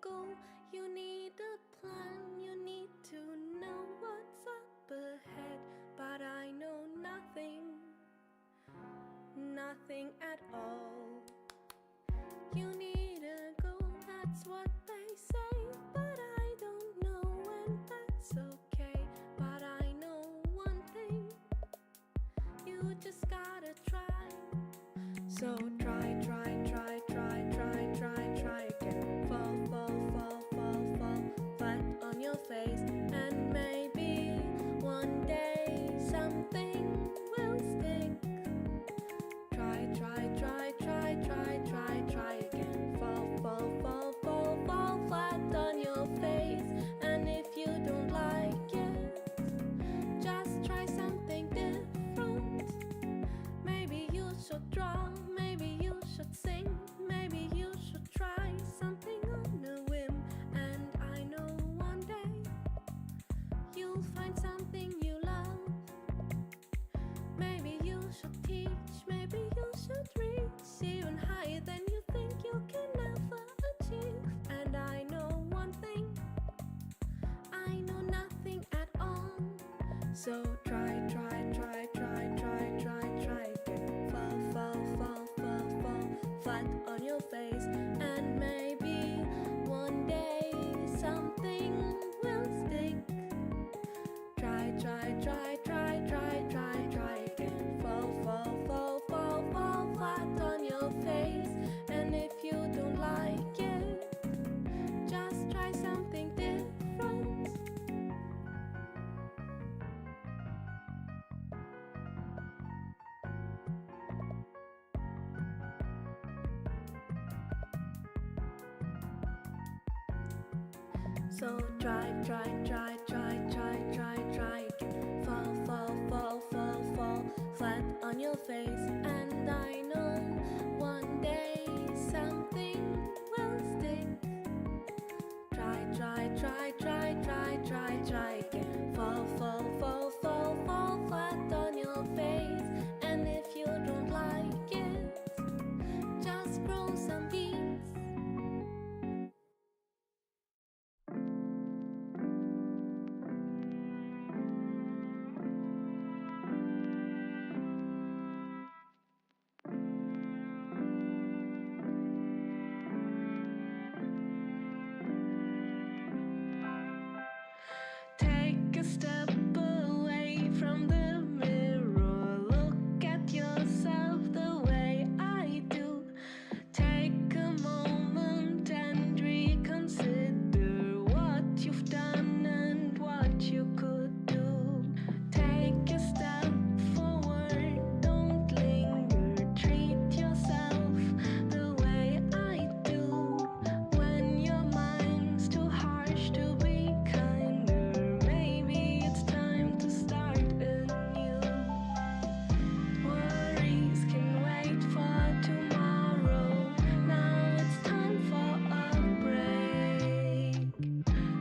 go, you need a plan, you need to know what's up ahead. But I know nothing, nothing at all. You need a goal, that's what they say, but I don't know, and that's okay. But I know one thing, you just gotta try. So try again. Fall flat on your face, and maybe one day something will stick. Try again. Fall flat on your face, and if you don't like it, just try something different. Maybe you should draw, maybe you should sing, maybe you should try something on a whim. And I know one day you'll find something you love. Maybe you should teach, maybe you should reach even higher than you think you can ever achieve. And I know one thing, I know nothing at all. So try again. Fall flat on your face, and maybe one day something will stick. Try again. Fall flat on your face, and if you don't like it, just try something different. So try again. Fall flat on your face, and I know one day something will stick. Try again. Fall flat on your face, and if you don't like it, just grow some beans. Take a step away from the mirror. Look at yourself the way I do. Take a moment and reconsider what you've done and what you could do. Take a step forward, don't linger. Treat yourself the way I do. When your mind's too harsh to be kinder, maybe it's time to start anew. Worries can wait for tomorrow. Now it's time for a break.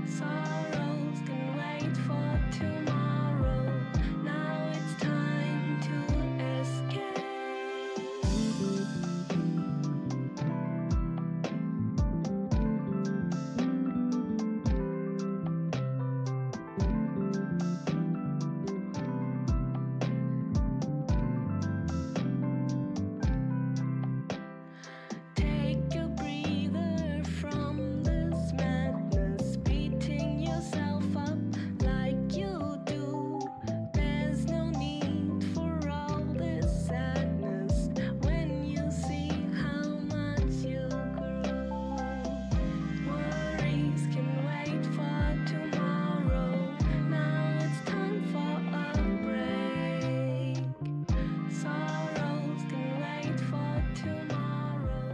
Sorrows can wait for tomorrow. Now it's time to escape. Take a breather from this madness, beating yourself up like you do. There's no need for all this sadness when you see how much you grew. Worries can wait for tomorrow. Now it's time for a break. Sorrows can wait for tomorrow.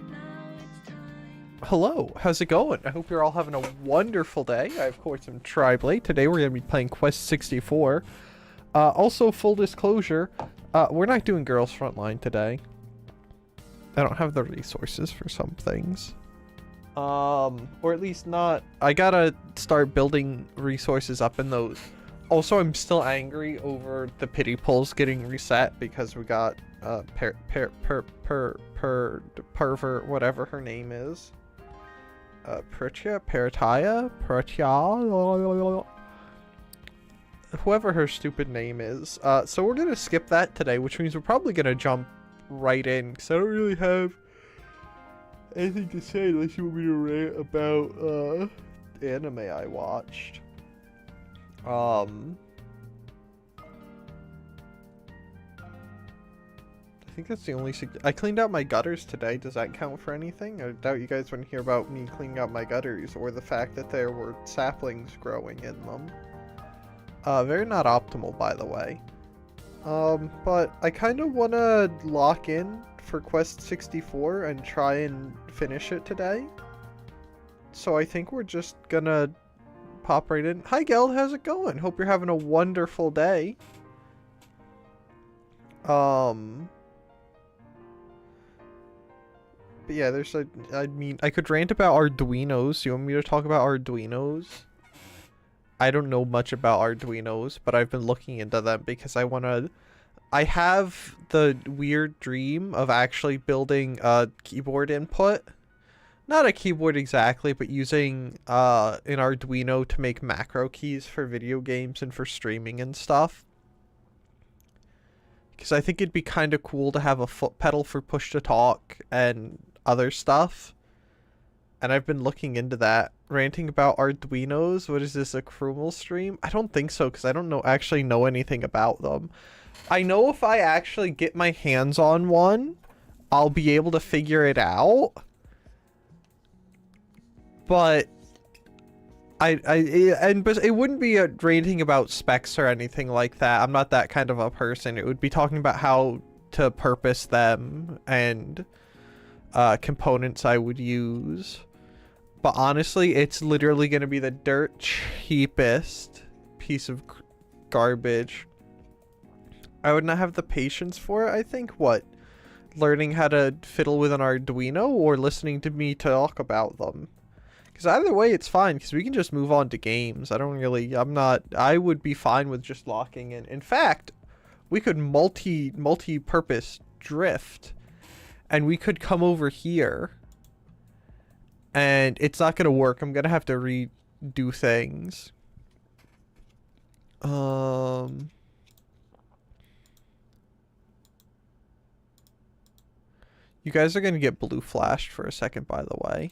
Now it's time. Hello, how's it going? I hope you're all having a wonderful day. I, of course, am Triblade. Today we're going to be playing Quest 64. Also, full disclosure, we're not doing Girls Frontline today. I don't have the resources for some things. Or at least not. I gotta start building resources up in those. Also, I'm still angry over the pity pulls getting reset because we got pervert, whatever her name is. Pritya? Paratya? Whoever her stupid name is. So we're gonna skip that today, which means we're probably gonna jump right in, because I don't really have anything to say unless you want me to rant about, anime I watched. I think that's the only I cleaned out my gutters today. Does that count for anything? I doubt you guys want to hear about me cleaning out my gutters, or the fact that there were saplings growing in them. Very not optimal, by the way. But I kind of want to lock in for Quest 64 and try and finish it today. So I think we're just gonna pop right in. Hi Geld, how's it going? Hope you're having a wonderful day. But yeah, there's a, I mean, I could rant about Arduinos. You want me to talk about Arduinos? I don't know much about Arduinos, but I've been looking into them because I have the weird dream of actually building a keyboard input. Not a keyboard exactly, but using an Arduino to make macro keys for video games and for streaming and stuff. Because I think it'd be kind of cool to have a foot pedal for push to talk and other stuff. And I've been looking into that. Ranting about Arduinos? What is this, a Krumel stream? I don't think so, because I don't actually know anything about them. I know if I actually get my hands on one, I'll be able to figure it out. But but it wouldn't be a ranting about specs or anything like that. I'm not that kind of a person. It would be talking about how to purpose them and components I would use. But honestly, it's literally going to be the dirt cheapest piece of garbage. I would not have the patience for it, I think. What? Learning how to fiddle with an Arduino or listening to me talk about them? Because either way, it's fine, because we can just move on to games. I would be fine with just locking in. In fact, we could multi-purpose drift. And we could come over here. And it's not going to work. I'm going to have to redo things. You guys are going to get blue flashed for a second, by the way.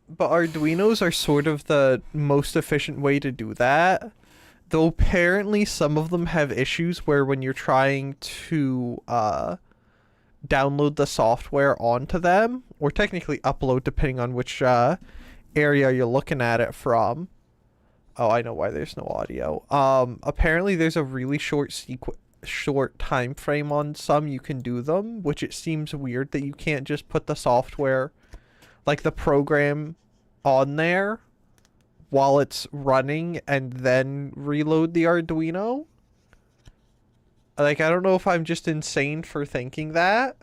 But Arduinos are sort of the most efficient way to do that. Though apparently some of them have issues where when you're trying to download the software onto them, or technically upload depending on which area you're looking at it from. Oh, I know why there's no audio. Apparently there's a really short time frame on some you can do them, which it seems weird that you can't just put the software, like the program, on there while it's running and then reload the Arduino. Like, I don't know if I'm just insane for thinking that,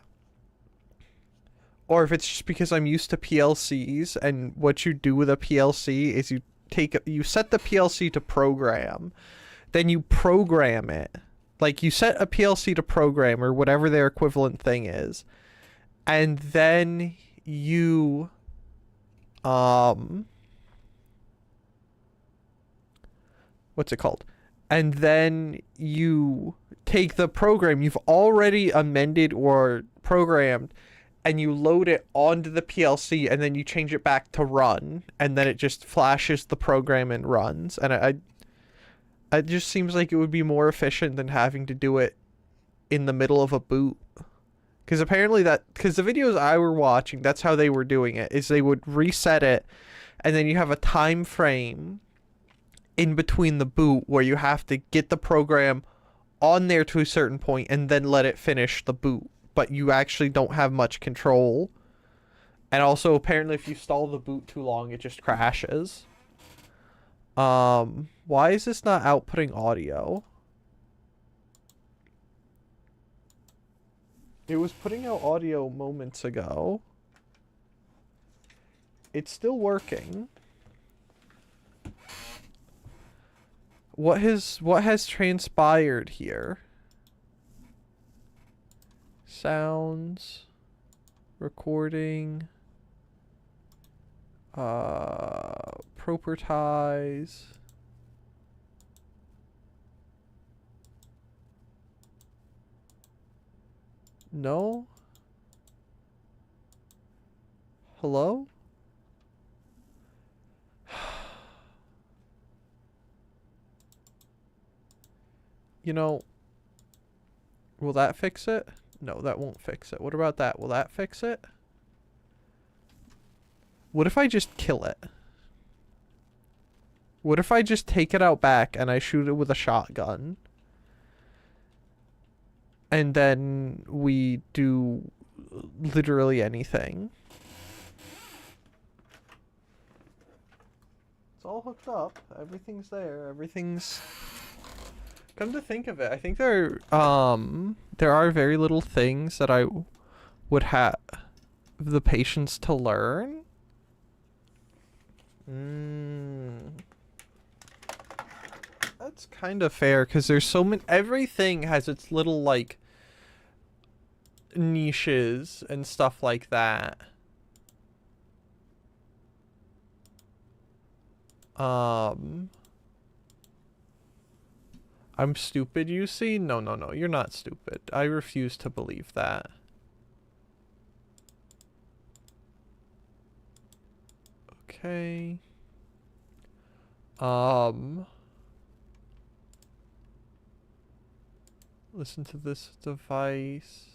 or if it's just because I'm used to PLCs, and what you do with a PLC is you set the PLC to program, then you program it. Like, you set a PLC to program, or whatever their equivalent thing is, and then you what's it called? And then you take the program you've already amended or programmed and you load it onto the PLC, and then you change it back to run, and then it just flashes the program and runs. And it just seems like it would be more efficient than having to do it in the middle of a boot. Because apparently because the videos I were watching, that's how they were doing it, is they would reset it, and then you have a time frame in between the boot where you have to get the program on there to a certain point and then let it finish the boot. But you actually don't have much control. And also, apparently, if you stall the boot too long, it just crashes. Why is this not outputting audio? It was putting out audio moments ago. It's still working. What has transpired here? Sounds. Recording. Propertize. No? Hello? You know, will that fix it? No, that won't fix it. What about that? Will that fix it? What if I just kill it? What if I just take it out back and I shoot it with a shotgun? And then we do literally anything. It's all hooked up. Everything's there. Everything's... Come to think of it, I think there are very little things that I would have the patience to learn. That's kind of fair, because there's so many... Everything has its little, like, niches and stuff like that. I'm stupid, you see? No, no, no, you're not stupid. I refuse to believe that. Okay. Listen to this device.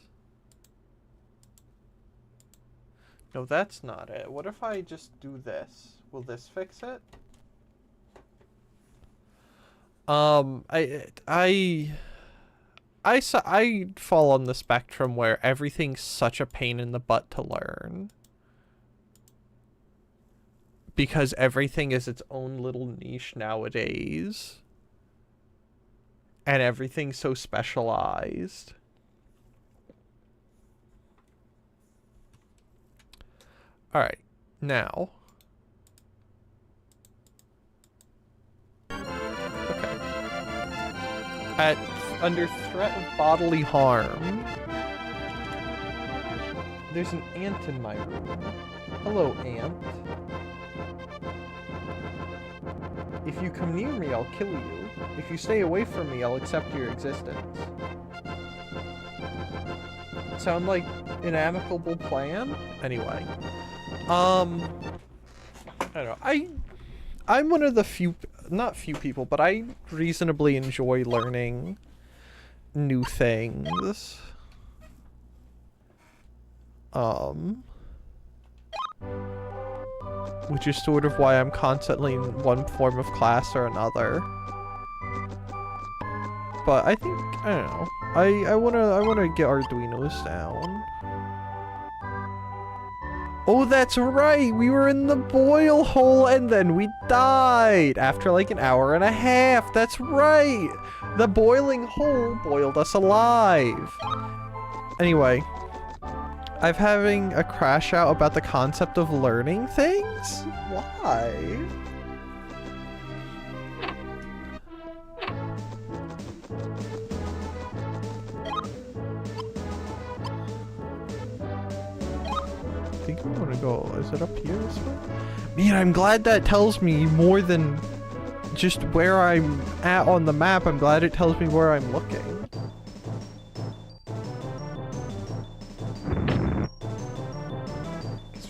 No, that's not it. What if I just do this? Will this fix it? I fall on the spectrum where everything's such a pain in the butt to learn. Because everything is its own little niche nowadays. And everything's so specialized. Alright, now. Okay. Under threat of bodily harm. There's an ant in my room. Hello, ant. If you come near me, I'll kill you. If you stay away from me, I'll accept your existence. Sound like an amicable plan? Anyway. I don't know. I'm one of the few, not few people, but I reasonably enjoy learning new things. Which is sort of why I'm constantly in one form of class or another. But I think, I don't know. I wanna get Arduinos down. Oh, that's right! We were in the boil hole and then we died! After like an hour and a half! That's right! The boiling hole boiled us alive! Anyway. I'm having a crash out about the concept of learning things? Why? I think we want to go. Is it up here this way? Man, I'm glad that tells me more than just where I'm at on the map. I'm glad it tells me where I'm looking.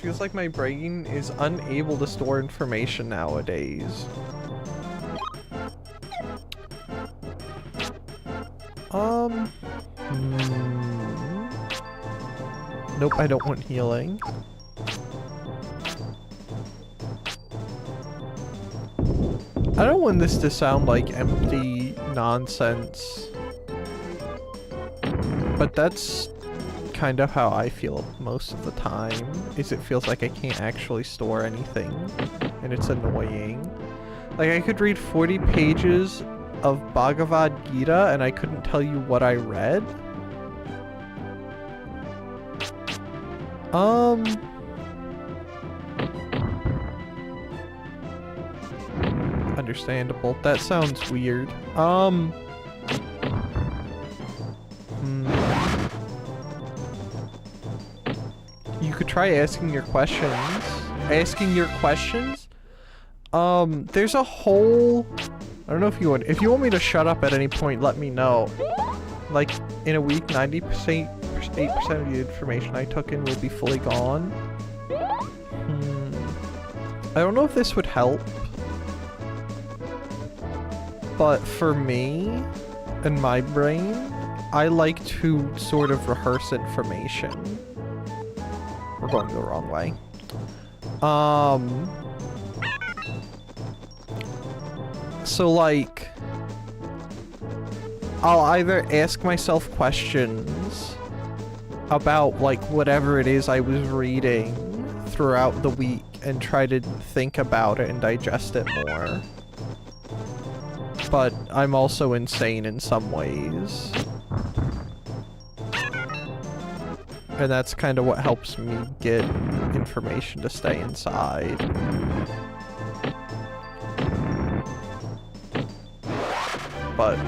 Feels like my brain is unable to store information nowadays. Nope, I don't want healing. I don't want this to sound like empty nonsense, but that's kind of how I feel most of the time, is it feels like I can't actually store anything, and it's annoying. Like, I could read 40 pages of Bhagavad Gita and I couldn't tell you what I read. Understandable. That sounds weird. You try asking your questions. There's a whole... I don't know if you want... If you want me to shut up at any point, let me know. Like, in a week, 8% of the information I took in will be fully gone. I don't know if this would help. But for me, in my brain, I like to sort of rehearse information. We're going the wrong way. So like, I'll either ask myself questions about like whatever it is I was reading throughout the week and try to think about it and digest it more. But I'm also insane in some ways. And that's kind of what helps me get information to stay inside. But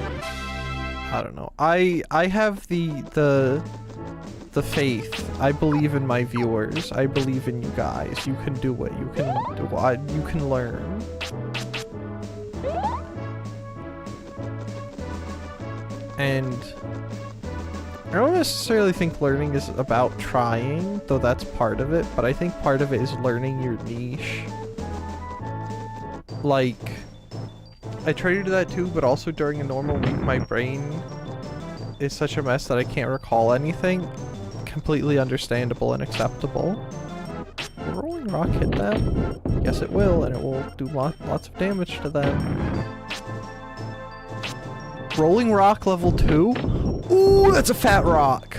I don't know. I have the faith. I believe in my viewers. I believe in you guys. You can do what you can do. You can learn. And I don't necessarily think learning is about trying, though that's part of it, but I think part of it is learning your niche. Like, I try to do that too, but also during a normal week, my brain is such a mess that I can't recall anything. Completely understandable and acceptable. Will Rolling Rock hit them? Yes, it will, and it will do lots of damage to them. Rolling Rock level 2? Ooh, that's a fat rock!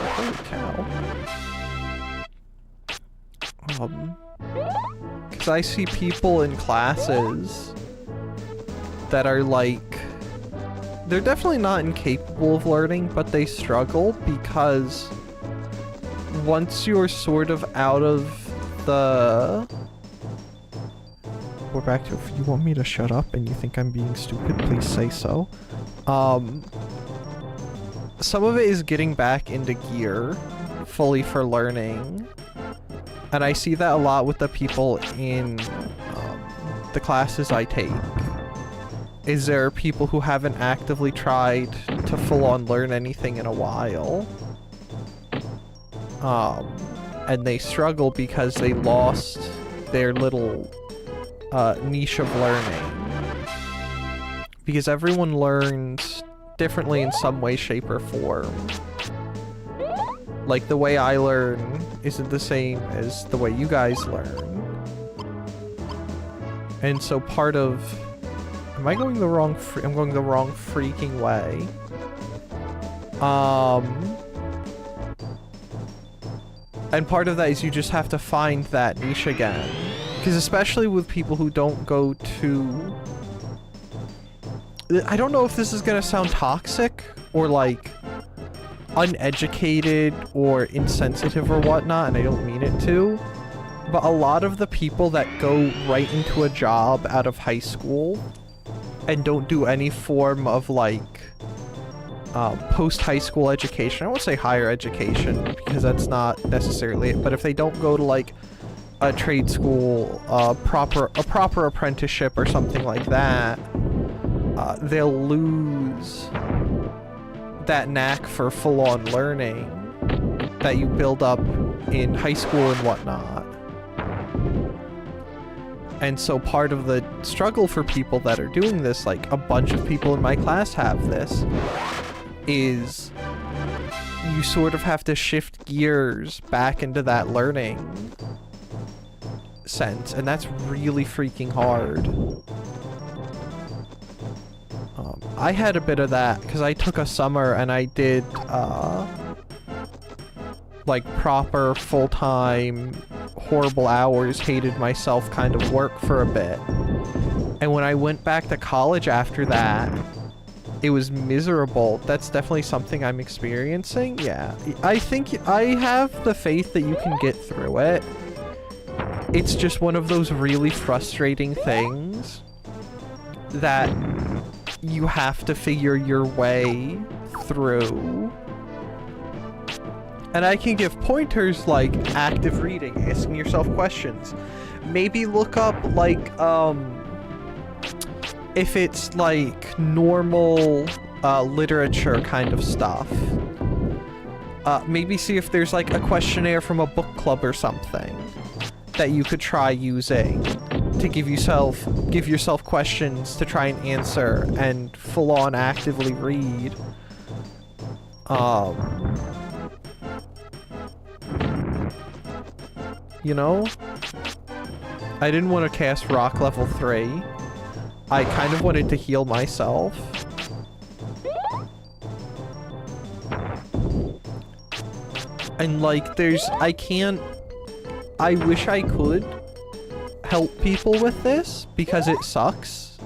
Holy cow. Because I see people in classes that are like... They're definitely not incapable of learning, but they struggle because once you're sort of out of the... We're back to, if you want me to shut up and you think I'm being stupid, please say so. Some of it is getting back into gear fully for learning. And I see that a lot with the people in the classes I take. Is there are people who haven't actively tried to full-on learn anything in a while. And they struggle because they lost their little niche of learning. Because everyone learns differently in some way, shape, or form. Like, the way I learn isn't the same as the way you guys learn. And so part of... Am I going the wrong... I'm going the wrong freaking way. And part of that is you just have to find that niche again. Because especially with people who don't go to... I don't know if this is gonna sound toxic or like uneducated or insensitive or whatnot, and I don't mean it to, but a lot of the people that go right into a job out of high school and don't do any form of like post-high school education, I won't say higher education because that's not necessarily it, but if they don't go to like a trade school, a proper apprenticeship or something like that, they'll lose that knack for full-on learning that you build up in high school and whatnot. And so part of the struggle for people that are doing this, like a bunch of people in my class have this, is you sort of have to shift gears back into that learning sense, and that's really freaking hard. I had a bit of that because I took a summer and I did like proper full-time horrible hours, hated myself kind of work for a bit. And when I went back to college after that, it was miserable. That's definitely something I'm experiencing. Yeah, I think I have the faith that you can get through it. It's just one of those really frustrating things that you have to figure your way through. And I can give pointers like active reading, asking yourself questions. Maybe look up like, if it's like normal literature kind of stuff. Maybe see if there's like a questionnaire from a book club or something that you could try using to give yourself questions to try and answer and full on actively read. You know? I didn't want to cast rock level 3. I kind of wanted to heal myself. And like I wish I could help people with this because it sucks.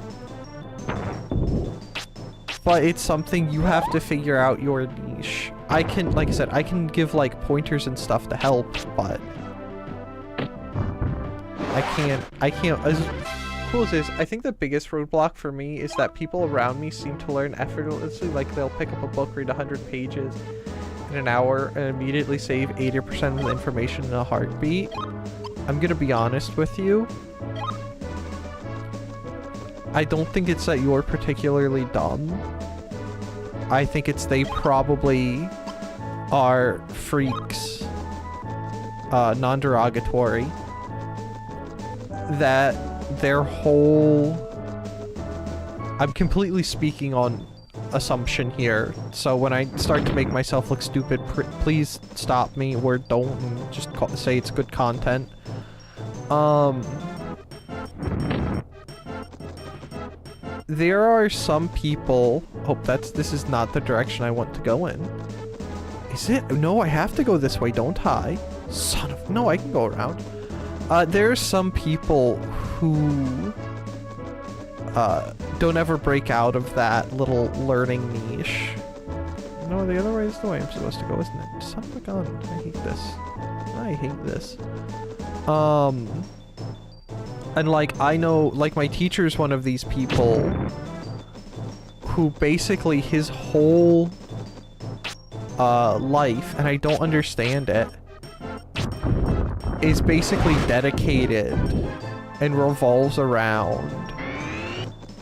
But it's something you have to figure out your niche. I can, like I said, I can give like pointers and stuff to help, but I can't, as cool as this, I think the biggest roadblock for me is that people around me seem to learn effortlessly. Like they'll pick up a book, read 100 pages in an hour, and immediately save 80% of the information in a heartbeat. I'm gonna be honest with you. I don't think it's that you're particularly dumb. I think it's they probably are freaks, non-derogatory, that their whole... I'm completely speaking on assumption here, so when I start to make myself look stupid, please stop me or don't, and just say it's good content. There are some people... Hope this is not the direction I want to go in. Is it? No, I have to go this way, don't I? Son of... No, I can go around. There are some people who don't ever break out of that little learning niche. No, the other way is the way I'm supposed to go, isn't it? Son of a gun. I hate this. I hate this. And like, I know, like my teacher's one of these people who basically his whole life, and I don't understand it, is basically dedicated and revolves around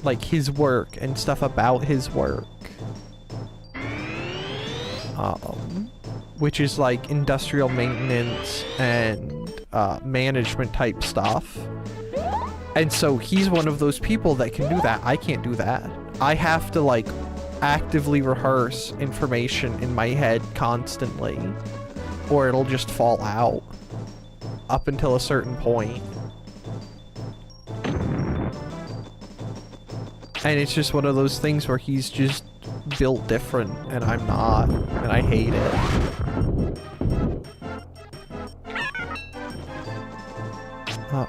like his work and stuff about his work. Which is like industrial maintenance and management type stuff. And so he's one of those people that can do that. I can't do that. I have to like actively rehearse information in my head constantly, or it'll just fall out up until a certain point. And it's just one of those things where he's just built different and I'm not, and I hate it.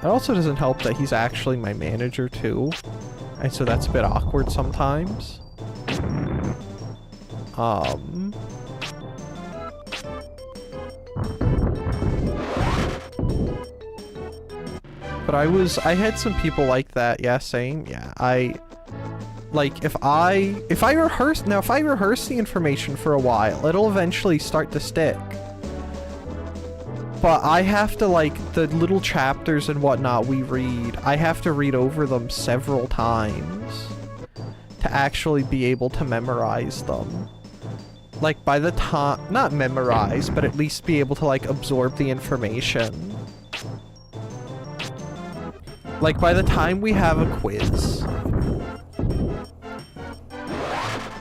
It also doesn't help that he's actually my manager too, and so that's a bit awkward sometimes. But I had some people like that, yeah, same, yeah, like, if I rehearse the information for a while, it'll eventually start to stick. But I have to, like, the little chapters and whatnot we read, I have to read over them several times to actually be able to memorize them. Like, by the time, not memorize, but at least be able to, like, absorb the information. Like, by the time we have a quiz,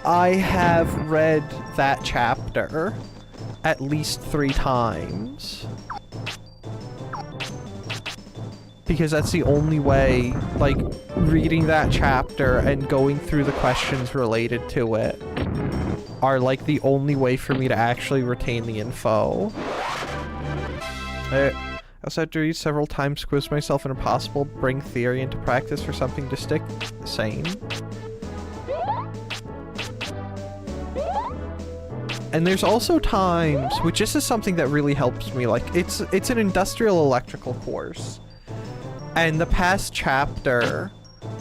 I have read that chapter at least 3 times. Because that's the only way, like, reading that chapter and going through the questions related to it are, like, the only way for me to actually retain the info. I also had to read several times, quiz myself in impossible, bring theory into practice for something to stick. Same. And there's also times, which this is something that really helps me, like, it's an industrial electrical course. And the past chapter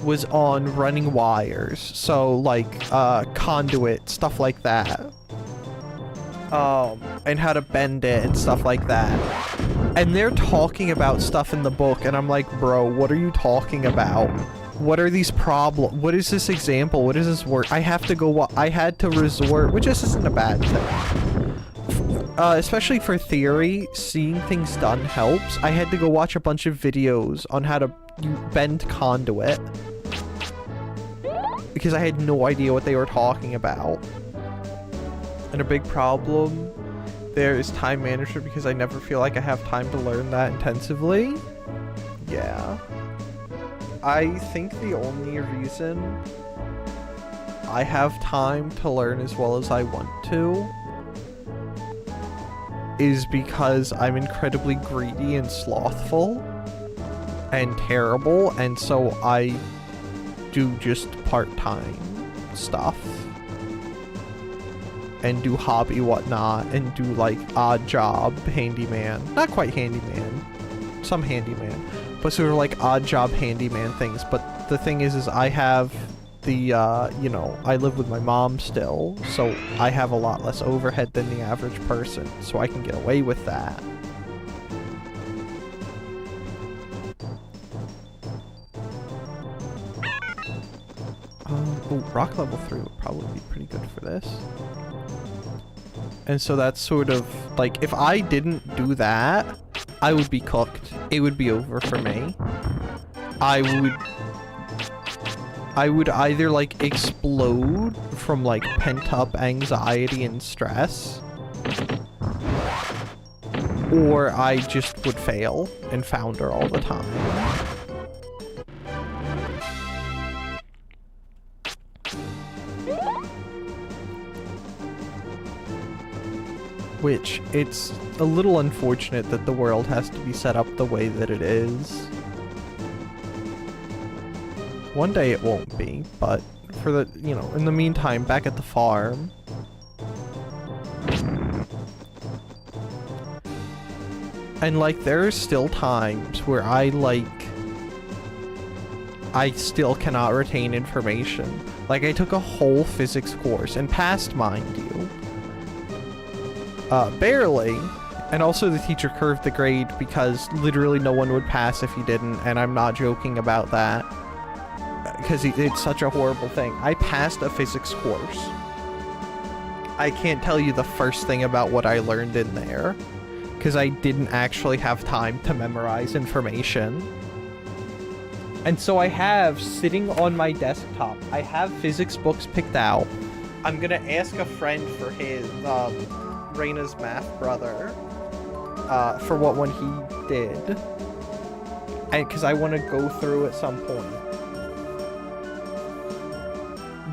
was on running wires. So, like, conduit, stuff like that. And how to bend it and stuff like that. And they're talking about stuff in the book, and I'm like, bro, what are you talking about? What are these problems? What is this example? What is this word? I have to go, I had to resort, which just isn't a bad thing. Especially for theory, seeing things done helps. I had to go watch a bunch of videos on how to bend conduit. Because I had no idea what they were talking about. And a big problem there is time management, because I never feel like I have time to learn that intensively. Yeah. I think the only reason I have time to learn as well as I want to is because I'm incredibly greedy and slothful and terrible, and so I do just part-time stuff and do hobby whatnot and do like odd job handyman, not quite handyman, some handyman, but sort of like odd job handyman things. But the thing is I have the you know, I live with my mom still, so I have a lot less overhead than the average person, so I can get away with that. Oh, rock level 3 would probably be pretty good for this. And so that's sort of like, if I didn't do that, I would be cooked. It would be over for me. I would either like explode from like pent up anxiety and stress, or I just would fail and founder all the time. Which, it's a little unfortunate that the world has to be set up the way that it is. One day it won't be, but for the, you know, in the meantime, back at the farm. And like, there are still times where I still cannot retain information. Like, I took a whole physics course and passed, mind you. Barely, and also the teacher curved the grade because literally no one would pass if you didn't, and I'm not joking about that, because it's such a horrible thing. I passed a physics course. I can't tell you the first thing about what I learned in there, because I didn't actually have time to memorize information. And so I have, sitting on my desktop, I have physics books picked out. I'm gonna ask a friend for his, Raina's math brother, for what one he did, and because I want to go through at some point,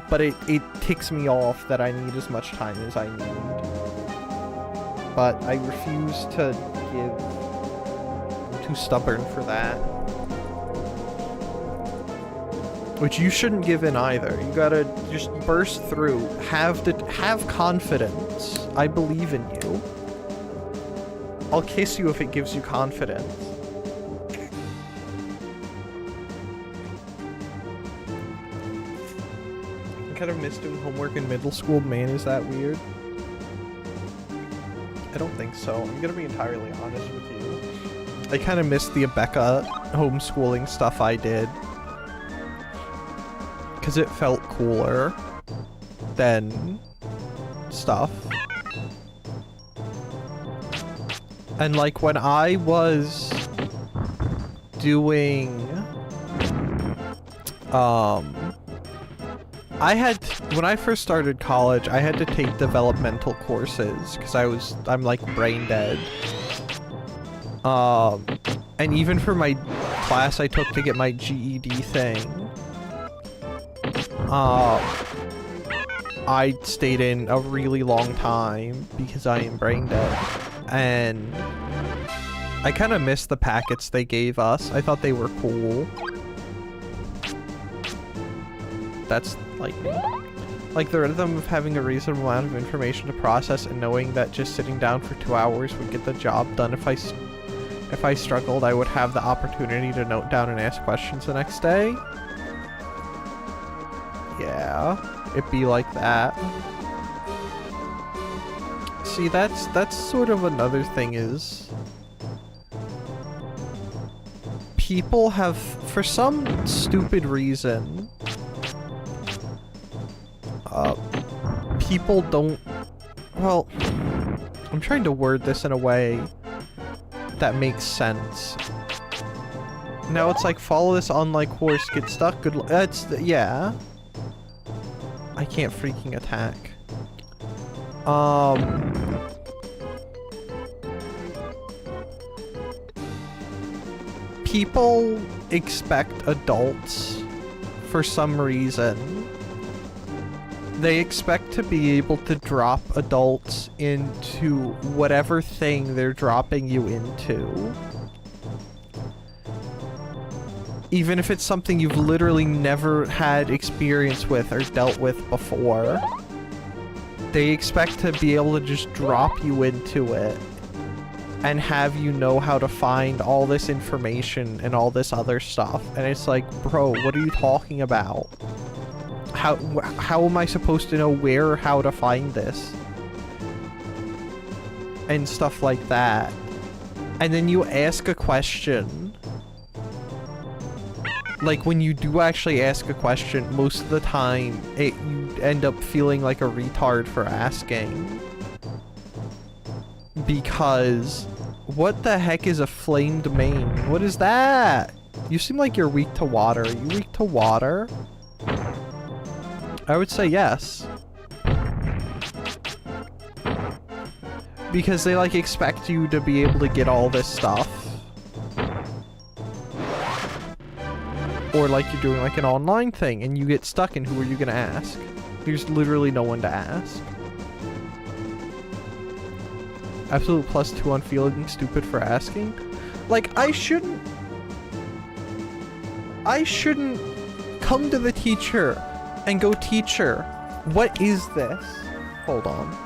but it ticks me off that I need as much time as I need, but I refuse to give. I'm too stubborn for that. Which you shouldn't give in either. You gotta just burst through. Have confidence. I believe in you. I'll kiss you if it gives you confidence. I kind of missed doing homework in middle school. Man, is that weird? I don't think so. I'm gonna be entirely honest with you. I kind of missed the Abeka homeschooling stuff I did, because it felt cooler than stuff. And like, when I was doing when I first started college, I had to take developmental courses because I'm like brain dead. And even for my class I took to get my GED thing, I stayed in a really long time because I am brain dead, and I kind of missed the packets they gave us. I thought they were cool. That's like me. Like the rhythm of having a reasonable amount of information to process and knowing that just sitting down for 2 hours would get the job done. If I struggled, I would have the opportunity to note down and ask questions the next day. Yeah, it'd be like that. See, that's sort of another thing is people have, for some stupid reason, people don't, well, I'm trying to word this in a way that makes sense. Now it's like, follow this online course, get stuck, good luck. That's, yeah. I can't freaking attack. People expect adults, for some reason, they expect to be able to drop adults into whatever thing they're dropping you into. Even if it's something you've literally never had experience with or dealt with before. They expect to be able to just drop you into it and have you know how to find all this information and all this other stuff. And it's like, bro, what are you talking about? How am I supposed to know where or how to find this? And stuff like that. And then you ask a question. Like, when you do actually ask a question, most of the time, you end up feeling like a retard for asking. Because, what the heck is a flamed mane? What is that? You seem like you're weak to water. Are you weak to water? I would say yes. Because they, like, expect you to be able to get all this stuff. Or like you're doing like an online thing and you get stuck and who are you gonna ask? There's literally no one to ask. Absolute +2 on feeling stupid for asking. Like, I shouldn't come to the teacher and go, teacher, what is this? Hold on.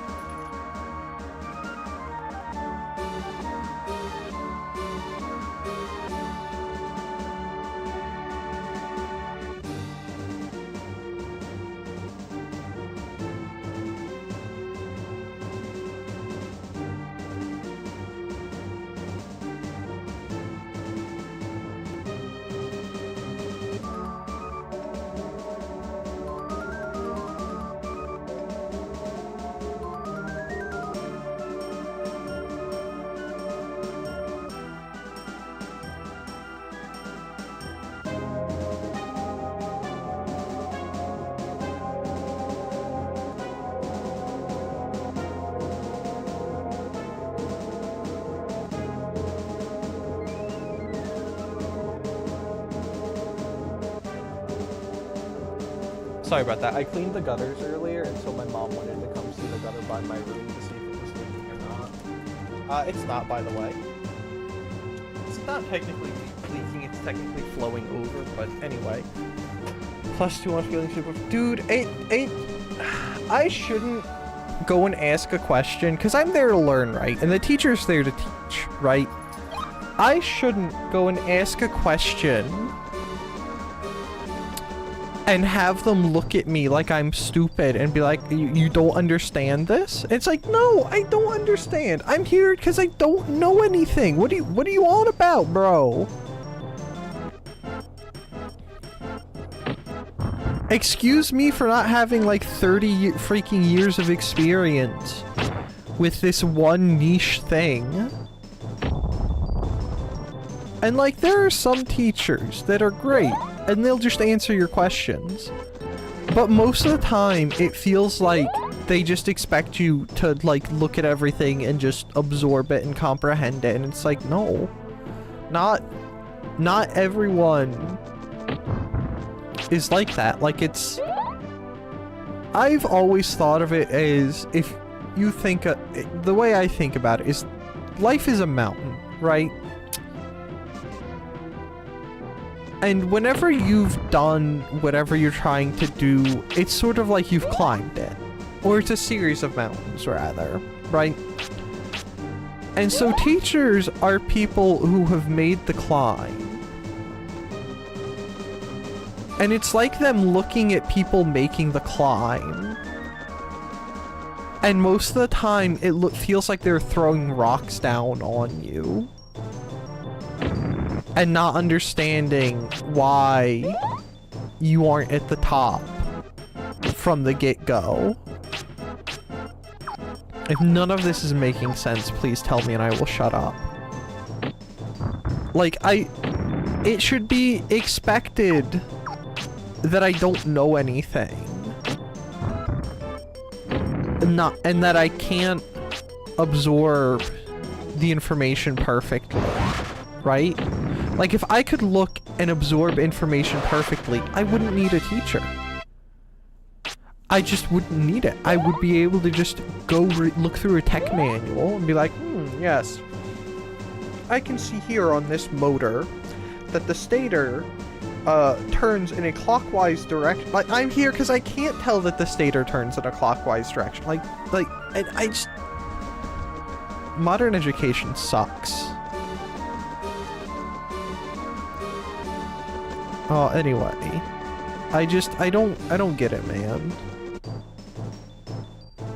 Sorry about that. I cleaned the gutters earlier, and so my mom wanted to come see the gutter by my room to see if it was leaking or not. It's not, by the way. It's not technically leaking, it's technically flowing over, but anyway. +2 on feeling super... Dude, I shouldn't go and ask a question, because I'm there to learn, right? And the teacher's there to teach, right? I shouldn't go and ask a question and have them look at me like I'm stupid and be like, you don't understand this? It's like, no, I don't understand. I'm here because I don't know anything. What are you on about, bro? Excuse me for not having like 30 freaking years of experience with this one niche thing. And like, there are some teachers that are great and they'll just answer your questions. But most of the time, it feels like they just expect you to, like, look at everything and just absorb it and comprehend it. And it's like, no. Not everyone is like that. Like, it's... I've always thought of it as, if you think... the way I think about it is, life is a mountain, right? And whenever you've done whatever you're trying to do, it's sort of like you've climbed it. Or it's a series of mountains, rather, right? And so teachers are people who have made the climb. And it's like them looking at people making the climb. And most of the time, it feels like they're throwing rocks down on you. And not understanding why you aren't at the top from the get-go. If none of this is making sense, please tell me and I will shut up. Like, it should be expected that I don't know anything. And that I can't absorb the information perfectly, right? Like, if I could look and absorb information perfectly, I wouldn't need a teacher. I just wouldn't need it. I would be able to just go look through a tech manual and be like, yes. I can see here on this motor that the stator turns in a clockwise direction. Like, I'm here because I can't tell that the stator turns in a clockwise direction. And I just... Modern education sucks. Oh, anyway. I don't get it, man.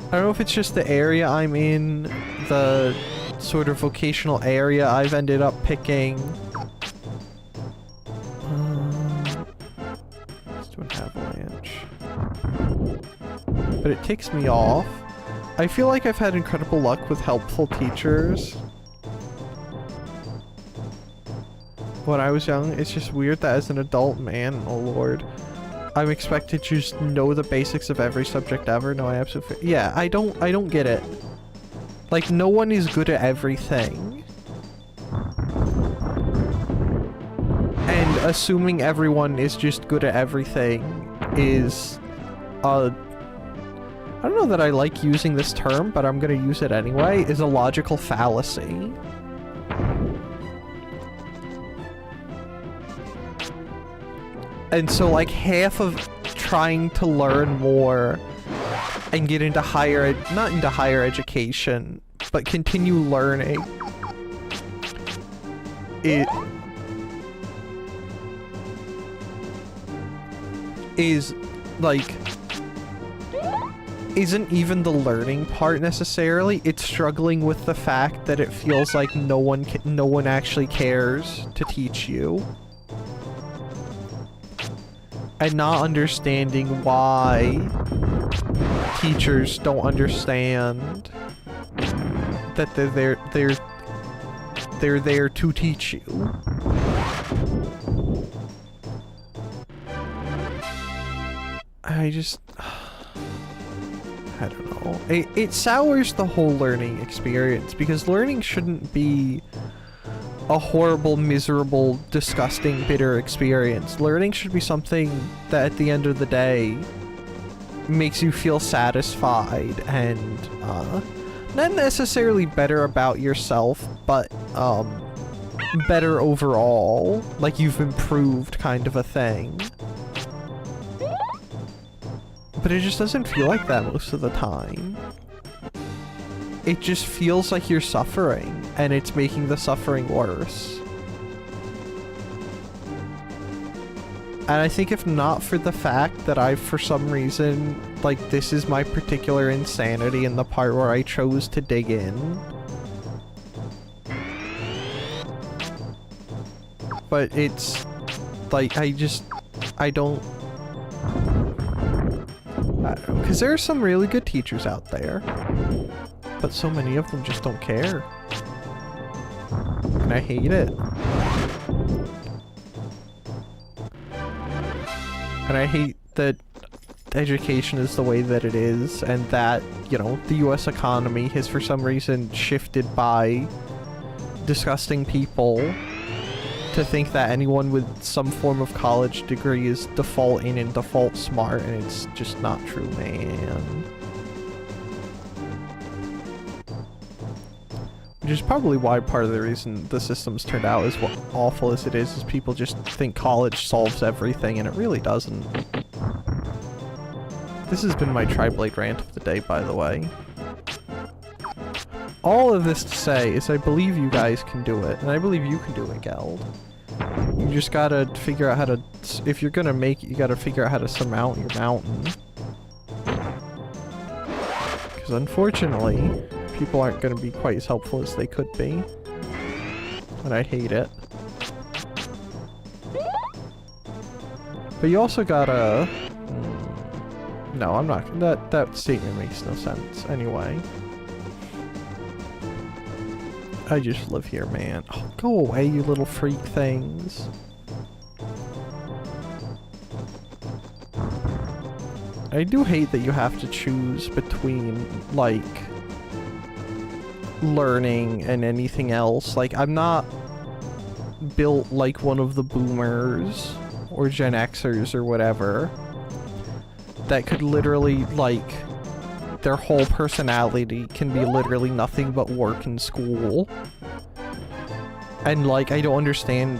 I don't know if it's just the area I'm in, the sort of vocational area I've ended up picking. Let's do an avalanche. But it ticks me off. I feel like I've had incredible luck with helpful teachers. When I was young, it's just weird that as an adult man, oh lord, I'm expected to just know the basics of every subject ever. No, I absolutely... Yeah, I don't get it. Like, no one is good at everything. And assuming everyone is just good at everything is... I don't know that I like using this term, but I'm gonna use it anyway, is a logical fallacy. And so, like, half of trying to learn more and get into not into higher education, but continue learning, it is, like, isn't even the learning part necessarily. It's struggling with the fact that it feels like no one actually cares to teach you. And not understanding why teachers don't understand that they're there to teach you. I don't know. It sours the whole learning experience, because learning shouldn't be a horrible, miserable, disgusting, bitter experience. Learning should be something that at the end of the day makes you feel satisfied and not necessarily better about yourself, but better overall, like you've improved kind of a thing. But it just doesn't feel like that most of the time. It just feels like you're suffering, and it's making the suffering worse. And I think if not for the fact that I, for some reason, like, this is my particular insanity in the part where I chose to dig in. But it's, like, I don't know, because there are some really good teachers out there. But so many of them just don't care. And I hate it. And I hate that education is the way that it is, and that, you know, the US economy has for some reason shifted by disgusting people to think that anyone with some form of college degree is default in and default smart, and it's just not true, man. Which is probably why part of the reason the system's turned out as awful as it is people just think college solves everything, and it really doesn't. This has been my Tri-Blade rant of the day, by the way. All of this to say is I believe you guys can do it, and I believe you can do it, Geld. You just gotta figure out how to, if you're gonna make it, you gotta figure out how to surmount your mountain. Because unfortunately, people aren't gonna be quite as helpful as they could be. And I hate it. But you also gotta... No, I'm not. That statement makes no sense anyway. I just live here, man. Oh, go away, you little freak things. I do hate that you have to choose between, like, learning and anything else. Like, I'm not built like one of the boomers or Gen Xers or whatever that could literally, like, their whole personality can be literally nothing but work and school. And, like, I don't understand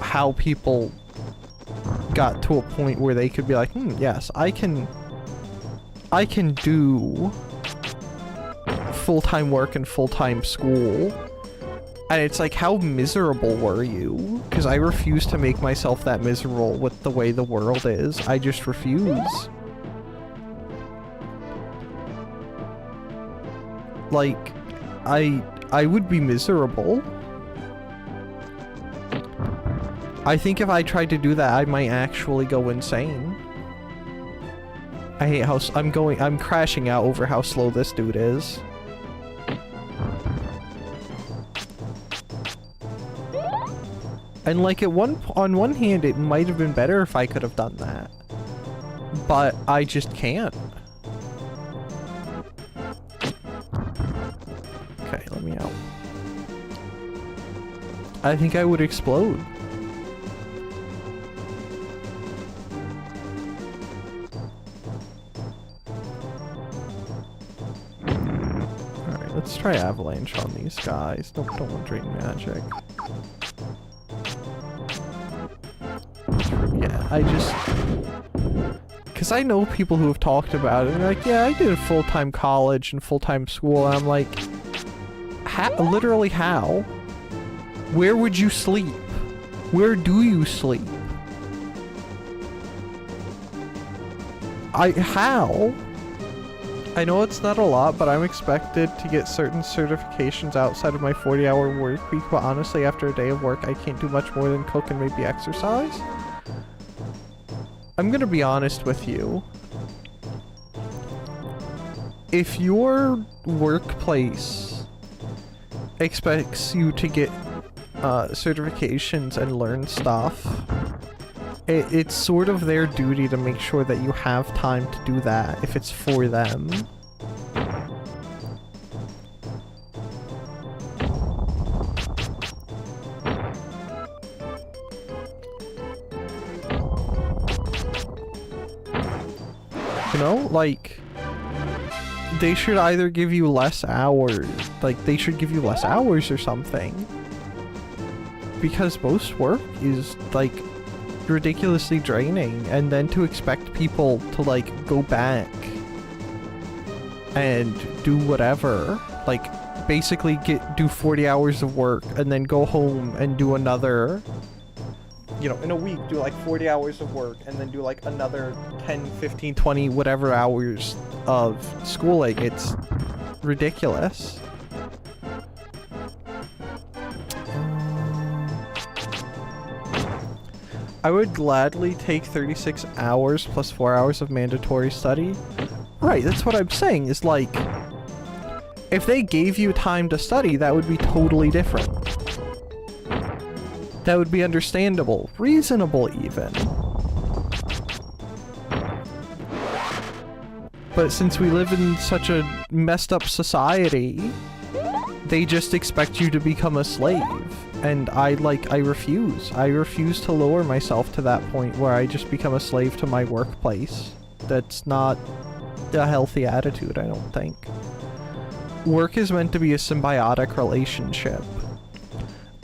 how people got to a point where they could be like, yes, I can do full-time work and full-time school. And it's like, how miserable were you? Because I refuse to make myself that miserable with the way the world is. I just refuse. Like, I would be miserable. I think if I tried to do that, I might actually go insane. I hate how I'm crashing out over how slow this dude is. And like on one hand, it might have been better if I could have done that. But I just can't. Okay, let me out. I think I would explode. Alright, let's try avalanche on these guys. Don't want to drain magic. Yeah, I just... Because I know people who have talked about it, and they're like, yeah, I did full-time college and full-time school, and I'm like, literally how? Where would you sleep? Where do you sleep? How? I know it's not a lot, but I'm expected to get certain certifications outside of my 40-hour work week, but honestly, after a day of work, I can't do much more than cook and maybe exercise. I'm gonna be honest with you. If your workplace expects you to get certifications and learn stuff, it's sort of their duty to make sure that you have time to do that if it's for them. You know, like, they should either give you less hours, like, they should give you less hours or something. Because most work is, like, ridiculously draining, and then to expect people to, like, go back and do whatever, like, basically do 40 hours of work and then go home and do another, you know, in a week, do like 40 hours of work and then do like another 10, 15, 20, whatever hours of schooling. It's ridiculous. I would gladly take 36 hours plus 4 hours of mandatory study. Right, that's what I'm saying, is like, if they gave you time to study, that would be totally different. That would be understandable, reasonable even. But since we live in such a messed up society, they just expect you to become a slave. And I refuse. I refuse to lower myself to that point where I just become a slave to my workplace. That's not a healthy attitude, I don't think. Work is meant to be a symbiotic relationship.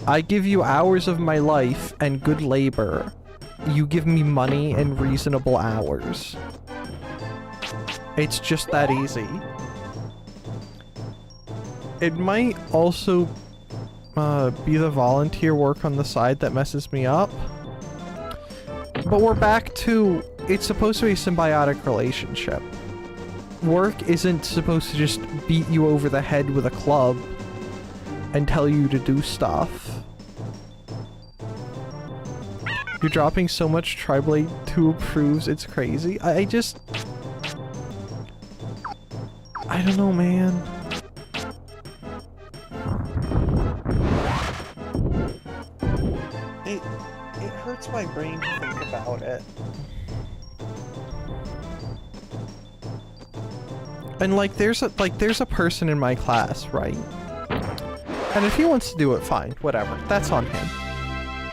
I give you hours of my life and good labor. You give me money and reasonable hours. It's just that easy. It might also be the volunteer work on the side that messes me up. But we're back to, it's supposed to be a symbiotic relationship. Work isn't supposed to just beat you over the head with a club and tell you to do stuff. You're dropping so much Tri-Blade 2 proves it's crazy. I don't know, man. It hurts my brain to think about it. And like there's a person in my class, right? And if he wants to do it, fine, whatever. That's on him.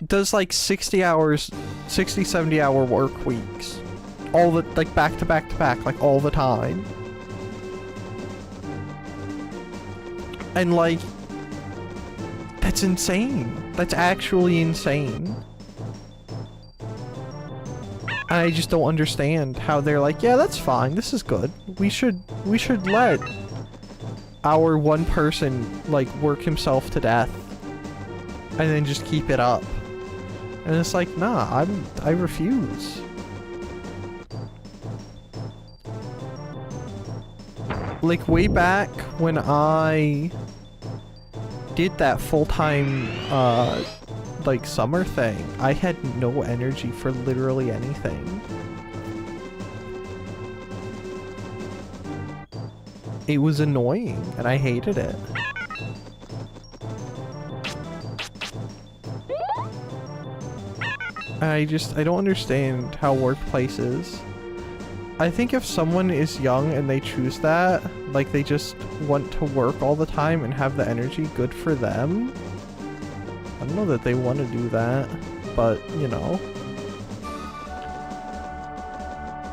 Does like 60 hours, 60, 70 hour work weeks. All the, like back to back to back, like all the time. And like, that's insane. That's actually insane. I just don't understand how they're like, yeah, that's fine. This is good. We should let our one person like work himself to death and then just keep it up. And it's like, nah, I refuse. Like way back when I did that full-time like summer thing, I had no energy for literally anything. It was annoying and I hated it. I don't understand how workplaces. I think if someone is young and they choose that, like they just want to work all the time and have the energy, good for them. I don't know that they want to do that, but you know.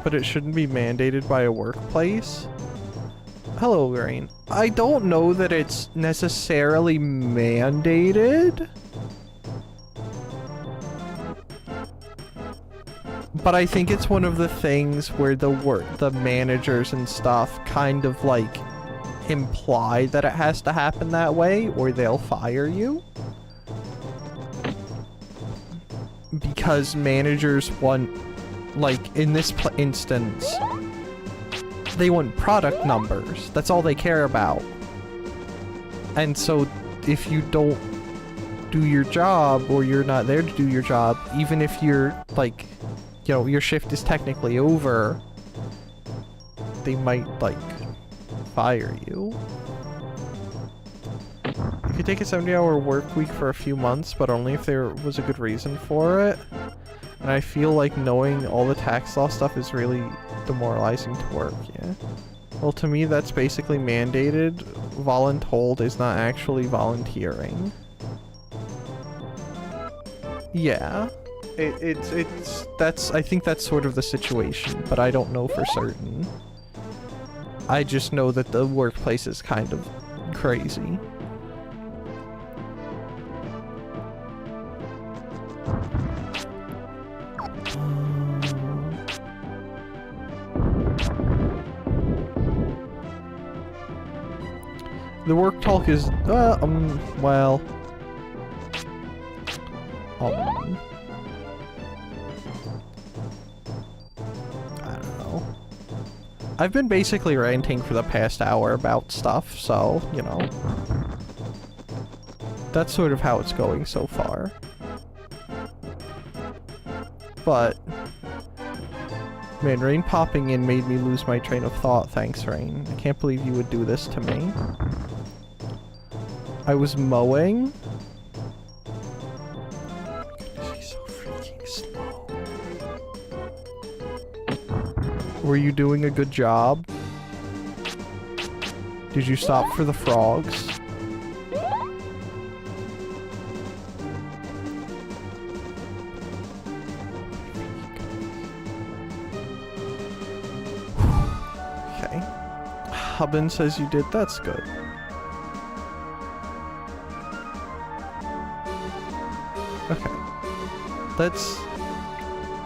But it shouldn't be mandated by a workplace. Hello, Rain. I don't know that it's necessarily mandated. But I think it's one of the things where the managers and stuff kind of like imply that it has to happen that way or they'll fire you. Because managers want, like in this instance, they want product numbers. That's all they care about. And so if you don't do your job or you're not there to do your job, even if you're like, you know, your shift is technically over, they might, like, fire you. You could take a 70-hour work week for a few months, but only if there was a good reason for it. And I feel like knowing all the tax law stuff is really demoralizing to work, yeah. Well, to me, that's basically mandated. Voluntold is not actually volunteering. Yeah. I think that's sort of the situation, but I don't know for certain. I just know that the workplace is kind of crazy. The work talk is, well... I've been basically ranting for the past hour about stuff, so, you know. That's sort of how it's going so far. But... man, Rain popping in made me lose my train of thought. Thanks, Rain. I can't believe you would do this to me. I was mowing. He's so freaking slow. Were you doing a good job? Did you stop for the frogs? Okay. Hubbin says you did. That's good. Okay. Let's...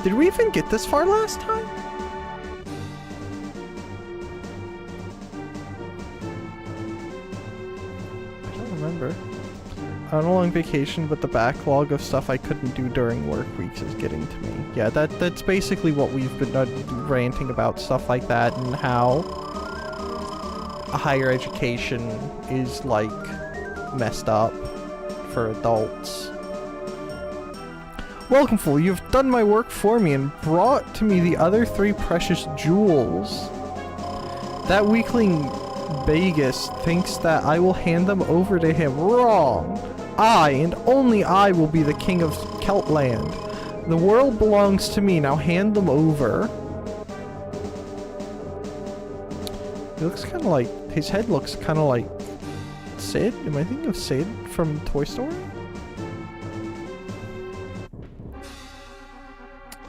did we even get this far last time? On a long vacation, but the backlog of stuff I couldn't do during work weeks is getting to me. Yeah, that's basically what we've been ranting about, stuff like that, and how higher education is, like, messed up for adults. Welcome, fool. You've done my work for me and brought to me the other 3 precious jewels. That weakling Vegas thinks that I will hand them over to him. Wrong. I, and only I, will be the king of Keltland. The world belongs to me. Now hand them over. He looks kind of like... His head looks kind of like... Sid? Am I thinking of Sid from Toy Story?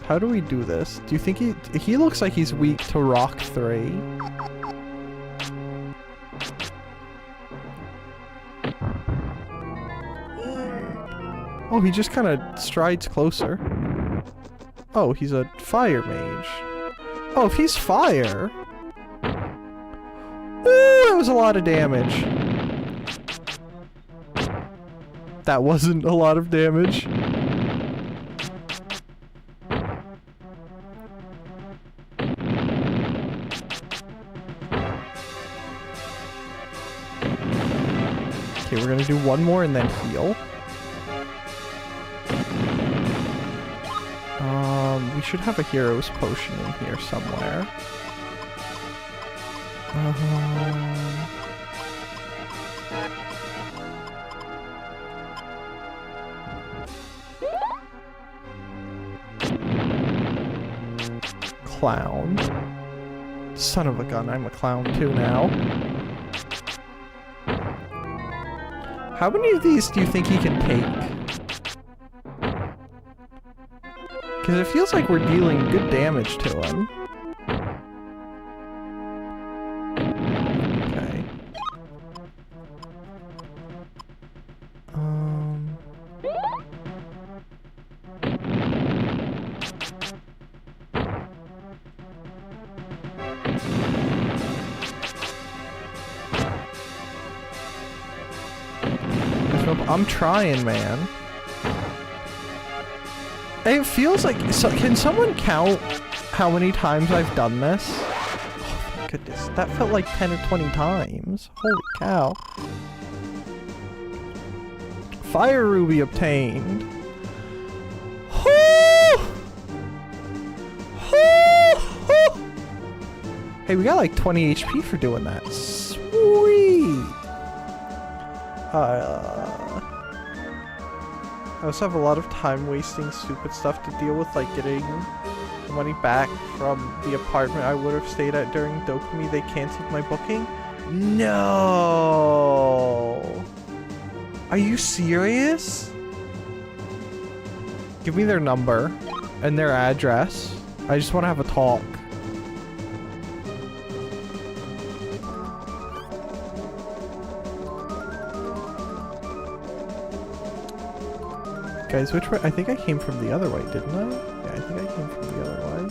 How do we do this? Do you think he looks like he's weak to Rock 3? Oh, he just kind of strides closer. Oh, he's a fire mage. Oh, if he's fire... Ooh, that was a lot of damage. That wasn't a lot of damage. Okay, we're gonna do one more and then heal. We should have a hero's potion in here somewhere. Clown. Son of a gun, I'm a clown too now. How many of these do you think he can take? Because it feels like we're dealing good damage to him. Okay. I'm trying, man. It feels like... So, can someone count how many times I've done this? Oh, my goodness. That felt like 10 or 20 times. Holy cow. Fire ruby obtained. Hey, we got like 20 HP for doing that. Sweet! I also have a lot of time wasting stupid stuff to deal with, like getting the money back from the apartment I would have stayed at during Dokumi. They canceled my booking. No! Are you serious? Give me their number and their address. I just want to have a talk. Guys, which way? I think I came from the other way, didn't I? Yeah, I think I came from the other way.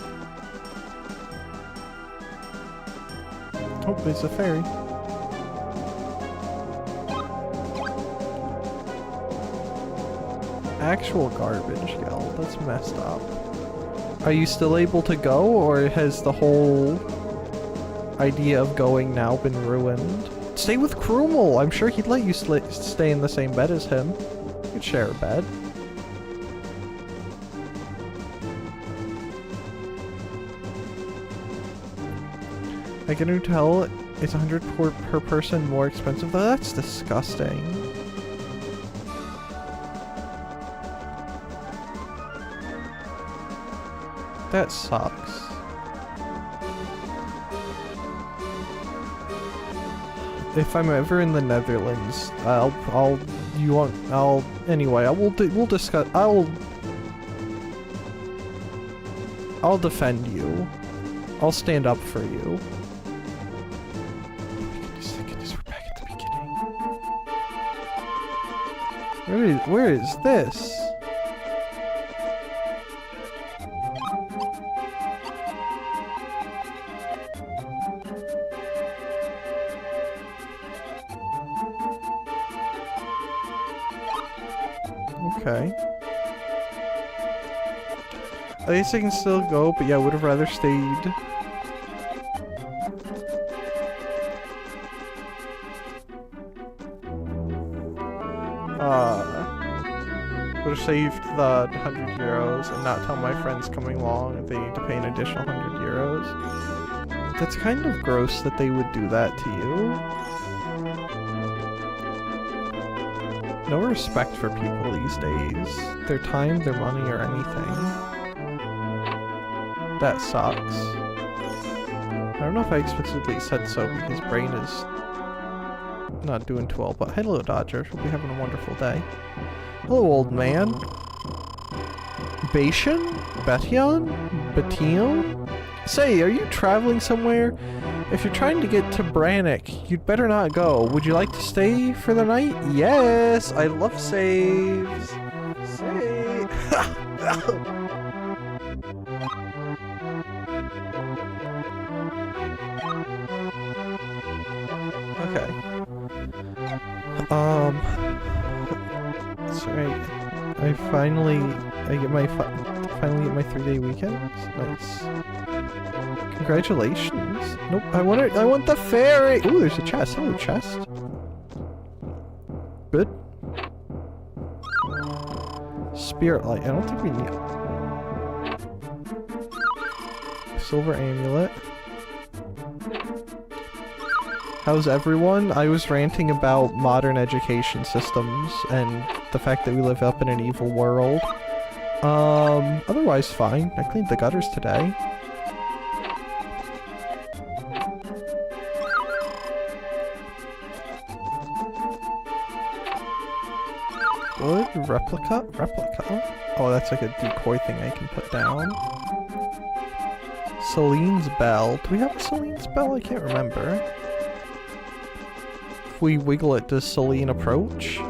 Oh, there's a ferry. Actual garbage, Gel. That's messed up. Are you still able to go, or has the whole idea of going now been ruined? Stay with Krumel! I'm sure he'd let you stay in the same bed as him. You could share a bed. Like an hotel is 100 per person more expensive though? That's disgusting. That sucks. If I'm ever in the Netherlands, anyway, we'll discuss, I'll defend you. I'll stand up for you. Where is this? Okay. At least I can still go, but yeah, I would have rather stayed. Would have saved the 100 euros and not tell my friends coming along that they need to pay an additional 100 euros. That's kind of gross that they would do that to you. No respect for people these days. Their time, their money, or anything. That sucks. I don't know if I explicitly said so because brain is not doing too well, but hello Dodger, hope you're having a wonderful day. Hello old man. Bashan? Betyon? Betyon? Say, are you traveling somewhere? If you're trying to get to Brannick, you'd better not go. Would you like to stay for the night? Yes! I love saves! Save! Okay. That's right. I finally get my 3-day weekend. Nice. Congratulations. Nope, I want the fairy! Ooh, there's a chest. Hello, chest. Good. Spirit light. I don't think we need... Silver amulet. How's everyone? I was ranting about modern education systems and the fact that we live up in an evil world. Otherwise fine. I cleaned the gutters today. Good. Replica? Replica? Oh, that's like a decoy thing I can put down. Celine's bell. Do we have a Celine's bell? I can't remember. If we wiggle it, does Celine approach? Okay,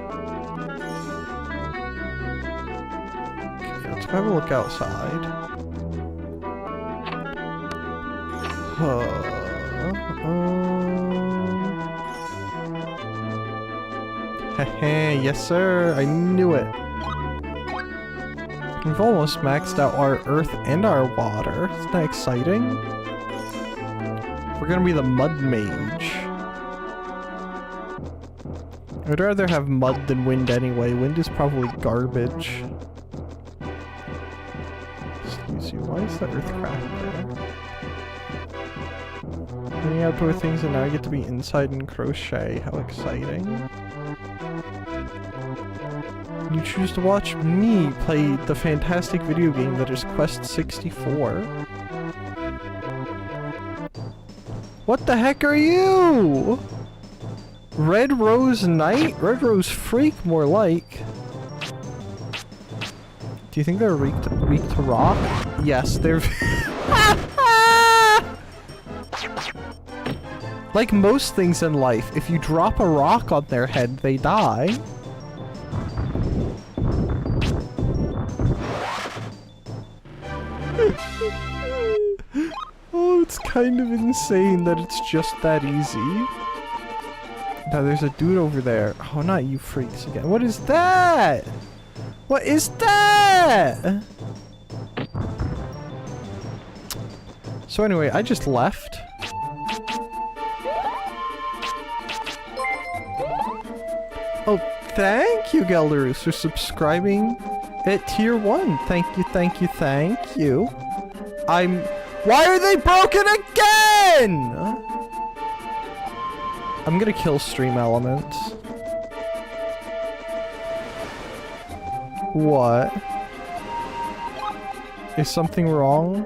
let's go have a look outside. Heh, yes sir, I knew it. We've almost maxed out our earth and our water. Isn't that exciting? We're gonna be the mud mage. I'd rather have mud than wind anyway. Wind is probably garbage. Excuse you, why is the earth cracked there? Any outdoor things and now I get to be inside and crochet. How exciting. You choose to watch me play the fantastic video game that is Quest 64. What the heck are you? Red Rose Knight? Red Rose Freak, more like. Do you think they're weak to rock? Yes, they're... Like most things in life, if you drop a rock on their head, they die. Oh, it's kind of insane that it's just that easy. Now there's a dude over there. Oh, not you freaks again. What is that? What is that? So anyway, I just left. Oh, thank you, Gelderus, for subscribing at tier 1. Thank you, thank you, thank you. Why are they broken again? I'm gonna kill stream elements. What? Is something wrong?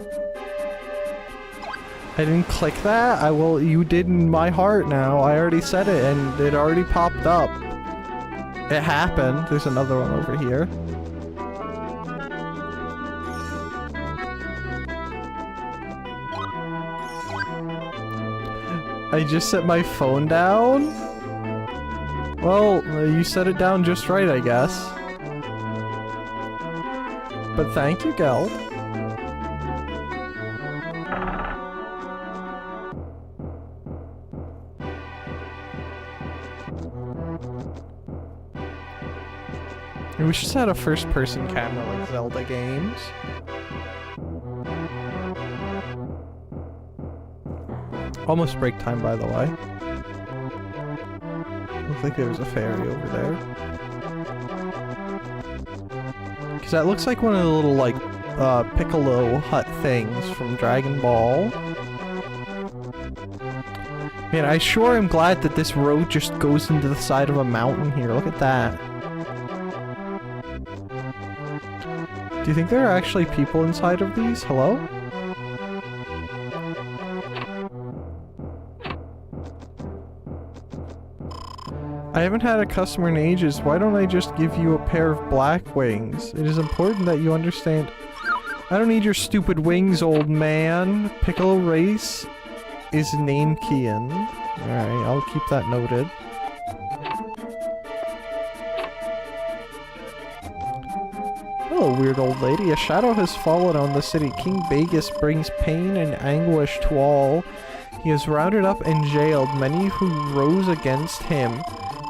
I didn't click that? You did in my heart now. I already said it and it already popped up. It happened. There's another one over here. I just set my phone down? Well, you set it down just right, I guess. But thank you, Geld. We should set a first-person camera like Zelda games. Almost break time, by the way. Looks like there was a fairy over there. Because that looks like one of the little, like, Piccolo hut things from Dragon Ball. Man, I sure am glad that this road just goes into the side of a mountain here. Look at that. Do you think there are actually people inside of these? Hello? I haven't had a customer in ages. Why don't I just give you a pair of black wings? It is important that you understand. I don't need your stupid wings, old man. Piccolo Race is Nankian. Alright, I'll keep that noted. Hello, weird old lady. A shadow has fallen on the city. King Vegas brings pain and anguish to all. He has rounded up and jailed many who rose against him.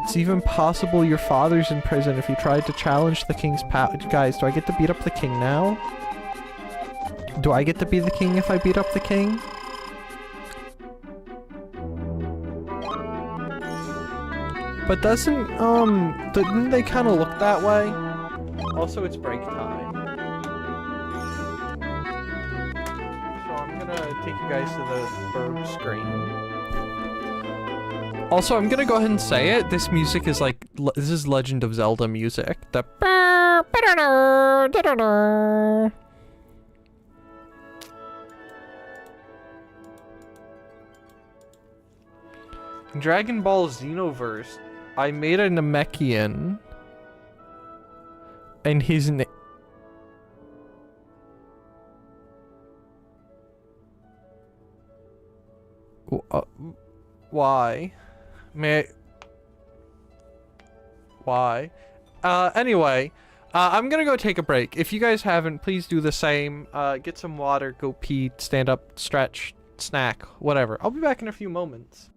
It's even possible your father's in prison if he tried to challenge the king's power. Guys, do I get to beat up the king now? Do I get to be the king if I beat up the king? But didn't they kind of look that way? Also, it's break time. So I'm gonna take you guys to the burb screen. Also, I'm gonna go ahead and say it. This music is like, this is Legend of Zelda music. The Dragon Ball Xenoverse, I made a Namekian, and his name. Why? Why? Anyway, I'm gonna go take a break. If you guys haven't, please do the same. Get some water, go pee, stand up, stretch, snack, whatever. I'll be back in a few moments.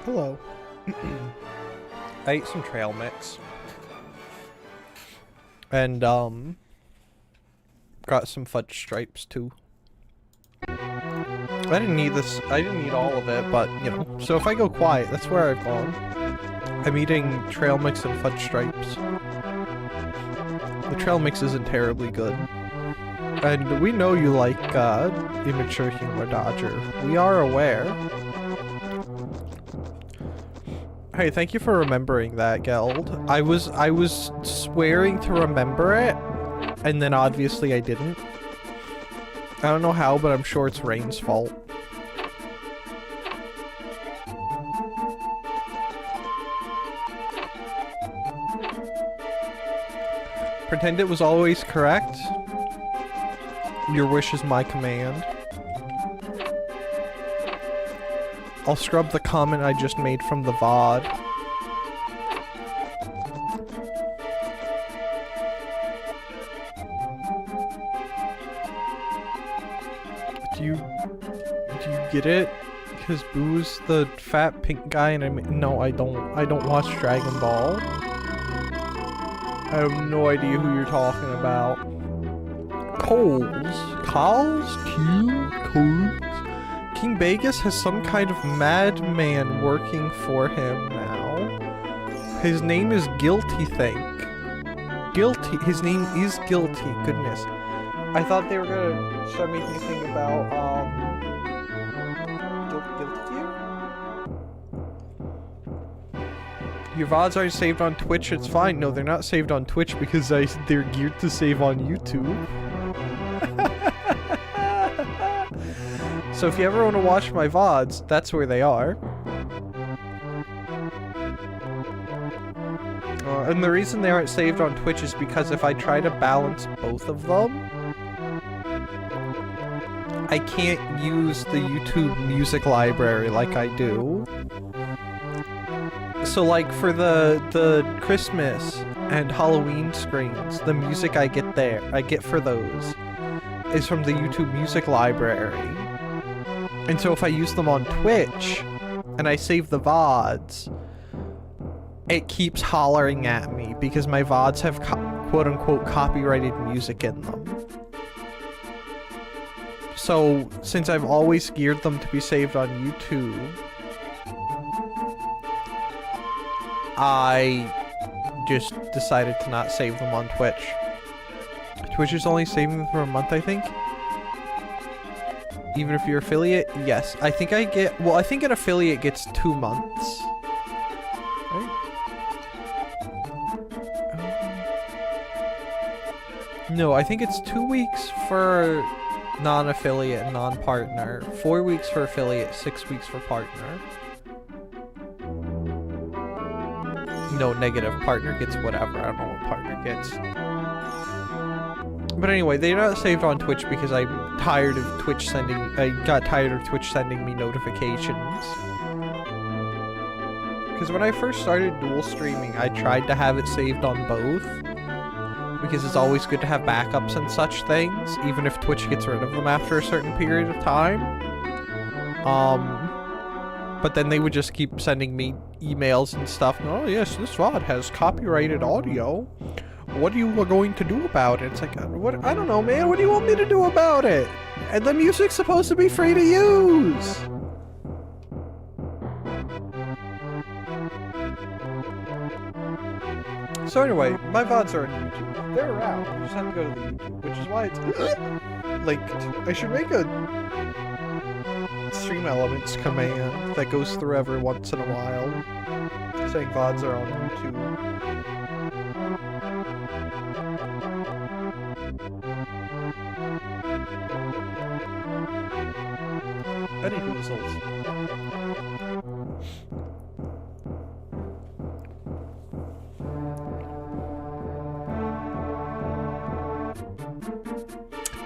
Hello. I ate some trail mix. And, got some fudge stripes, too. I didn't need this. I didn't eat all of it, but, you know. So if I go quiet, that's where I've gone. I'm eating trail mix and fudge stripes. The trail mix isn't terribly good. And we know you like, immature humor, Dodger. We are aware. Hey, thank you for remembering that, Geld. I was swearing to remember it, and then obviously I didn't. I don't know how, but I'm sure it's Rain's fault. Pretend it was always correct. Your wish is my command. I'll scrub the comment I just made from the VOD. Do you get it? Because Boo's the fat pink guy and no, I don't watch Dragon Ball. I have no idea who you're talking about. Coles? King Vegas has some kind of madman working for him now. His name is Guilty, think. Guilty. His name is Guilty. Goodness. I thought they were gonna start making a thing about, Guilty? Your VODs aren't saved on Twitch, it's fine. No, they're not saved on Twitch because they're geared to save on YouTube. So if you ever want to watch my VODs, that's where they are. And the reason they aren't saved on Twitch is because if I try to balance both of them, I can't use the YouTube music library like I do. So like for the Christmas and Halloween screens, the music I get for those is from the YouTube music library. And so if I use them on Twitch and I save the VODs, it keeps hollering at me because my VODs have quote-unquote copyrighted music in them. So since I've always geared them to be saved on YouTube, I just decided to not save them on Twitch. Twitch is only saving them for a month, I think. Even if you're affiliate, yes. I think I get, well, I think an affiliate gets 2 months. Right? No, I think it's 2 weeks for non-affiliate and non-partner, 4 weeks for affiliate, 6 weeks for partner. No, negative. Partner gets whatever. I don't know what partner gets. But anyway, they're not saved on Twitch because I got tired of Twitch sending me notifications. Because when I first started dual streaming, I tried to have it saved on both. Because it's always good to have backups and such things, even if Twitch gets rid of them after a certain period of time. But then they would just keep sending me emails and stuff. Oh yes, this VOD has copyrighted audio. What are you going to do about it? It's like, what? I don't know, man. What do you want me to do about it? And the music's supposed to be free to use. So anyway, my VODs are on YouTube. They're around. You just have to go to the YouTube, which is why it's linked. I should make a stream elements command that goes through every once in a while, saying VODs are on YouTube. Any results?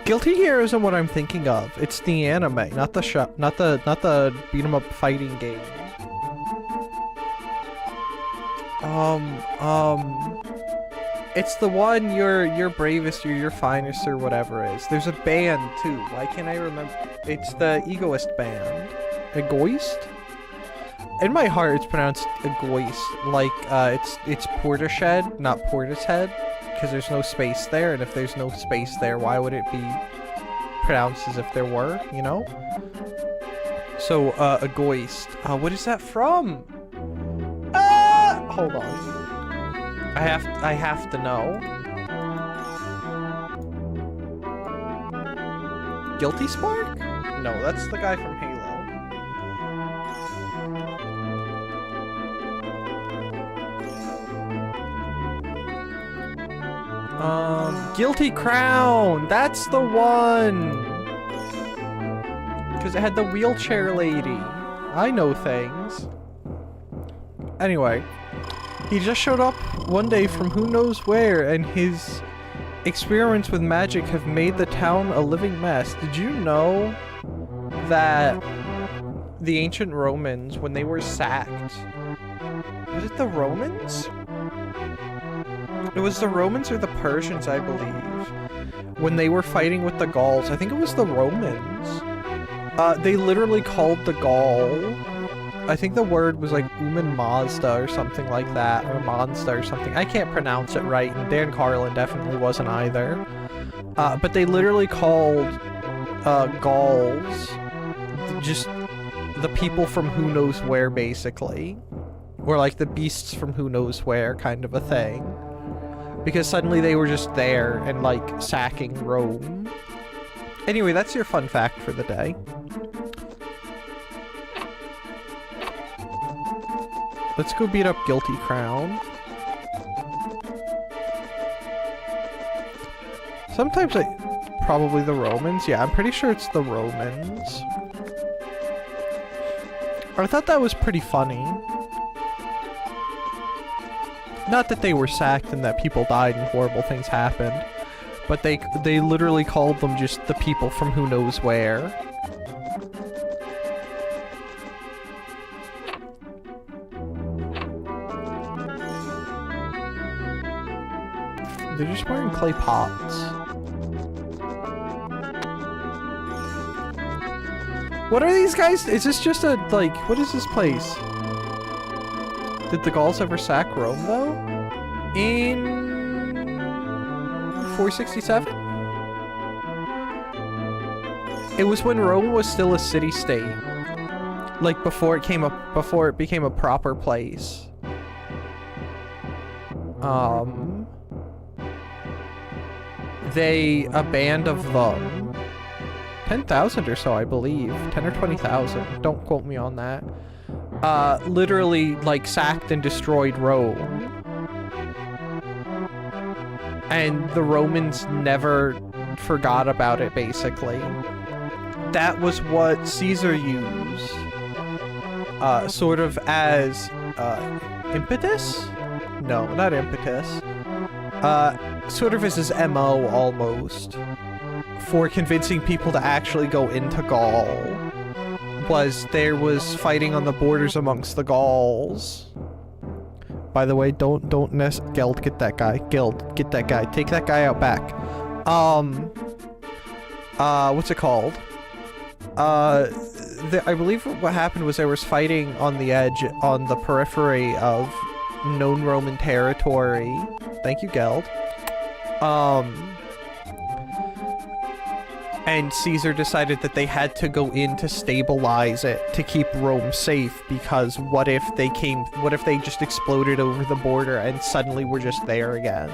Guilty Gear isn't what I'm thinking of. It's the anime, not the not the beat 'em up fighting game. It's the one your bravest or your finest or whatever is. There's a band too. Why can't I remember? It's the Egoist band. Egoist? In my heart, it's pronounced Egoist. Like, it's Portishead, not Portishead. Because there's no space there, and if there's no space there, why would it be pronounced as if there were, you know? So, Egoist. What is that from? Hold on. I have to know. Guilty Spark? No, that's the guy from Halo. Guilty Crown! That's the one! Because it had the wheelchair lady. I know things. Anyway, he just showed up one day from who knows where, and his experiments with magic have made the town a living mess. Did you know that the ancient Romans, when they were sacked... Was it the Romans? It was the Romans or the Persians, I believe. When they were fighting with the Gauls. I think it was the Romans. They literally called the Gaul... I think the word was like Uman Mazda or something like that. Or Monsta or something. I can't pronounce it right. And Dan Carlin definitely wasn't either. But they literally called Gauls just the people from who knows where, basically. Or like the beasts from who knows where, kind of a thing. Because suddenly they were just there and, like, sacking Rome. Anyway, that's your fun fact for the day. Let's go beat up Guilty Crown. Sometimes probably the Romans. Yeah, I'm pretty sure it's the Romans. I thought that was pretty funny. Not that they were sacked and that people died and horrible things happened, but they literally called them just the people from who knows where. They're just wearing clay pots. What are these guys? Is this just a, like, what is this place? Did the Gauls ever sack Rome, though? In 467? It was when Rome was still a city-state. Like, before it became a proper place. A band of them, 10,000 or so, I believe, 10 or 20,000, don't quote me on that, literally, like, sacked and destroyed Rome. And the Romans never forgot about it, basically. That was what Caesar used, sort of as, impetus? No, not impetus. Sort of as his MO, almost, for convincing people to actually go into Gaul, was there was fighting on the borders amongst the Gauls. By the way, don't Geld, get that guy. Geld, get that guy. Take that guy out back. What's it called? I believe what happened was there was fighting on the edge, on the periphery of known Roman territory. Thank you, Geld. And Caesar decided that they had to go in to stabilize it, to keep Rome safe, because what if they just exploded over the border and suddenly we're just there again?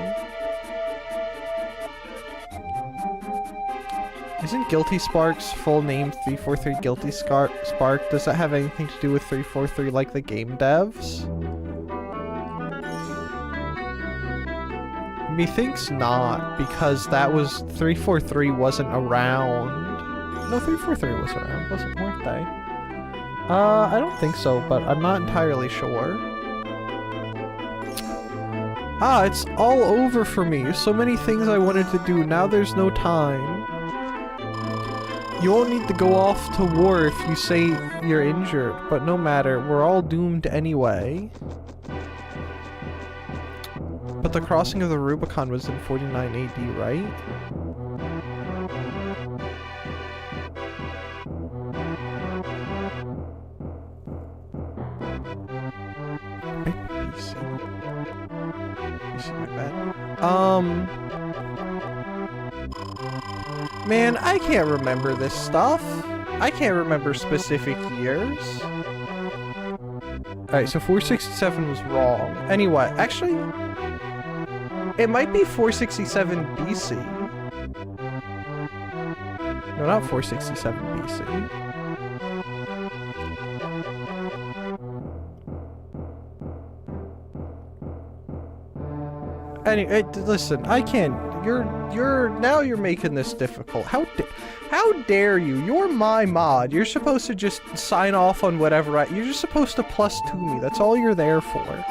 Isn't Guilty Spark's full name 343 Guilty Spark? Does that have anything to do with 343 like the game devs? Methinks not, because that was 343 wasn't around. No, 343 was around, weren't they? I don't think so, but I'm not entirely sure. Ah, it's all over for me. So many things I wanted to do, now there's no time. You won't need to go off to war if you say you're injured, but no matter, we're all doomed anyway. But the crossing of the Rubicon was in 49 AD, right? Man, I can't remember this stuff. I can't remember specific years. Alright, so 467 was wrong. Anyway, actually, it might be 467 BC. No, not 467 BC. Anyway, listen, I can't. Now you're making this difficult. How dare you? You're my mod. You're supposed to just sign off on whatever you're just supposed to +2 me. That's all you're there for.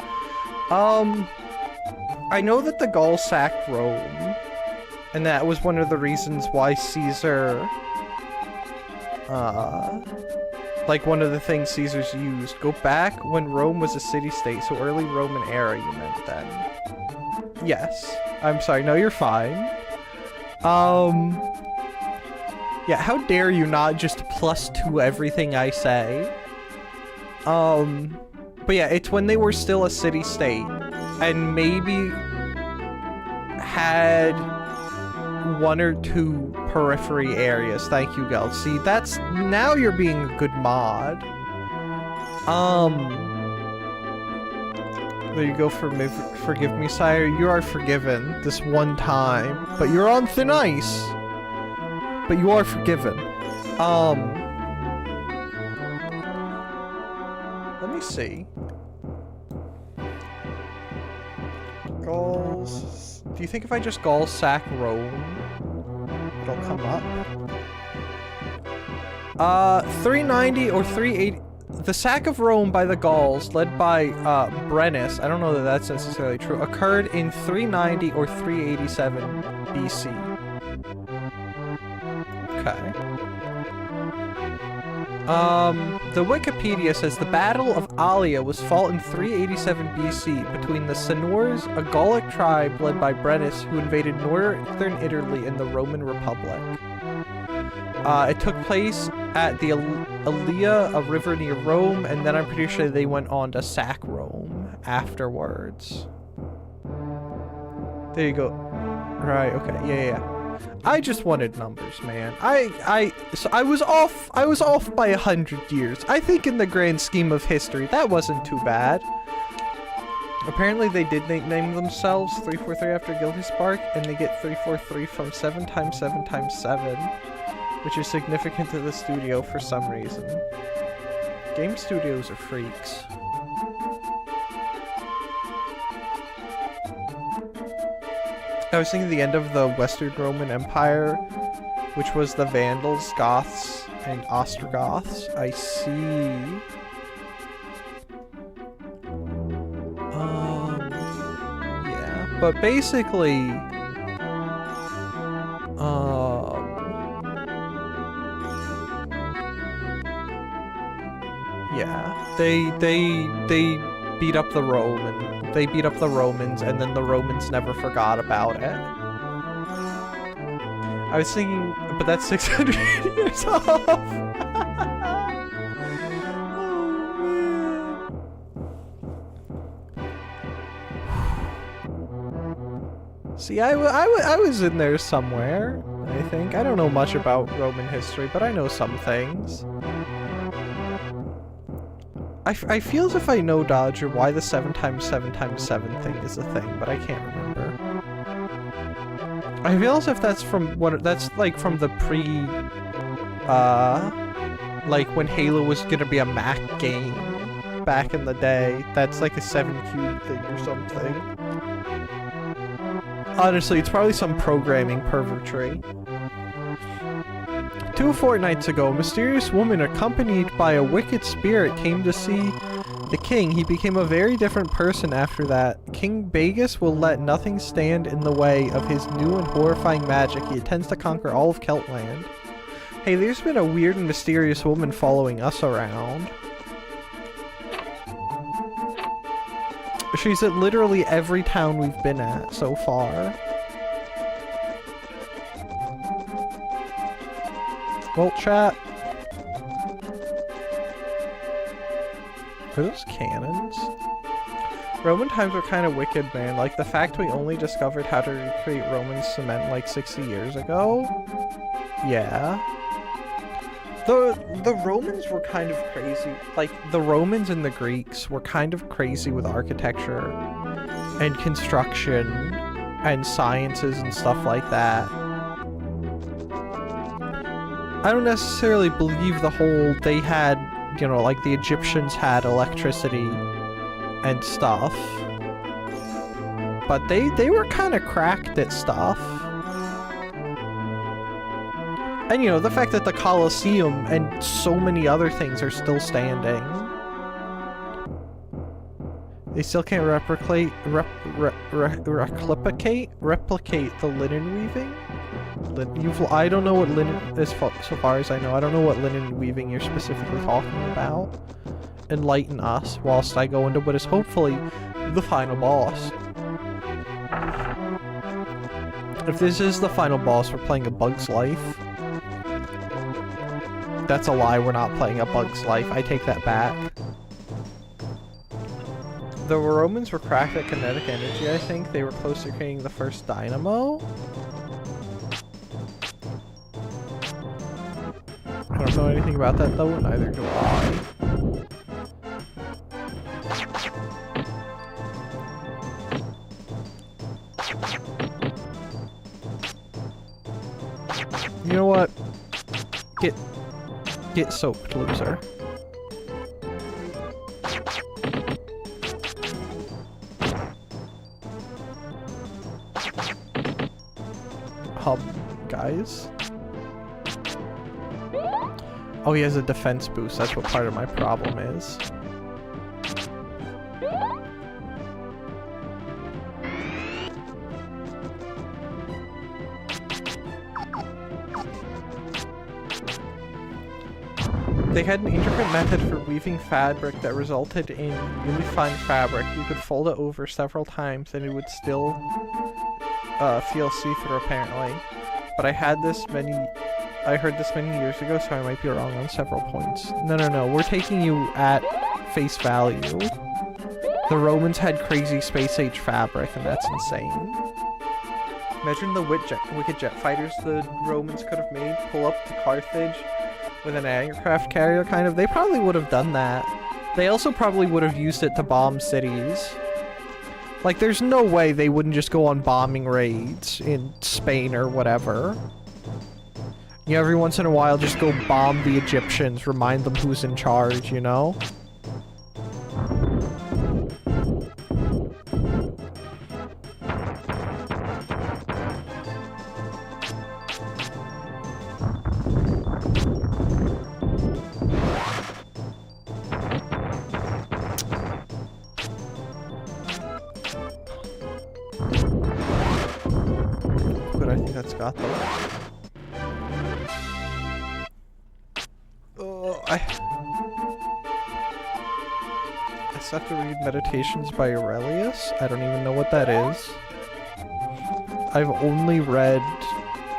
I know that the Gauls sacked Rome, and that was one of the reasons why Caesar, like one of the things Caesar's used. Go back when Rome was a city-state, so early Roman era you meant then. Yes. I'm sorry, no, you're fine. Yeah, how dare you not just +2 everything I say? But yeah, it's when they were still a city-state, and maybe had 1 or 2 periphery areas. Thank you, Geld. See, that's, now you're being a good mod. There you go, forgive me, sire. You are forgiven this one time, but you're on thin ice. But you are forgiven. Let me see. Gauls. Do you think if I just Gauls sack Rome, it'll come up? 390 or 380. The sack of Rome by the Gauls, led by Brennus, I don't know that that's necessarily true, occurred in 390 or 387 BC. Okay. The Wikipedia says the Battle of Alia was fought in 387 BC between the Senors, a Gallic tribe led by Brennus, who invaded northern Italy in the Roman Republic. It took place at the Alia, a river near Rome, and then I'm pretty sure they went on to sack Rome afterwards. There you go. Right, okay, yeah. I just wanted numbers, man. So I was off by 100 years. I think in the grand scheme of history, that wasn't too bad. Apparently they did name themselves 343 after Guilty Spark, and they get 343 from 7 times 7 times 7. Which is significant to the studio for some reason. Game studios are freaks. I was thinking the end of the Western Roman Empire, which was the Vandals, Goths, and Ostrogoths. I see. Yeah. But basically, yeah, they beat up the Romans, and then the Romans never forgot about it. I was thinking, but that's 600 years off. Oh, man. See, I was in there somewhere, I think. I don't know much about Roman history, but I know some things. I feel as if I know, Dodger, why the 7 times 7 times 7 thing is a thing, but I can't remember. I feel as if that's from that's like from the like when Halo was gonna be a Mac game back in the day. That's like a 7-cube thing or something. Honestly, it's probably some programming pervertry. 2 fortnights ago, a mysterious woman accompanied by a wicked spirit came to see the king. He became a very different person after that. King Bagus will let nothing stand in the way of his new and horrifying magic. He intends to conquer all of Celtland. Hey, there's been a weird and mysterious woman following us around. She's at literally every town we've been at so far. Well, chat. Are those cannons? Roman times were kind of wicked, man. Like, the fact we only discovered how to recreate Roman cement like 60 years ago? Yeah. The Romans were kind of crazy. Like, the Romans and the Greeks were kind of crazy with architecture and construction and sciences and stuff like that. I don't necessarily believe the whole they had, you know, like the Egyptians had electricity and stuff, but they were kind of cracked at stuff. And you know, the fact that the Colosseum and so many other things are still standing. They still can't replicate the linen weaving? I don't know what linen is, so far as I know. I don't know what linen weaving you're specifically talking about. Enlighten us whilst I go into what is hopefully the final boss. If this is the final boss, we're playing A Bug's Life. That's a lie, we're not playing A Bug's Life. I take that back. The Romans were cracked at kinetic energy, I think. They were close to creating the first dynamo. I don't know anything about that though, neither do I. You know what? Get soaked, loser. Guys. Oh, he has a defense boost. That's what part of my problem is. They had an intricate method for weaving fabric that resulted in really fine fabric. You could fold it over several times and it would still feel see-through, apparently. But I heard this many years ago, so I might be wrong on several points. No, we're taking you at face value. The Romans had crazy space-age fabric, and that's insane. Imagine the wicked jet fighters the Romans could have made, pull up to Carthage with an aircraft carrier, kind of. They probably would have done that. They also probably would have used it to bomb cities. Like, there's no way they wouldn't just go on bombing raids in Spain or whatever. You know, every once in a while, just go bomb the Egyptians, remind them who's in charge, you know? But I think that's got them. I still have to read Meditations by Aurelius. I don't even know what that is. I've only read,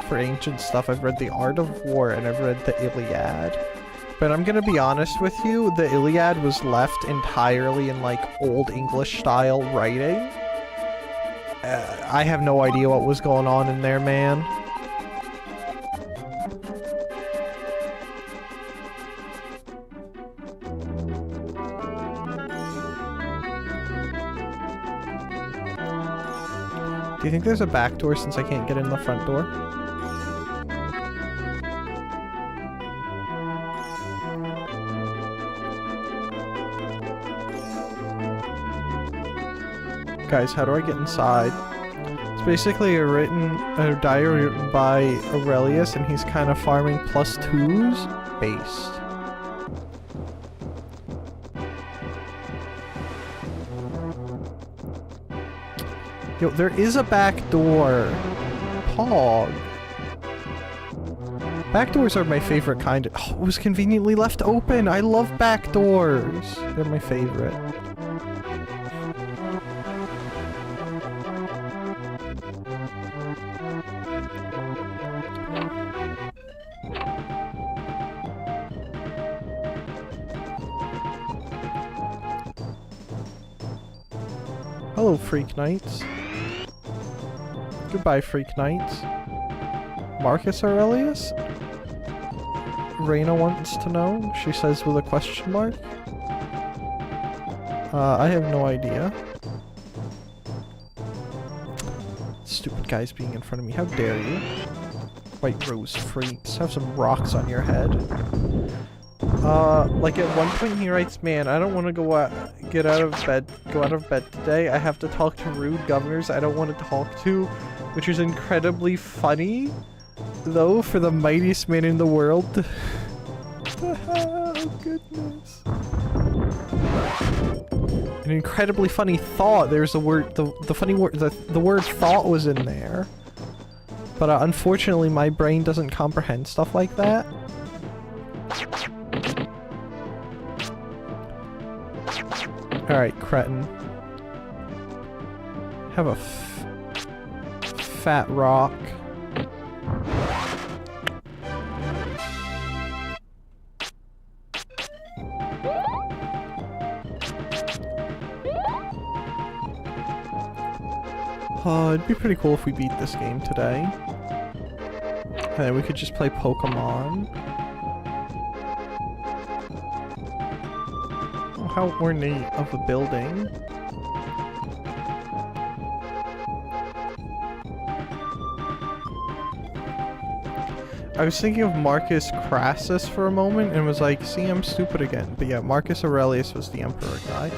for ancient stuff, I've read The Art of War and I've read the Iliad. But I'm gonna be honest with you, the Iliad was left entirely in like Old English style writing. I have no idea what was going on in there, man. Do you think there's a back door since I can't get in the front door? Guys, how do I get inside? It's basically a diary written by Aurelius, and he's kind of farming +2s based. Yo, there is a back door. Pog. Back doors are my favorite kind. Oh, it was conveniently left open. I love back doors. They're my favorite. Hello, Freak Knights. Goodbye, Freak Knights. Marcus Aurelius? Reina wants to know. She says with a question mark. I have no idea. Stupid guys being in front of me. How dare you? White Rose Freaks. Have some rocks on your head. Like at one point he writes, man, I don't want to go out of bed today. I have to talk to rude governors I don't want to talk to, which is incredibly funny, though, for the mightiest man in the world. Oh, goodness. An incredibly funny thought. There's a word, the funny word, the word thought was in there. But unfortunately my brain doesn't comprehend stuff like that. Alright, cretin. Have a fat rock. It'd be pretty cool if we beat this game today. And then we could just play Pokemon. Oh, how ornate of a building. I was thinking of Marcus Crassus for a moment and was like, see, I'm stupid again. But yeah, Marcus Aurelius was the emperor guy.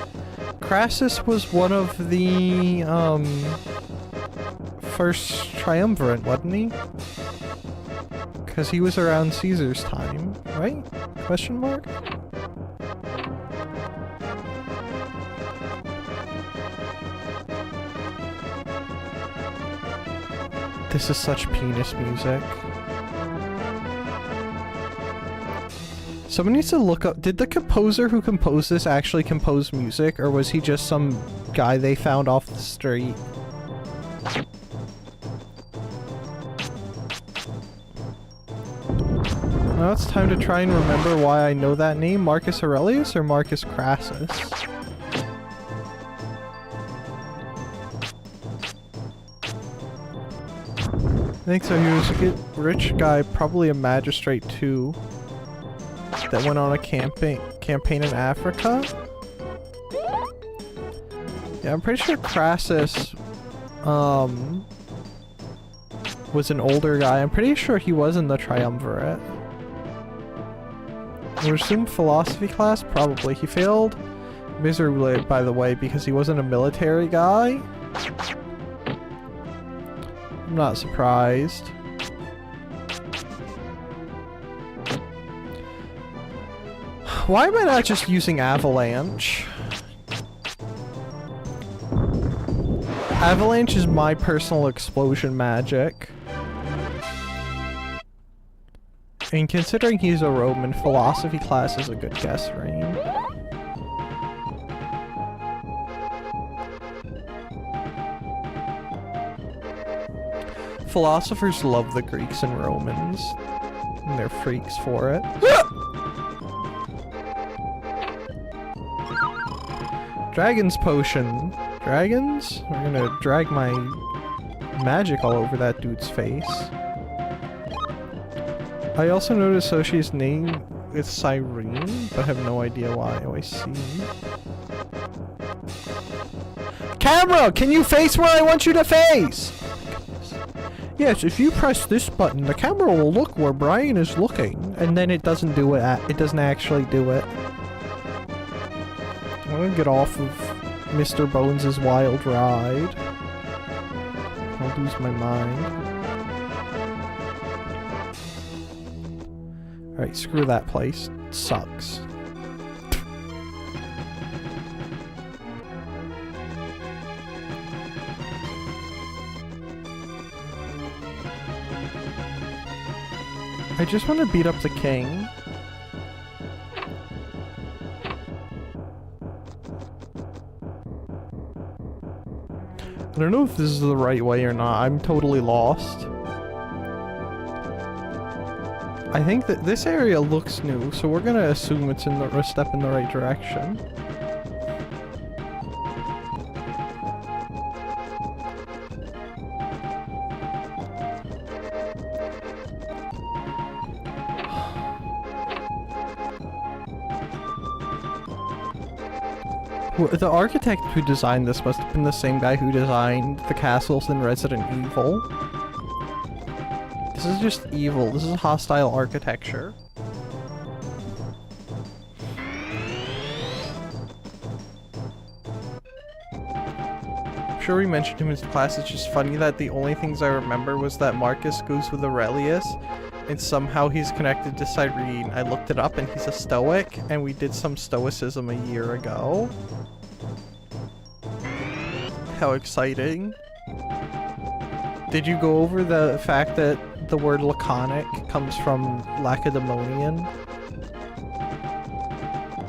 Crassus was one of the, first triumvirate, wasn't he? Because he was around Caesar's time, right? Question mark? This is such penis music. Someone needs to look up, did the composer who composed this actually compose music, or was he just some guy they found off the street? Now it's time to try and remember why I know that name. Marcus Aurelius or Marcus Crassus? I think so. He was a good rich guy, probably a magistrate too, that went on a campaign in Africa. Yeah, I'm pretty sure Crassus was an older guy. I'm pretty sure he was in the triumvirate. I would assume philosophy class? Probably. He failed miserably, by the way, because he wasn't a military guy. I'm not surprised. Why am I not just using Avalanche? Avalanche is my personal explosion magic. And considering he's a Roman, philosophy class is a good guess, Rain. Philosophers love the Greeks and Romans, and they're freaks for it. Dragon's potion. Dragons? We're gonna drag my magic all over that dude's face. I also noticed Soshi's name is Cyrene, but have no idea why. Oh, I see. Camera! Can you face where I want you to face? Yes, if you press this button, the camera will look where Brian is looking, and then it doesn't do it. It doesn't actually do it. I'm gonna get off of Mr. Bones' wild ride. I'll lose my mind. Alright, screw that place. It sucks. I just want to beat up the king. I don't know if this is the right way or not. I'm totally lost. I think that this area looks new, so we're gonna assume it's a step in the right direction. The architect who designed this must have been the same guy who designed the castles in Resident Evil. This is just evil. This is hostile architecture. I'm sure we mentioned him in his class. It's just funny that the only things I remember was that Marcus goes with Aurelius, and somehow he's connected to Cyrene. I looked it up and he's a stoic, and we did some stoicism a year ago. How exciting. Did you go over the fact that the word laconic comes from Lacedaemonian?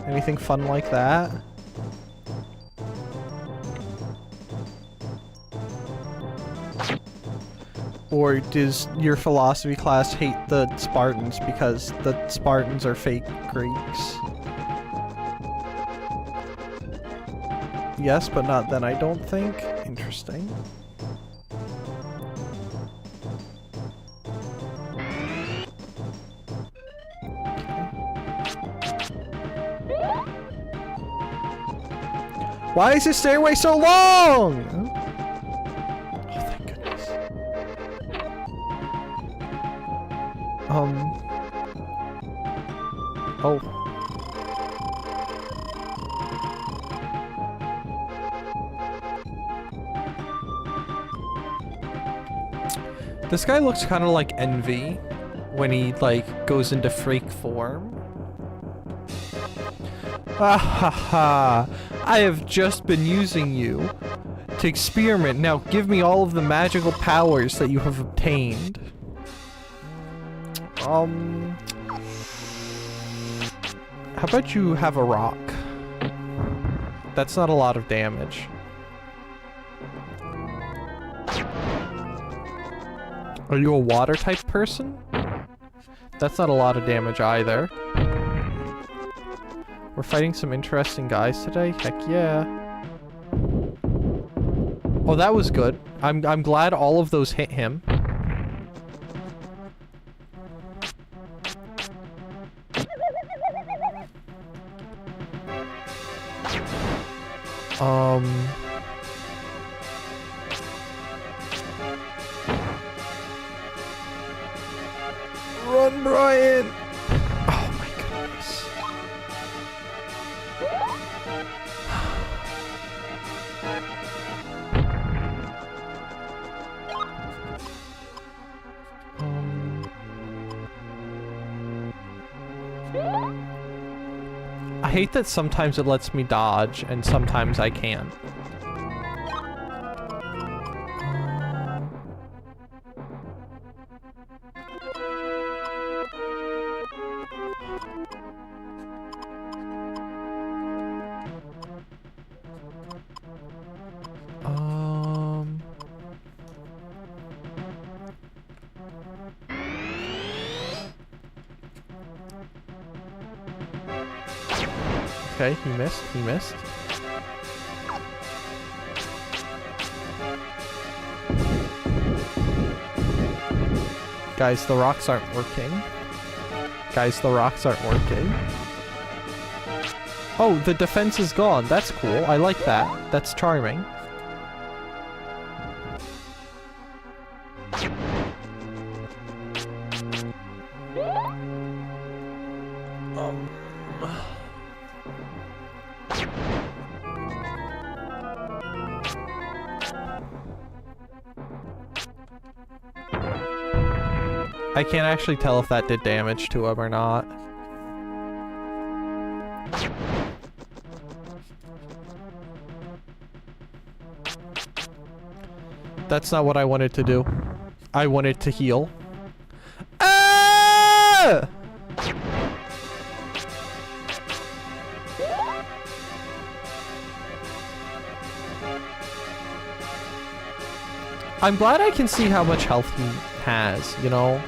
Anything fun like that? Or does your philosophy class hate the Spartans because the Spartans are fake Greeks? Yes, but not then, I don't think. Interesting. Why is this stairway so long? Oh, thank goodness. Oh. This guy looks kind of like Envy when he, like, goes into freak form. Ah ha ha! I have just been using you to experiment. Now give me all of the magical powers that you have obtained. How about you have a rock? That's not a lot of damage. Are you a water type person? That's not a lot of damage either. We're fighting some interesting guys today. Heck yeah. Oh, that was good. I'm glad all of those hit him. Run, Brian! Oh my goodness. I hate that sometimes it lets me dodge and sometimes I can't. Okay, he missed, he missed. Guys, the rocks aren't working. Guys, the rocks aren't working. Oh, the defense is gone. That's cool. I like that. That's charming. I can't actually tell if that did damage to him or not. That's not what I wanted to do. I wanted to heal. Ah! I'm glad I can see how much health he has, you know?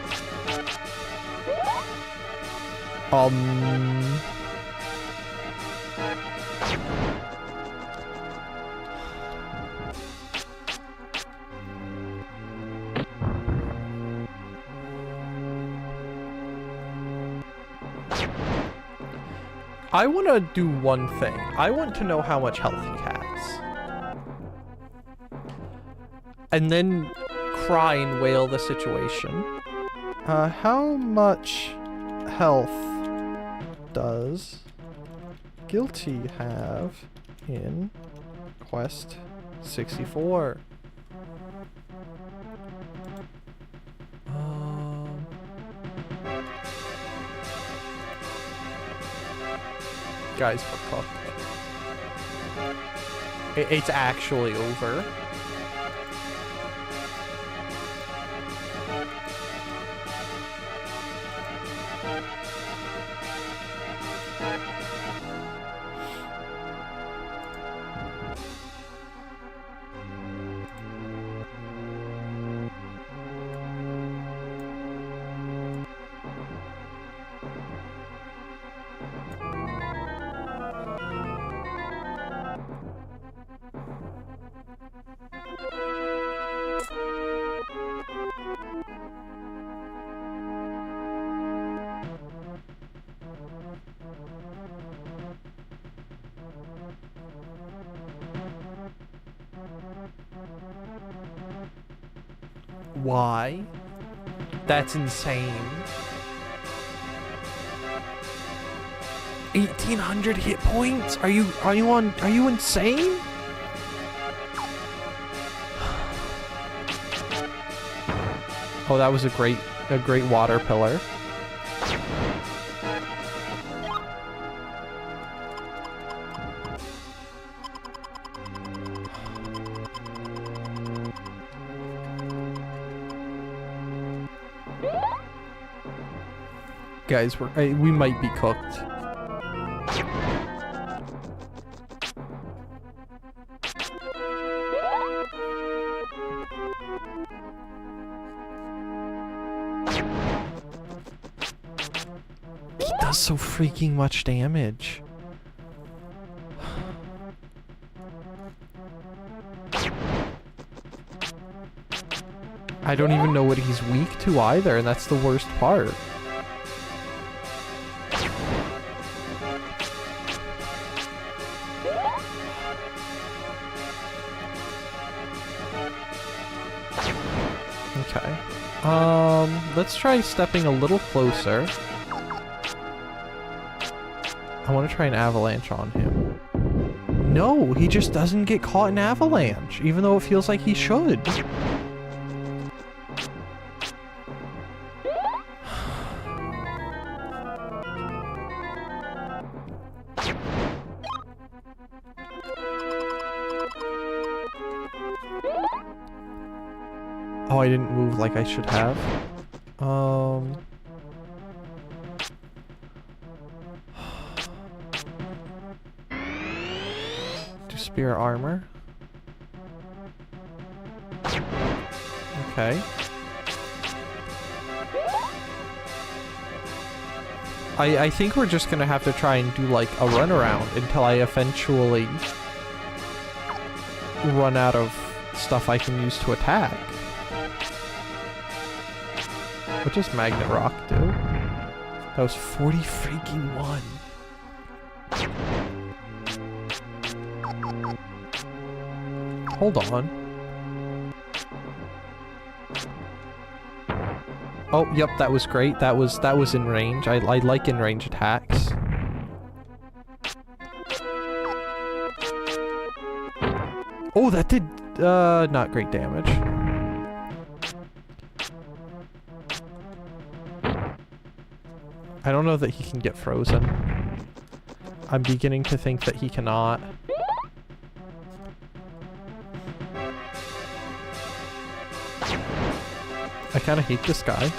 I want to do one thing. I want to know how much health he has. And then cry and wail the situation. How much health does Guilty have in Quest 64? Guys, we're cooked. It's actually over. Why? That's insane. 1,800 hit points? Are you insane? Oh, that was a great water pillar. Guys, we might be cooked. He does so freaking much damage. I don't even know what he's weak to either, and that's the worst part. Okay. Let's try stepping a little closer. I want to try an avalanche on him. No, he just doesn't get caught in avalanche, even though it feels like he should. Oh, I didn't move like I should have. Do spear armor. Okay. I think we're just gonna have to try and do like a runaround until I eventually run out of stuff I can use to attack. What does Magnet Rock do? That was 40 freaking 1. Hold on. Oh, yep, that was great. That was in range. I like in range attacks. Oh, that did not great damage. I don't know that he can get frozen. I'm beginning to think that he cannot. I kind of hate this guy.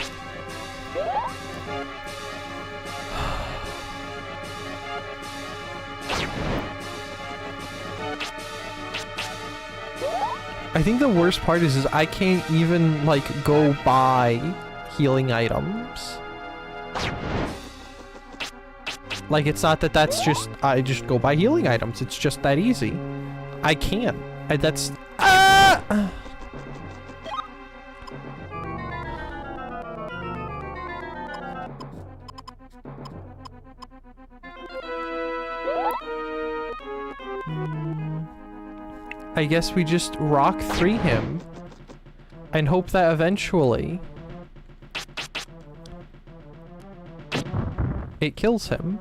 I think the worst part is I can't even, like, go buy healing items. Like, it's not that that's just, I just go buy healing items. It's just that easy. I can't. That's... Ah! I guess we just rock 3 him and hope that eventually it kills him.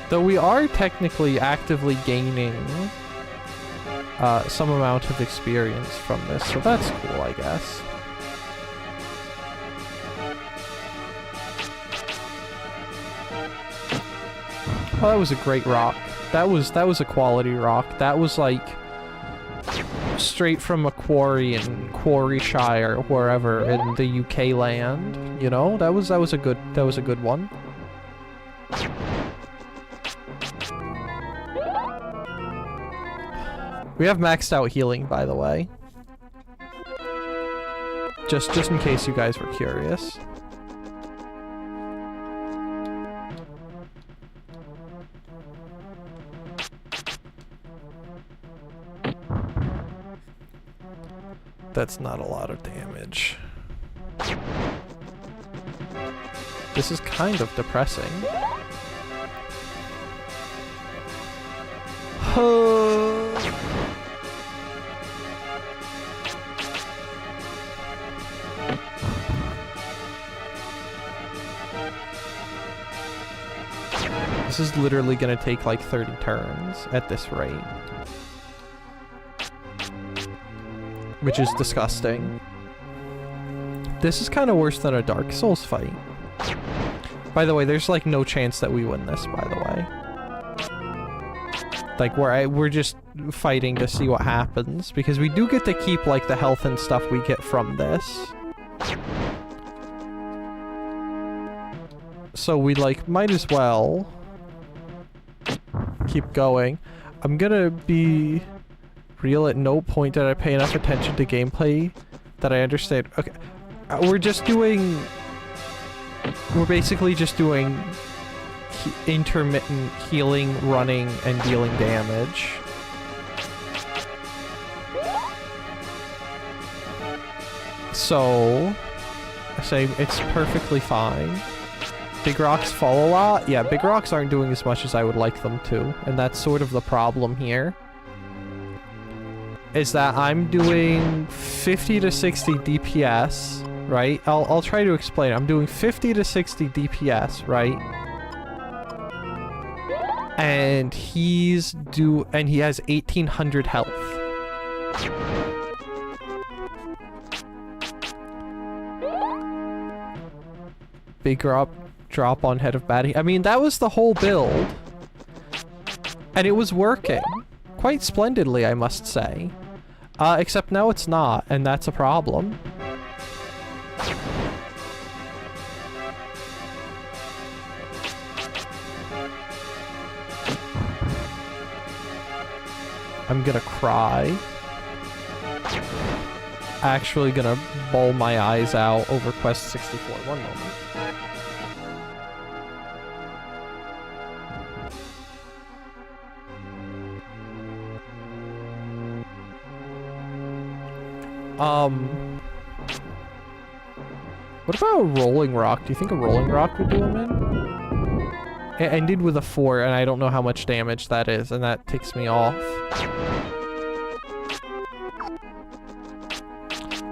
Though we are technically actively gaining some amount of experience from this, so that's cool, I guess. Oh, that was a great rock. That was a quality rock. That was like straight from a quarry in Quarryshire, wherever in the UK land. You know, that was a good one. We have maxed out healing, by the way. Just in case you guys were curious. That's not a lot of damage. This is kind of depressing. This is literally gonna take like 30 turns at this rate. Which is disgusting. This is kind of worse than a Dark Souls fight. By the way, there's like no chance that we win this, by the way. Like, we're just fighting to see what happens, because we do get to keep like the health and stuff we get from this. So we like might as well keep going. I'm gonna be real, at no point did I pay enough attention to gameplay that I understand. Okay, we're basically just doing intermittent healing, running, and dealing damage. So, I say it's perfectly fine. Big rocks fall a lot? Yeah, big rocks aren't doing as much as I would like them to, and that's sort of the problem here. Is that I'm doing 50 to 60 DPS, right? I'll try to explain. I'm doing 50 to 60 DPS, right? And he has 1800 health. Big drop on head of baddie. I mean, that was the whole build. And it was working quite splendidly, I must say. Except now it's not, and that's a problem. I'm gonna cry. Actually gonna bawl my eyes out over quest 64. One moment. What about a rolling rock? Do you think a rolling rock would do him in? It ended with a 4, and I don't know how much damage that is, and that ticks me off.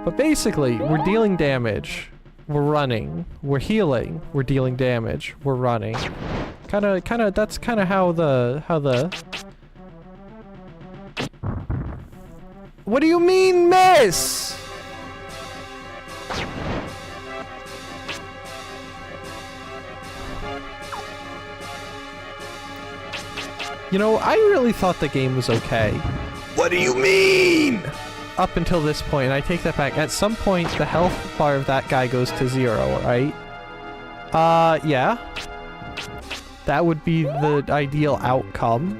But basically, we're dealing damage, we're running, we're healing, we're dealing damage, we're running. That's kinda how the... What do you mean, miss? You know, I really thought the game was okay. What do you mean? Up until this point, and I take that back. At some point, the health bar of that guy goes to 0, right? Yeah. That would be the ideal outcome.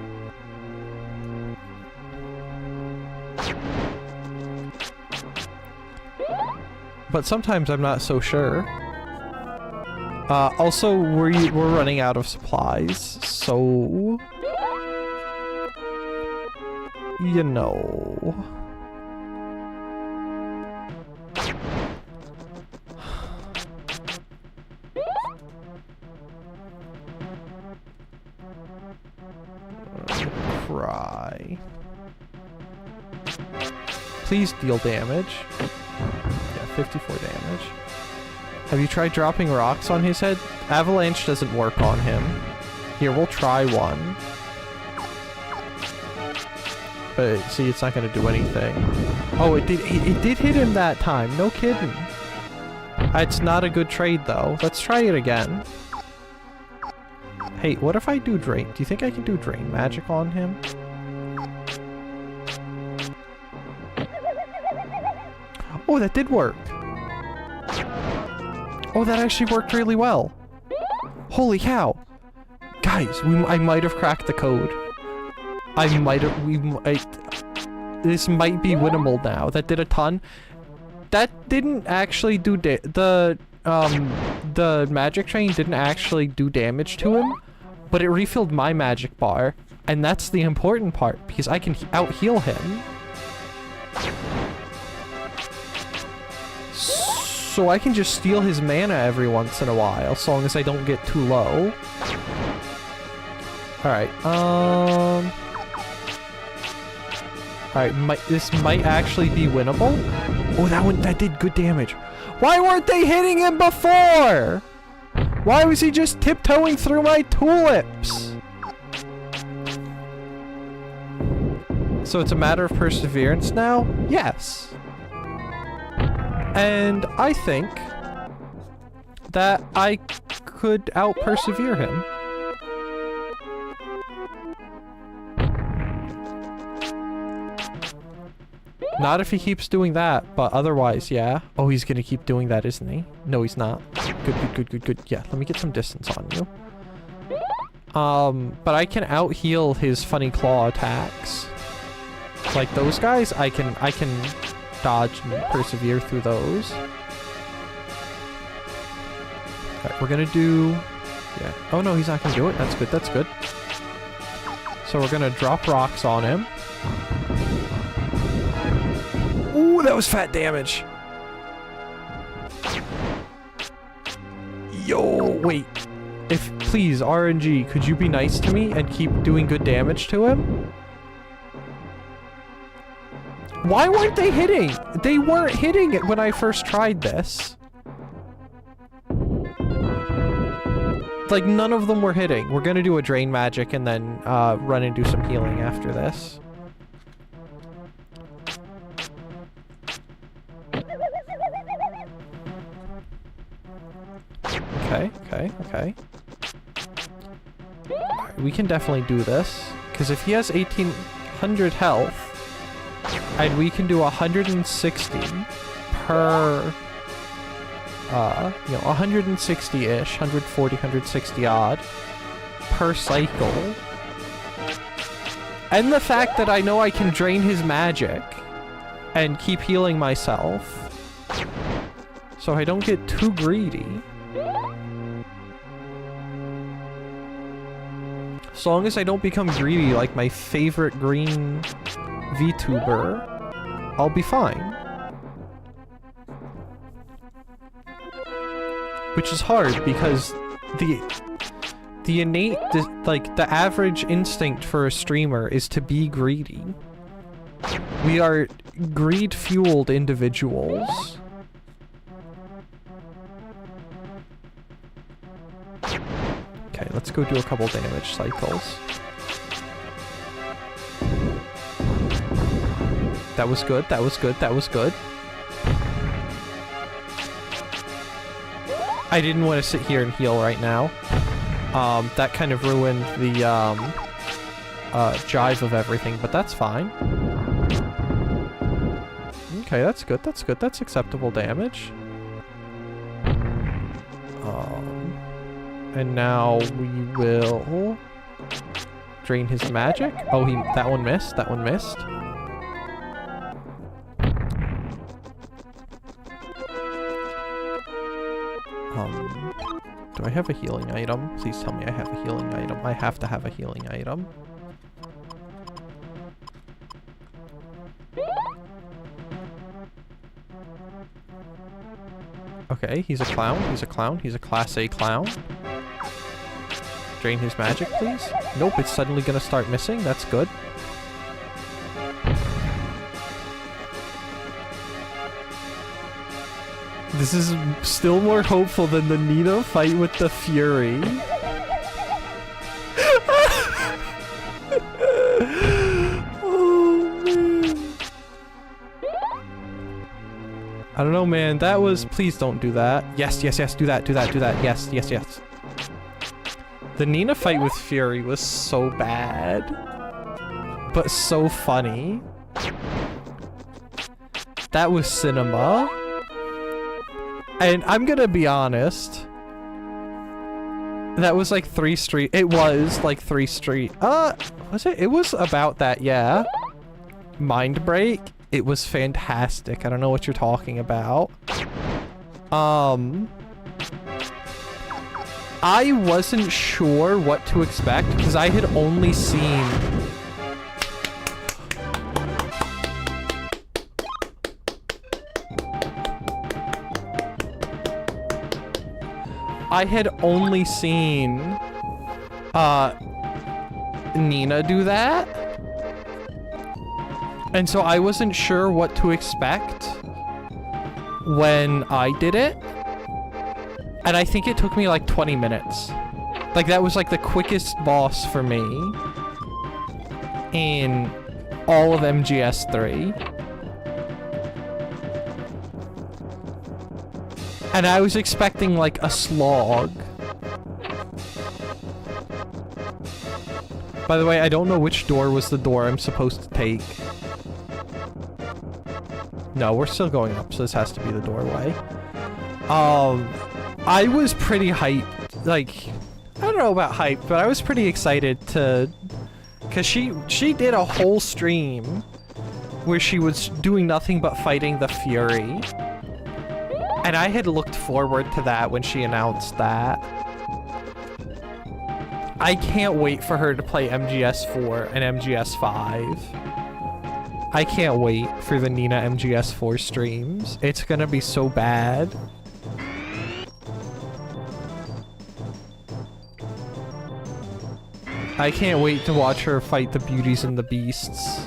But sometimes I'm not so sure. Also, we're running out of supplies, so... You know... Okay. Please deal damage. Yeah, 54 damage. Have you tried dropping rocks on his head? Avalanche doesn't work on him. Here, we'll try one. But see, it's not gonna do anything. Oh, it did hit him that time. No kidding. It's not a good trade though. Let's try it again. Hey, what if I do drain? Do you think I can do drain magic on him? Oh, that did work. Oh, that actually worked really well. Holy cow. Guys, I might have cracked the code. This might be winnable now. That did a ton. That didn't actually do the magic train didn't actually do damage to him, but it refilled my magic bar, and that's the important part because I can out-heal him. So I can just steal his mana every once in a while, as long as I don't get too low. Alright, Alright, this might actually be winnable. Oh, that did good damage. Why weren't they hitting him before? Why was he just tiptoeing through my tulips? So it's a matter of perseverance now? Yes. And I think that I could out-persevere him. Not if he keeps doing that, but otherwise, yeah. Oh, he's gonna keep doing that, isn't he? No, he's not. Good. Yeah, let me get some distance on you. But I can out-heal his funny claw attacks. Like those guys, I can dodge and persevere through those. Okay, we're gonna do... Yeah. Oh no, he's not gonna do it. That's good. So we're gonna drop rocks on him. Ooh, that was fat damage. Yo, wait. Please, RNG, could you be nice to me and keep doing good damage to him? Why weren't they hitting? They weren't hitting it when I first tried this. Like, none of them were hitting. We're gonna do a drain magic and then run and do some healing after this. Okay. We can definitely do this. Because if he has 1800 health, and we can do 160 per, 160-ish, 140, 160 odd per cycle. And the fact that I know I can drain his magic and keep healing myself, so I don't get too greedy. As long as I don't become greedy like my favorite green VTuber, I'll be fine. Which is hard because the innate, the average instinct for a streamer is to be greedy. We are greed-fueled individuals. Okay, let's go do a couple damage cycles. That was good. I didn't want to sit here and heal right now. That kind of ruined the jive of everything, but that's fine. Okay, that's good. That's acceptable damage. And now we will drain his magic. Oh, that one missed. Do I have a healing item? Please tell me I have a healing item. I have to have a healing item. Okay, he's a clown. He's a class A clown. Drain his magic, please. Nope, it's suddenly gonna start missing. That's good. This is still more hopeful than the Nina fight with the Fury. Oh, man. I don't know, man. That was... Please don't do that. Yes, yes, yes. Do that, do that, do that. Yes, yes, yes. The Nina fight with Fury was so bad. But so funny. That was cinema. And I'm gonna be honest. That was like 3 Street. It was like 3 Street. Was it? It was about that, yeah. Mind Break. It was fantastic. I don't know what you're talking about. I wasn't sure what to expect because I had only seen... I had only seen Nina do that, and so I wasn't sure what to expect when I did it, and I think it took me like 20 minutes. Like that was like the quickest boss for me in all of MGS3. And I was expecting, like, a slog. By the way, I don't know which door was the door I'm supposed to take. No, we're still going up, so this has to be the doorway. I was pretty hyped. Like, I don't know about hyped, but I was pretty excited to... Because she did a whole stream where she was doing nothing but fighting the Fury. And I had looked forward to that when she announced that. I can't wait for her to play MGS4 and MGS5. I can't wait for the Nina MGS4 streams. It's gonna be so bad. I can't wait to watch her fight the Beauties and the Beasts.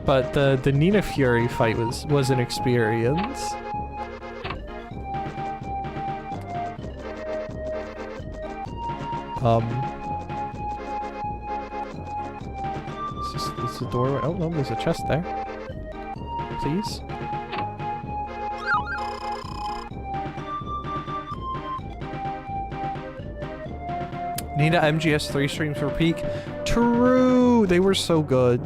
But the Nina Fury fight was an experience. Is the door? Oh no, there's a chest there. Please. Nina MGS3 streams were peak. True, they were so good.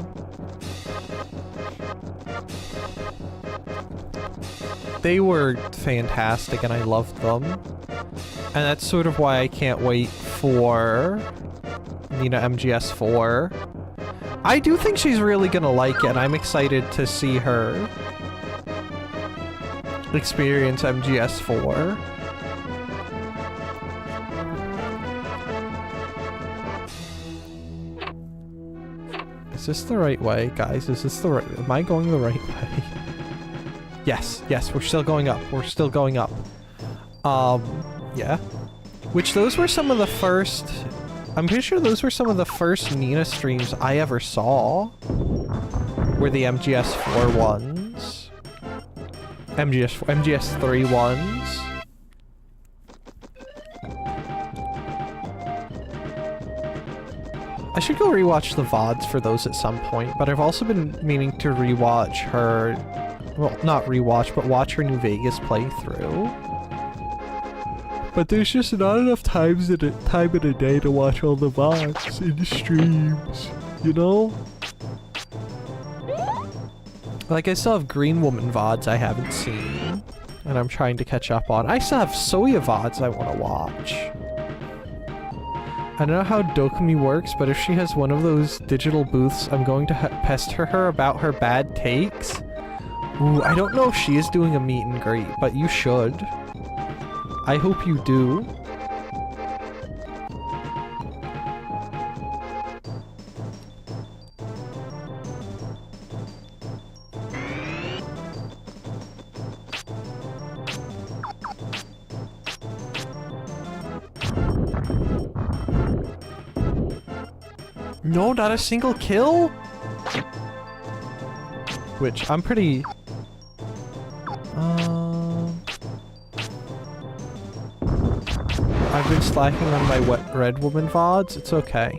They were fantastic and I loved them. And that's sort of why I can't wait for Nina MGS4. I do think she's really gonna like it, and I'm excited to see her experience MGS4. Is this the right way, guys? Is this the right... Am I going the right way? Yes, yes, we're still going up. We're still going up. Yeah. Which those were some of the first... I'm pretty sure those were some of the first Nina streams I ever saw. Were the MGS4 ones. MGS3 ones. I should go rewatch the VODs for those at some point, but I've also been meaning to rewatch her... Well, not rewatch, but watch her New Vegas playthrough. But there's just not enough time in a day to watch all the VODs in the streams, you know? Like, I still have Green Woman VODs I haven't seen, and I'm trying to catch up on. I still have Soya VODs I want to watch. I don't know how Dokumi works, but if she has one of those digital booths, I'm going to pester her about her bad takes. Ooh, I don't know if she is doing a meet and greet, but you should. I hope you do. No, not a single kill? Which, I'm pretty... I've been slacking on my Red Woman VODs. It's okay.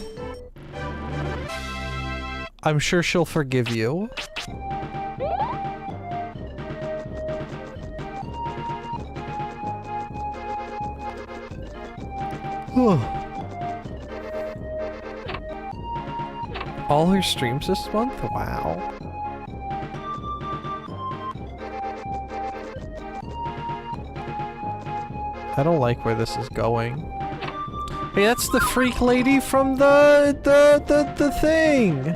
I'm sure she'll forgive you. All her streams this month? Wow. I don't like where this is going. Hey, that's the freak lady from the thing!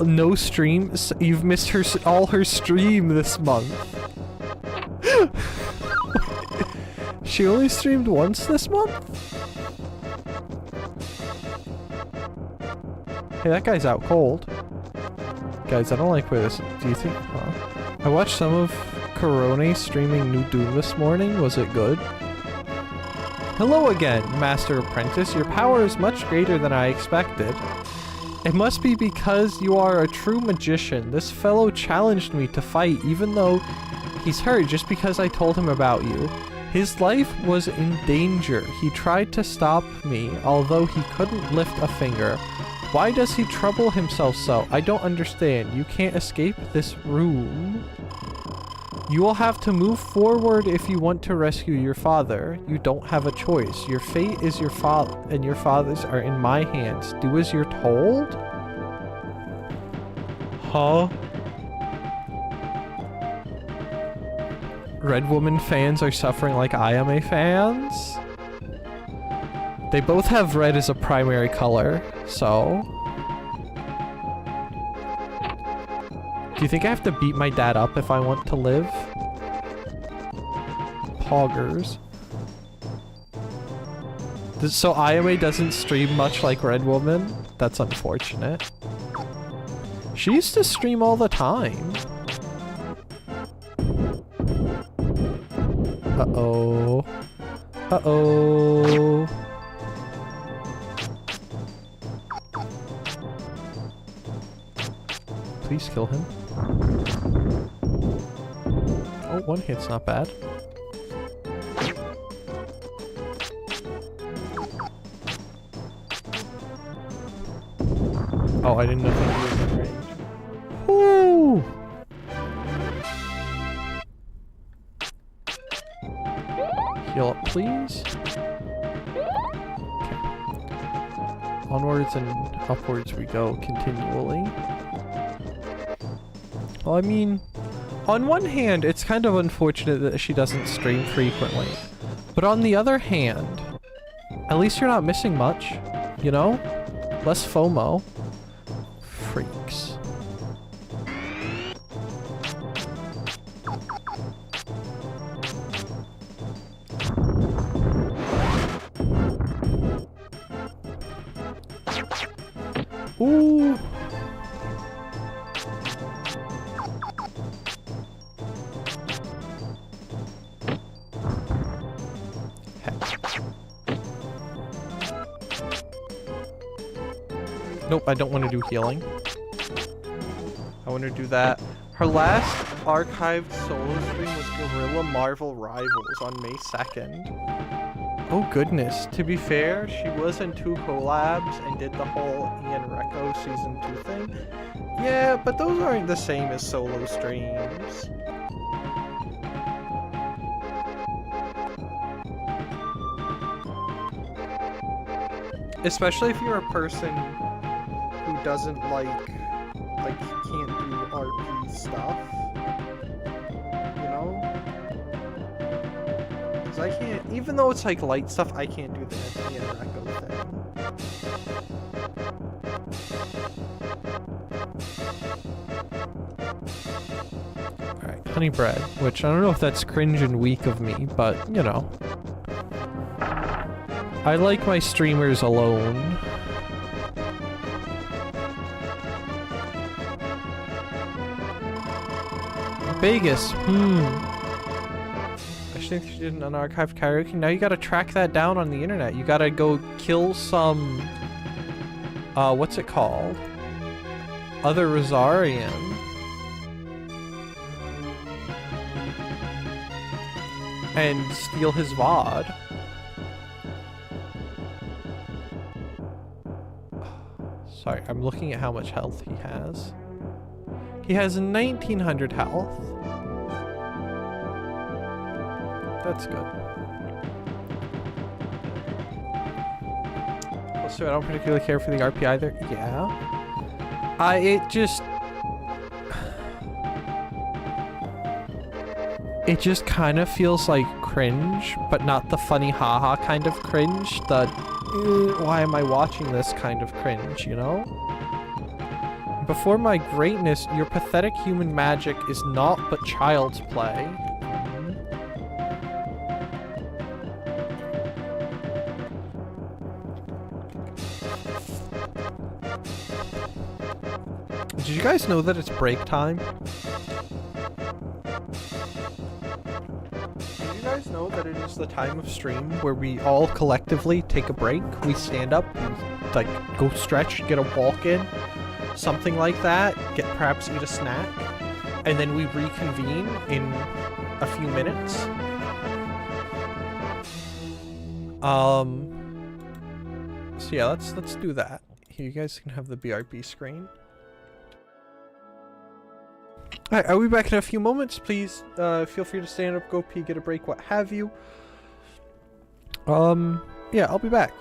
No streams? You've missed all her stream this month. She only streamed once this month? Hey, that guy's out cold. Guys, I don't like where this... Do you think... I watched some of Corone streaming New Doom this morning. Was it good? Hello again, Master Apprentice. Your power is much greater than I expected. It must be because you are a true magician. This fellow challenged me to fight even though he's hurt just because I told him about you. His life was in danger. He tried to stop me, although he couldn't lift a finger. Why does he trouble himself so? I don't understand. You can't escape this room. You will have to move forward if you want to rescue your father. You don't have a choice. Your fate is your father, and your father's are in my hands. Do as you're told? Huh? Red Woman fans are suffering like Ayame fans? They both have red as a primary color, so... Do you think I have to beat my dad up if I want to live? Poggers. So Ayame doesn't stream much like Red Woman? That's unfortunate. She used to stream all the time. Uh-oh. Uh-oh. Please kill him. Oh, one hit's not bad. Oh, I didn't know that he was in range. Woo! Heal up, please. Okay. Onwards and upwards we go continually. Well, I mean, on one hand, it's kind of unfortunate that she doesn't stream frequently. But on the other hand, at least you're not missing much, you know? Less FOMO. Freaks. Ooh. Nope, I don't want to do healing. I want to do that. Her last archived solo stream was Guerrilla Marvel Rivals on May 2nd. Oh goodness, to be fair, she was in 2 collabs and did the whole Ian Recco Season 2 thing. Yeah, but those aren't the same as solo streams. Especially if you're a person who doesn't like can't do RP stuff, you know? Because I can't, even though it's like light stuff, I can't do the Anthony and Recco thing. Alright, honey bread, which I don't know if that's cringe and weak of me, but, you know. I like my streamers alone. Vegas, I think she did an unarchived karaoke. Now you gotta track that down on the internet. You gotta go kill some... what's it called? Other Rosarian. and steal his VOD. Sorry, I'm looking at how much health he has. He has 1900 health. That's good. Also, I don't particularly care for the RP either. Yeah. It just kind of feels like cringe, but not the funny haha kind of cringe. The why am I watching this kind of cringe, you know? Before my greatness, your pathetic human magic is naught but child's play. Did you guys know that it's break time? Did you guys know that it is the time of stream where we all collectively take a break? We stand up, and, like, go stretch, get a walk in, something like that, perhaps eat a snack, and then we reconvene in a few minutes. So yeah, let's do that. Here, you guys can have the BRB screen. Alright, I'll be back in a few moments. Please feel free to stand up, go pee, get a break, what have you. Yeah, I'll be back.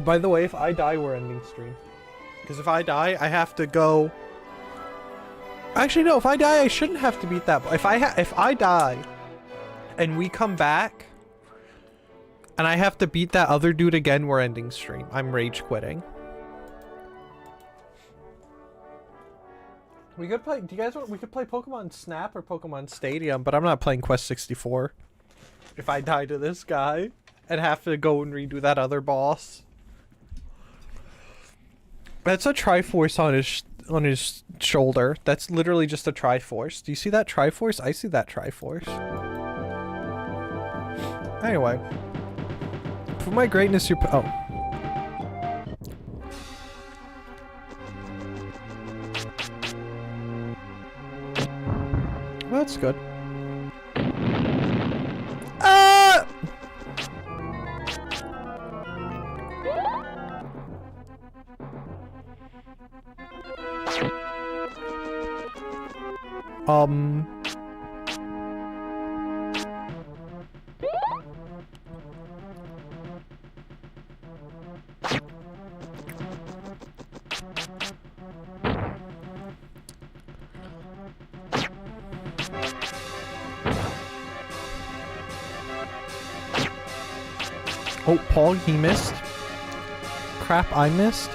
By the way, if I die, we're ending stream. Because if I die, I have to go... Actually, no, if I die, I shouldn't have to beat that. If I die, and we come back, and I have to beat that other dude again, we're ending stream. I'm rage quitting. We could play... Do you guys want... We could play Pokemon Snap or Pokemon Stadium, but I'm not playing Quest 64. If I die to this guy, and have to go and redo that other boss. That's a Triforce on his shoulder. That's literally just a Triforce. Do you see that Triforce? I see that Triforce. Anyway. For my greatness, you're... Oh. Well, that's good. Ah! Oh, Paul, he missed. Crap, I missed.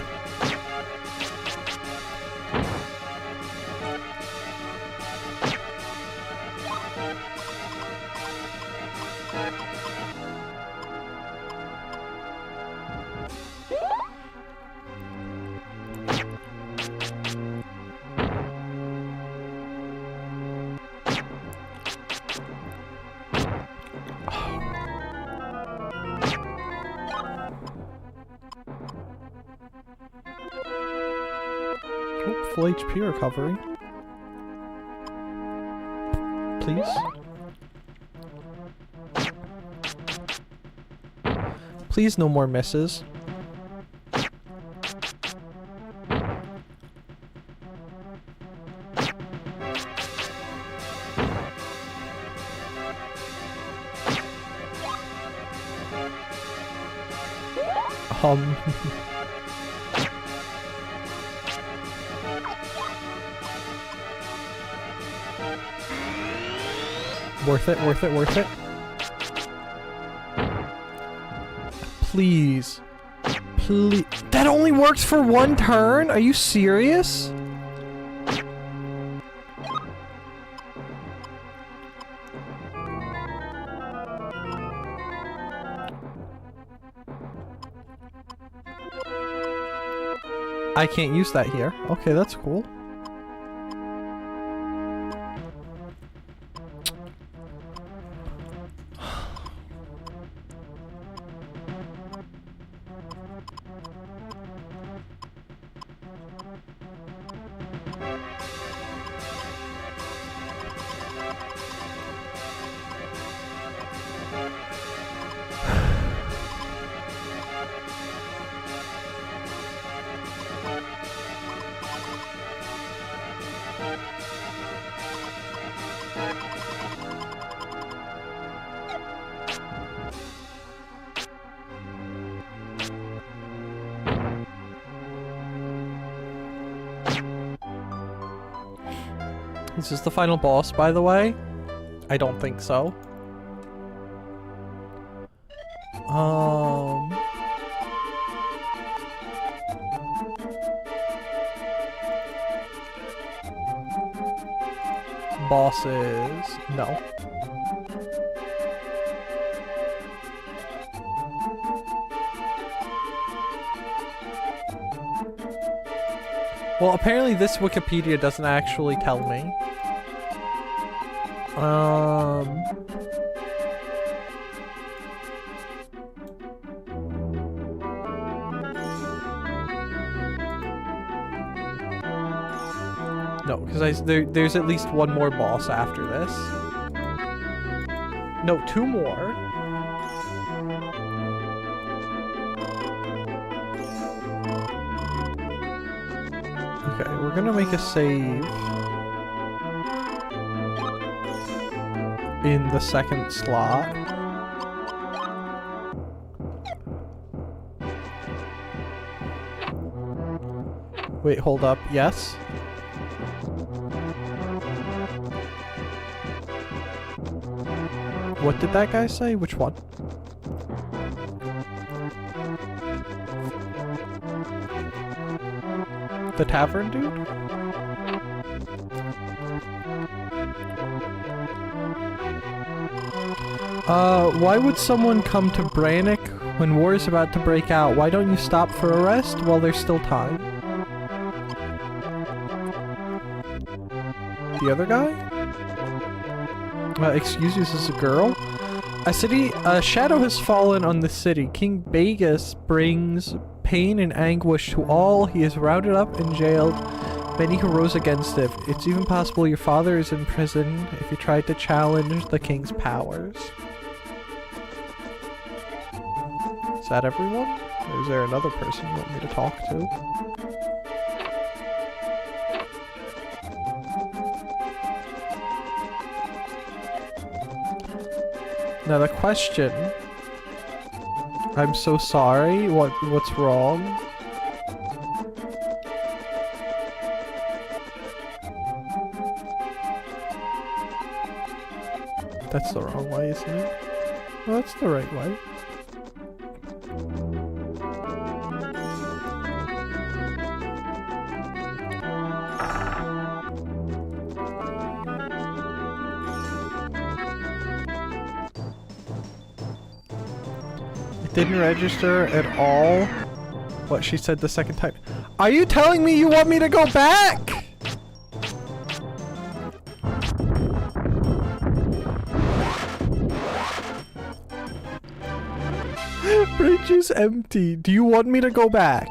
Full HP recovery. Please. Please, no more misses. Worth it, worth it, worth it. Please. Please. That only works for one turn? Are you serious? I can't use that here. Okay, that's cool. Is this the final boss, by the way? I don't think so. Bosses. No. Well, apparently this Wikipedia doesn't actually tell me. No, because there's at least one more boss after this. No, two more. Okay, we're gonna make a save in the second slot. Wait, hold up. Yes? What did that guy say? Which one? The tavern dude? Why would someone come to Brannick when war is about to break out? Why don't you stop for a rest while there's still time? The other guy? Excuse you, is this a girl? A shadow has fallen on the city. King Bagus brings pain and anguish to all. He is rounded up and jailed many who rose against it. It's even possible your father is in prison if he tried to challenge the king's powers. Is that everyone? Or is there another person you want me to talk to? Now the question... I'm so sorry. What's wrong? That's the wrong way, isn't it? Well, that's the right way. Didn't register at all what she said the second time. Are you telling me you want me to go back? Bridge is empty. Do you want me to go back?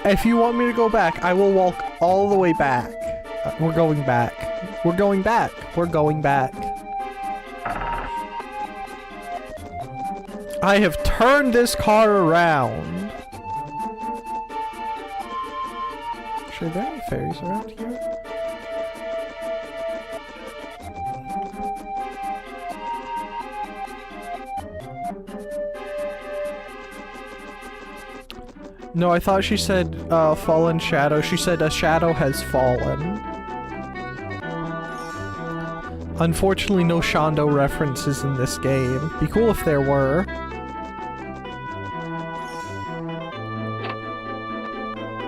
If you want me to go back, I will walk all the way back. We're going back. We're going back. We're going back. I have turned this car around. Are there any fairies around here? No, I thought she said fallen shadow. She said a shadow has fallen. Unfortunately, no Shondo references in this game. Be cool if there were.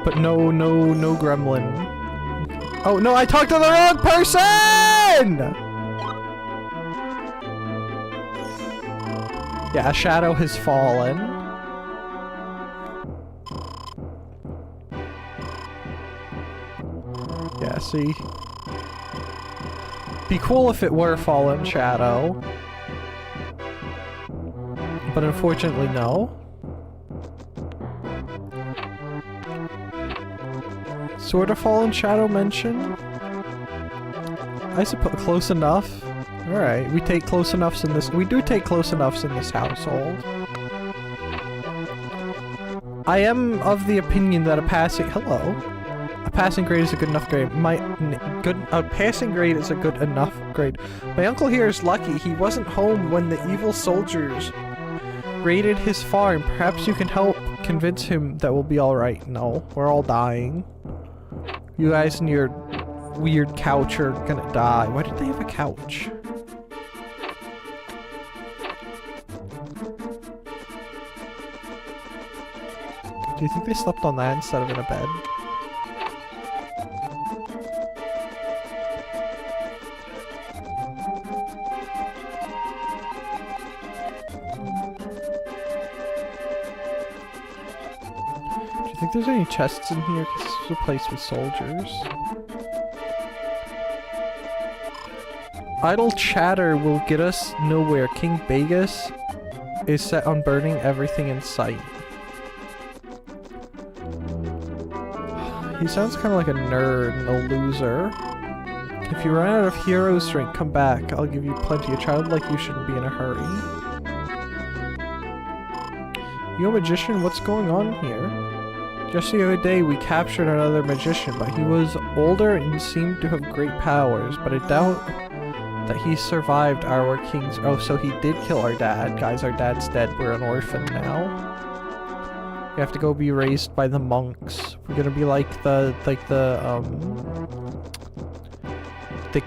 But no gremlin. Oh no, I talked to the wrong person! Yeah, a shadow has fallen. Yeah, see? Be cool if it were fallen shadow. But unfortunately, no. Sort of fallen shadow mention? I suppose close enough. Alright, we take close enoughs in this. We do take close enoughs in this household. I am of the opinion that a passing grade is a good enough grade. A passing grade is a good enough grade. My uncle here is lucky. He wasn't home when the evil soldiers raided his farm. Perhaps you can help convince him that we'll be alright. No, we're all dying. You guys in your weird couch are gonna die. Why did they have a couch? Do you think they slept on that instead of in a bed? Do you think there's any chests in here? Because this is a place with soldiers. Idle chatter will get us nowhere. King Bagus is set on burning everything in sight. He sounds kind of like a nerd and a loser. If you run out of hero's drink, come back. I'll give you plenty. A child like you shouldn't be in a hurry. You a magician? What's going on here? Just the other day we captured another magician, but he was older and seemed to have great powers, but I doubt that he survived our king's... Oh, so he did kill our dad. Guys, our dad's dead. We're an orphan now. We have to go be raised by the monks. We're gonna be like the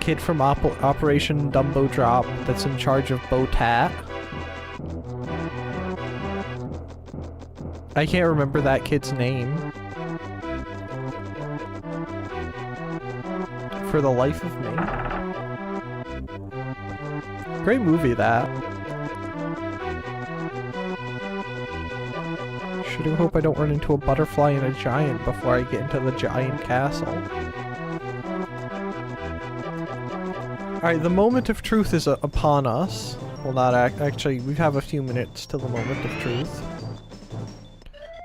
kid from Operation Dumbo Drop that's in charge of Botat. I can't remember that kid's name. For the life of me. Great movie, that. Sure hope I don't run into a butterfly and a giant before I get into the giant castle. Alright, the moment of truth is upon us. Well, not actually, we have a few minutes till the moment of truth.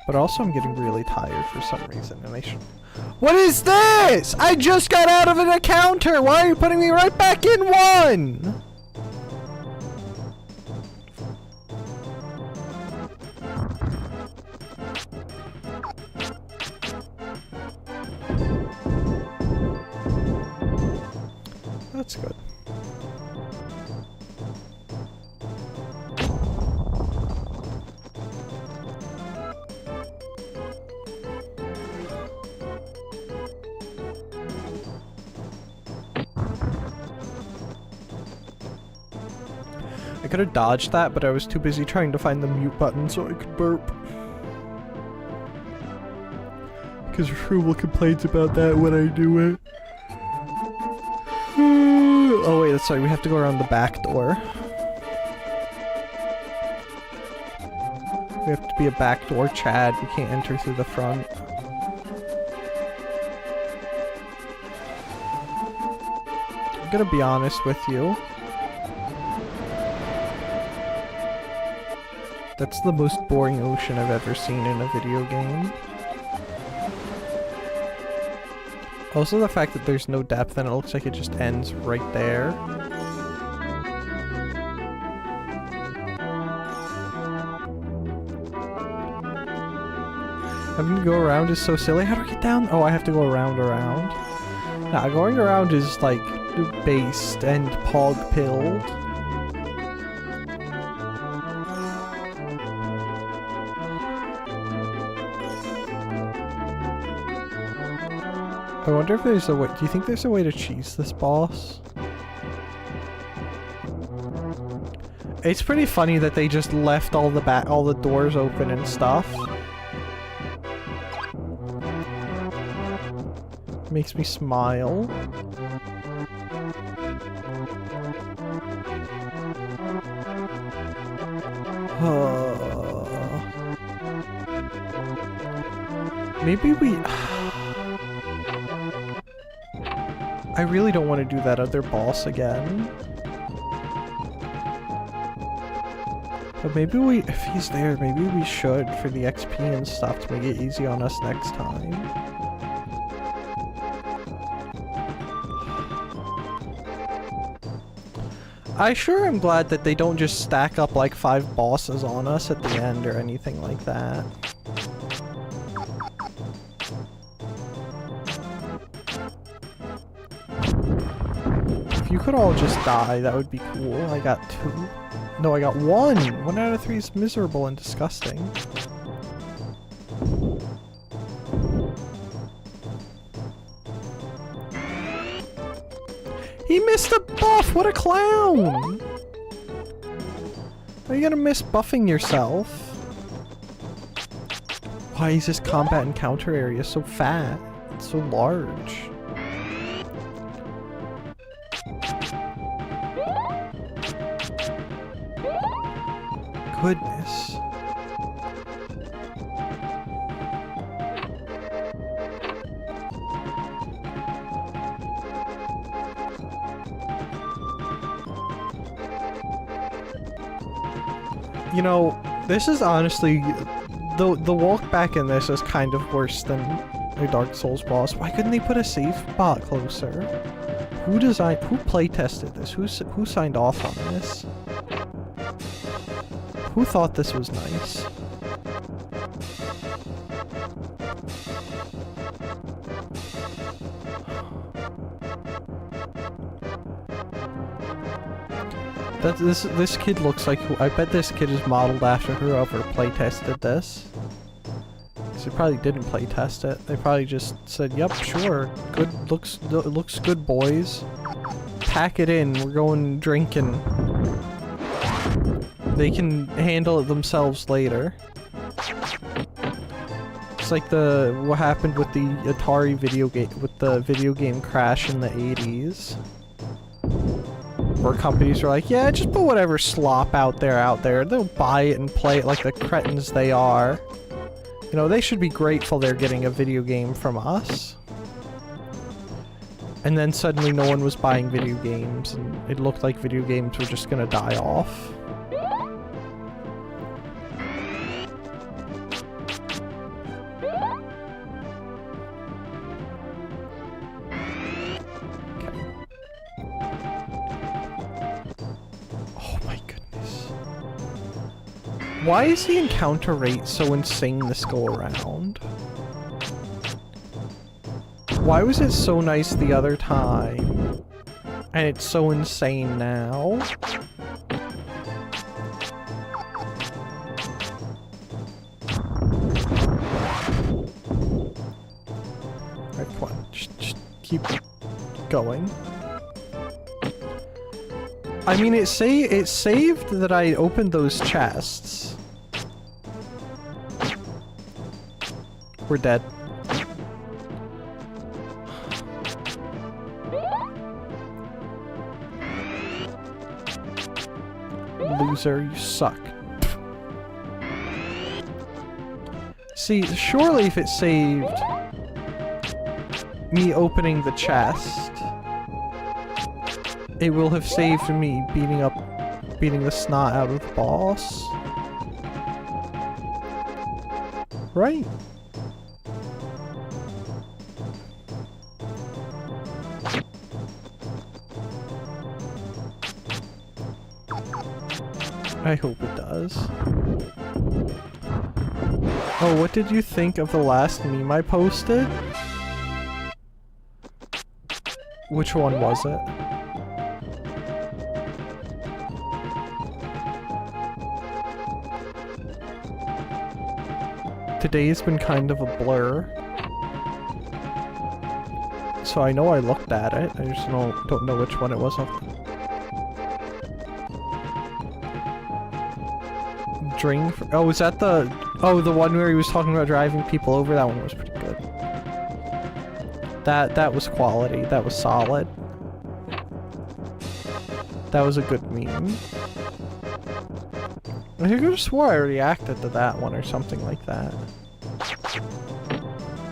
But also I'm getting really tired for some reason, and I should... What is this?! I just got out of an encounter! Why are you putting me right back in one?! That's good. I could have dodged that, but I was too busy trying to find the mute button so I could burp. Because Rule complains about that when I do it. Oh wait, that's right, we have to go around the back door. We have to be a backdoor Chad, we can't enter through the front. I'm gonna be honest with you. That's the most boring ocean I've ever seen in a video game. Also the fact that there's no depth and it looks like it just ends right there. Having to go around is so silly. How do I get down? Oh, I have to go around. Nah, going around is like based and pog-pilled. I wonder if there's a way. Do you think there's a way to cheese this boss? It's pretty funny that they just left all the doors open and stuff. Makes me smile. Maybe we... I really don't want to do that other boss again. But maybe if he's there, maybe we should for the XP and stuff to make it easy on us next time. I sure am glad that they don't just stack up like 5 bosses on us at the end or anything like that. If you could all just die, that would be cool. I got 2. No, I got 1! 1 out of 3 is miserable and disgusting. He missed a buff! What a clown! Are you gonna miss buffing yourself? Why is this combat encounter area so fat? It's so large. Goodness. You know, this is honestly the walk back in this is kind of worse than a Dark Souls boss. Why couldn't they put a save spot closer? Who playtested this? Who signed off on this? Who thought this was nice? This kid looks like I bet this kid is modeled after whoever playtested this. They probably didn't play test it. They probably just said, "Yep, sure. Good looks good, boys. Pack it in. We're going drinking. They can handle it themselves later." It's like what happened with the Atari video game crash in the 80s. Where companies were like, "Yeah, just put whatever slop out there. They'll buy it and play it like the cretins they are. You know, they should be grateful they're getting a video game from us." And then suddenly no one was buying video games, and it looked like video games were just gonna die off. Why is the encounter rate so insane this go around? Why was it so nice the other time, and it's so insane now? Alright, come on. Just keep going. I mean, it saved that I opened those chests. We're dead. Loser, you suck. See, surely if it saved me opening the chest, it will have saved me beating the snot out of the boss. Right? I hope it does. Oh, what did you think of the last meme I posted? Which one was it? Today's been kind of a blur. So I know I looked at it, I just don't know which one it was. Oh, is that the one where he was talking about driving people over? That one was pretty good. That was quality. That was solid. That was a good meme. I think I swore I reacted to that one or something like that.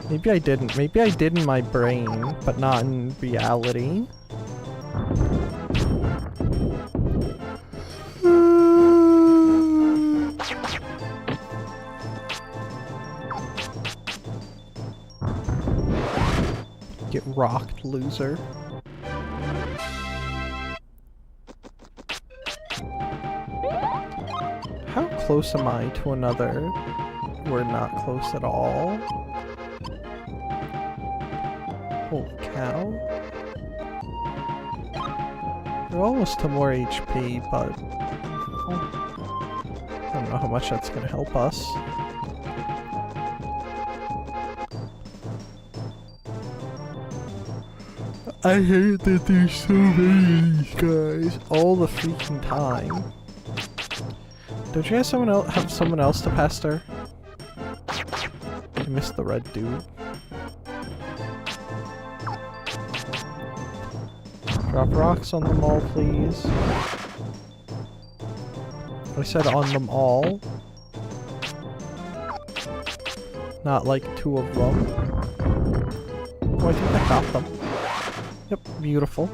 Maybe I didn't. Maybe I did in my brain, but not in reality. Get rocked, loser. How close am I to another? We're not close at all. Holy cow. We're almost to more HP, but I don't know how much that's gonna help us. I hate that there's so many of these guys all the freaking time. Don't you guys have someone else to pester? I missed the red dude. Drop rocks on them all, please. I said on them all. Not like 2 of them. Oh, I think I got them. Yep, beautiful.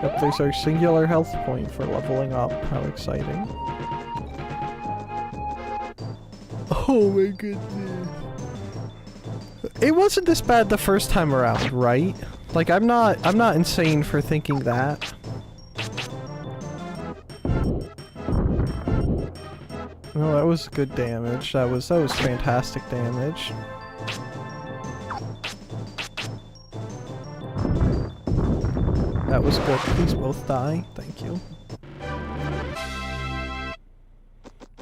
Yep, there's our singular health point for leveling up. How exciting. Oh my goodness. It wasn't this bad the first time around, right? Like, I'm not insane for thinking that. No, that was good damage. That was fantastic damage. That was good. Please both die. Thank you.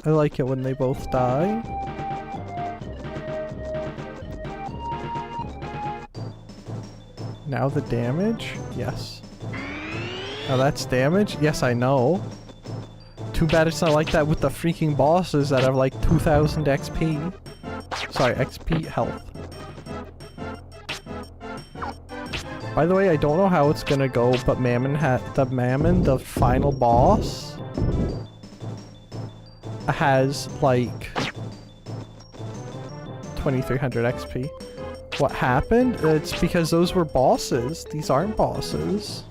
I like it when they both die. Now the damage? Yes. Now that's damage? Yes, I know. Too bad it's not like that with the freaking bosses that have like 2000 XP. Sorry, XP health. By the way, I don't know how it's gonna go, but the final boss, has like 2300 XP. What happened? It's because those were bosses. These aren't bosses.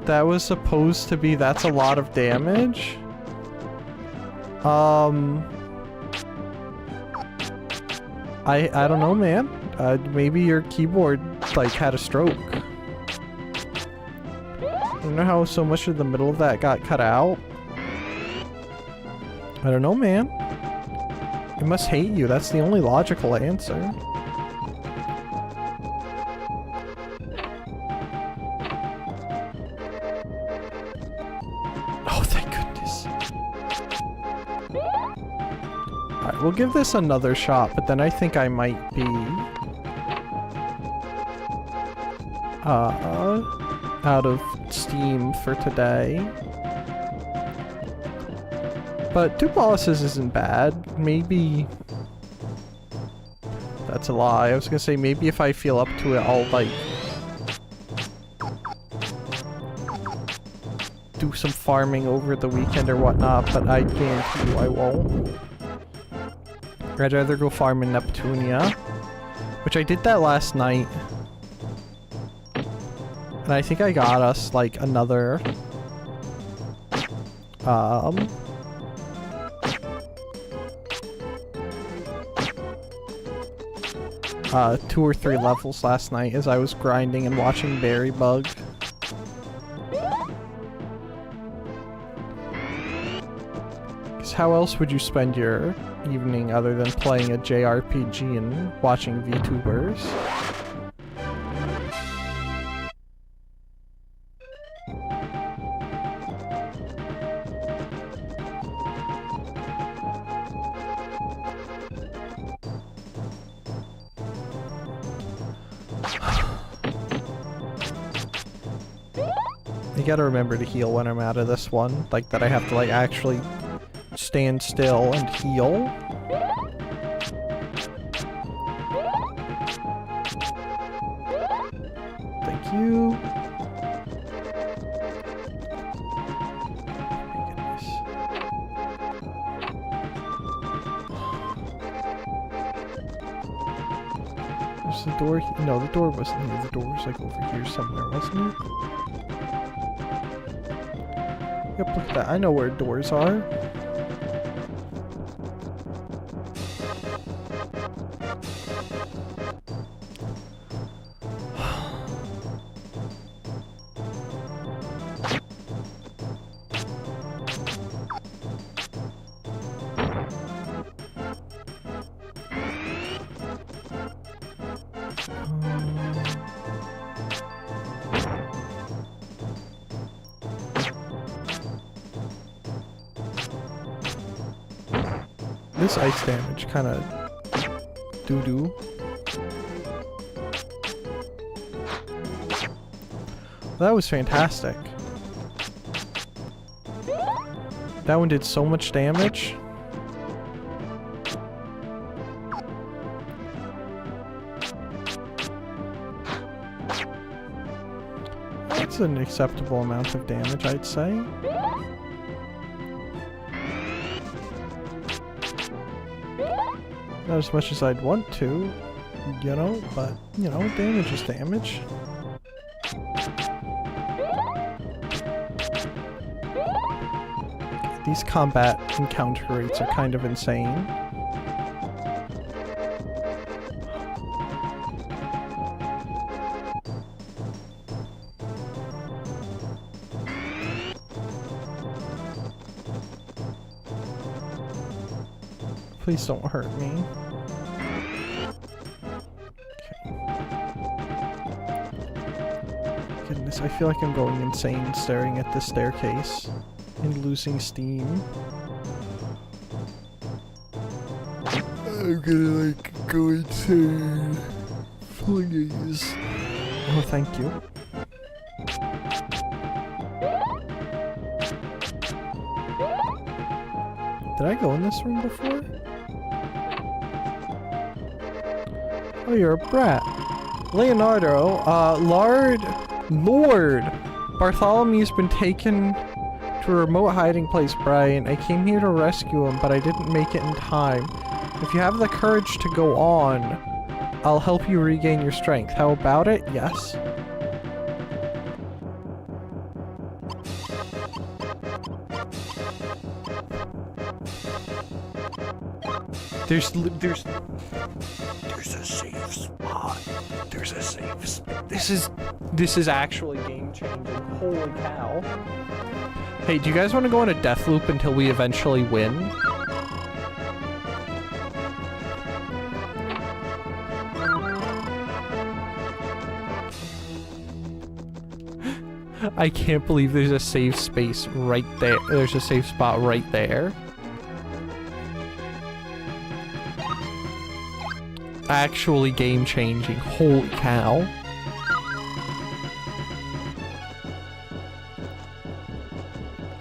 That was supposed to be, that's a lot of damage. I don't know, man. Maybe your keyboard, like, had a stroke. You know how so much of the middle of that got cut out? I don't know, man. It must hate you. That's the only logical answer. Oh, thank goodness. Alright, we'll give this another shot, but then I think I might be... out of steam for today. But 2 bosses isn't bad. Maybe... That's a lie. I was gonna say maybe if I feel up to it, I'll like... do some farming over the weekend or whatnot, but I guarantee you I won't. I'd rather go farm in Neptunia. Which I did that last night. And I think I got us like another... 2 or 3 levels last night as I was grinding and watching Berry Bug. Because how else would you spend your evening other than playing a JRPG and watching VTubers? I gotta remember to heal when I'm out of this one. Like, that I have to, like, actually stand still and heal. Thank you. There's the door. No, the door wasn't here. The door was, like, over here somewhere, wasn't it? Yep, look at that. I know where doors are. This ice damage kinda doo-doo. That was fantastic. That one did so much damage. That's an acceptable amount of damage, I'd say. Not as much as I'd want to, you know, but, you know, damage is damage. These combat encounter rates are kind of insane. Please don't hurt me. Okay. goodness, I feel like I'm going insane staring at this staircase and losing steam. I'm gonna like go insane. Please. Oh, thank you. Did I go in this room before? Oh, you're a brat. Leonardo, Lord Bartholomew's been taken to a remote hiding place, Brian. I came here to rescue him, but I didn't make it in time. If you have the courage to go on, I'll help you regain your strength. How about it? Yes. There's a safe spot. There's a safe spot. This is actually game changing. Holy cow. Hey, do you guys want to go on a death loop until we eventually win? I can't believe there's a safe space right there. There's a safe spot right there. Actually game changing. Holy cow.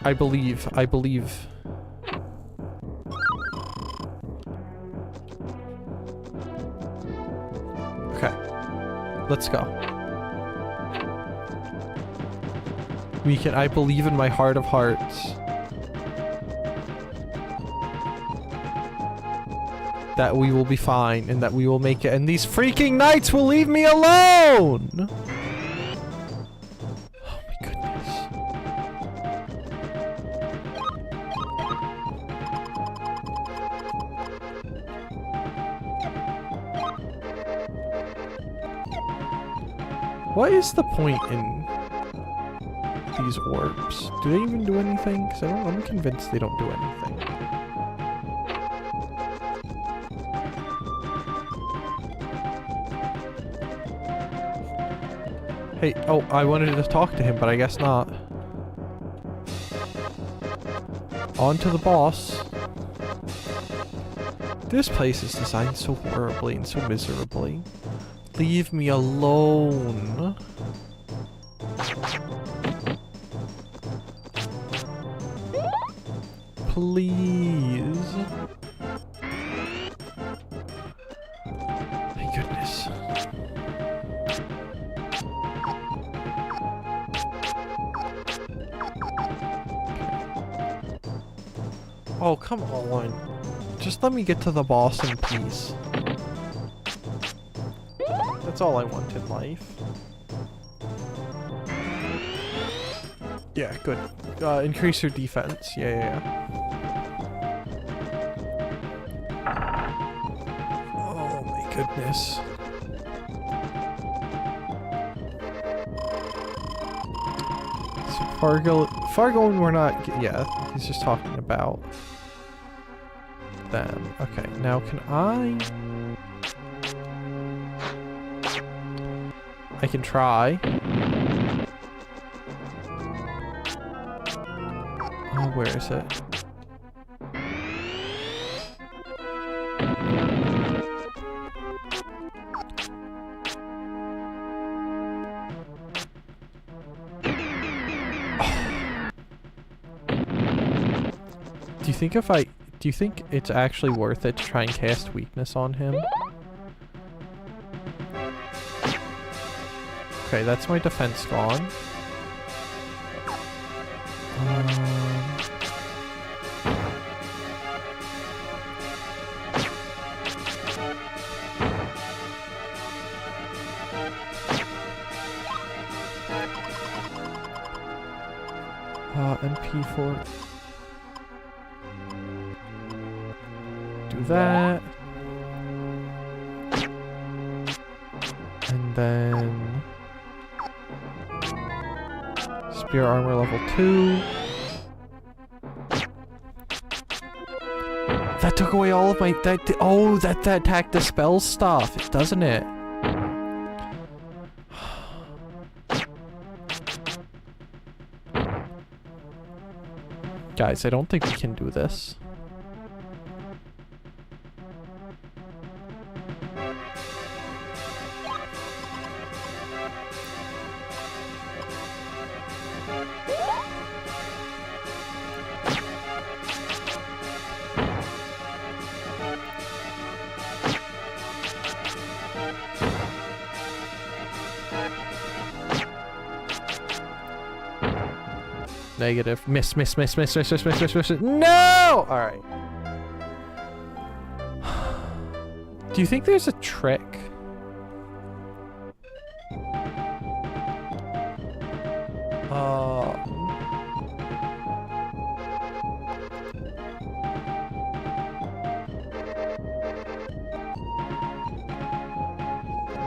I believe. Okay. Let's go. I believe in my heart of hearts that we will be fine and that we will make it, and these freaking knights will leave me alone! Oh my goodness. What is the point in these orbs? Do they even do anything? Because I'm convinced they don't do anything. Hey, oh, I wanted to talk to him, but I guess not. On to the boss. This place is designed so horribly and so miserably. Leave me alone. Please. Thank goodness. Oh, come on. Just let me get to the boss in peace. That's all I want in life. Yeah, good. Increase your defense. Yeah. Oh my goodness. So Fargo and we're not... Yeah, he's just talking about them. Okay, now can I can try. Oh, where is it? Do you think it's actually worth it to try and cast weakness on him? Okay, that's my defense gone. MP4. Do that. And then... Spear armor level 2. That took away all of my... that attack dispels stuff, doesn't it? Guys, I don't think we can do this. Negative. Miss. No! Alright. Do you think there's a trick?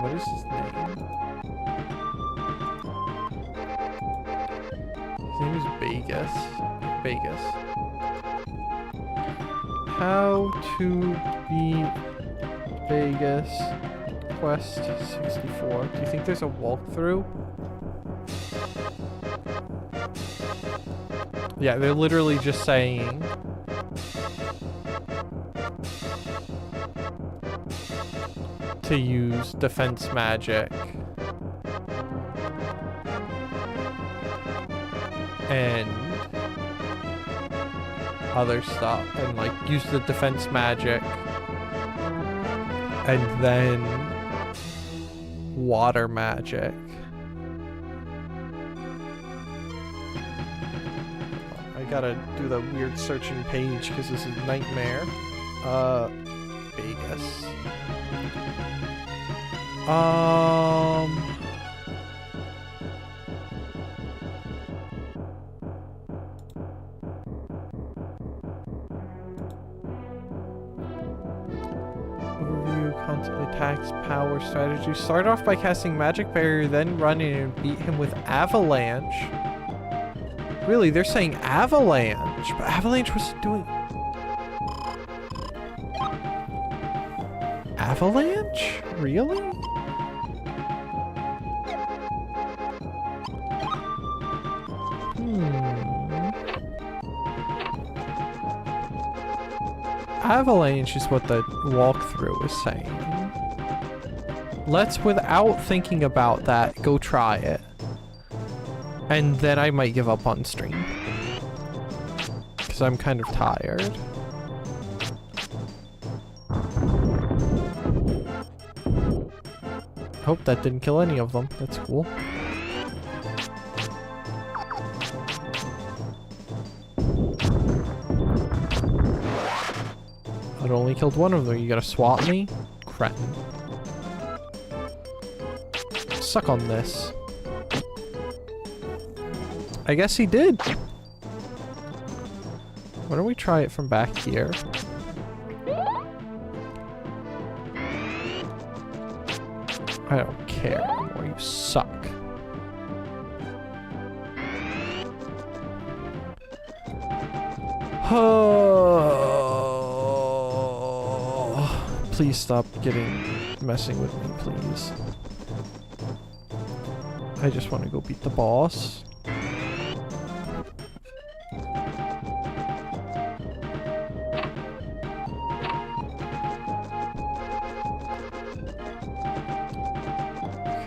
What is his name? His name is Vegas. How to beat Vegas Quest 64. Do you think there's a walkthrough? Yeah, they're literally just saying to use defense magic and other stuff, and like use the defense magic and then water magic. I gotta do the weird searching page because this is Nightmare. Vegas. Overview, constant attacks, power, strategy. Start off by casting magic barrier, then run in and beat him with avalanche. Really, they're saying avalanche, but avalanche was doing... Avalanche? Really? Avalanche is what the walkthrough is saying. Let's, without thinking about that, go try it. And then I might give up on stream. Because I'm kind of tired. Hope that didn't kill any of them. That's cool. It only killed one of them. You gotta swap me? Cretin. Suck on this. I guess he did. Why don't we try it from back here? I don't care anymore. You suck. Please stop messing with me, please. I just want to go beat the boss.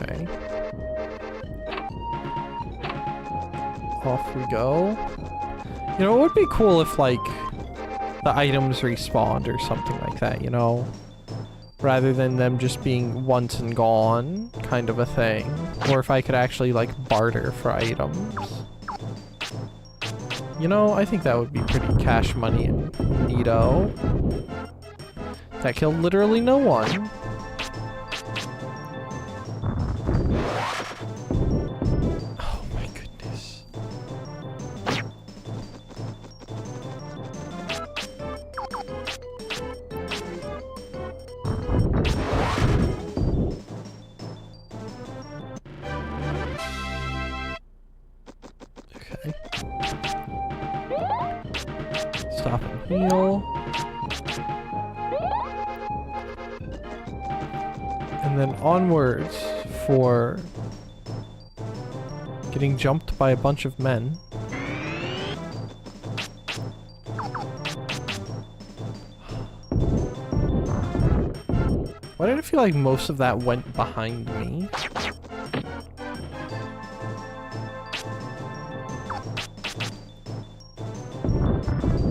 Okay. Off we go. You know, it would be cool if, like, the items respawned or something like that, you know? Rather than them just being once and gone, kind of a thing. Or if I could actually, like, barter for items. You know, I think that would be pretty cash money and neato. That killed literally no one. Oh my goodness. Okay. Stop and heal. And then onwards for getting jumped by a bunch of men. feel like most of that went behind me.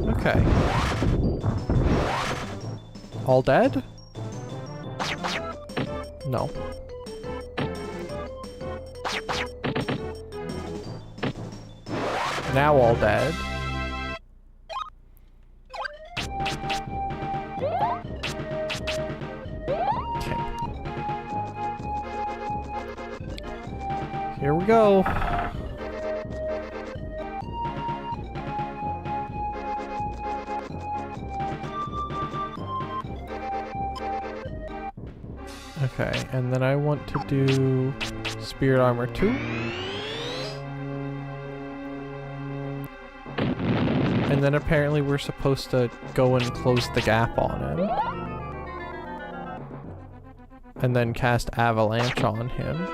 Okay. All dead? No. Now all dead. Okay. Here we go. Okay, and then I want to do Spirit Armor 2. And then apparently we're supposed to go and close the gap on him. And then cast Avalanche on him.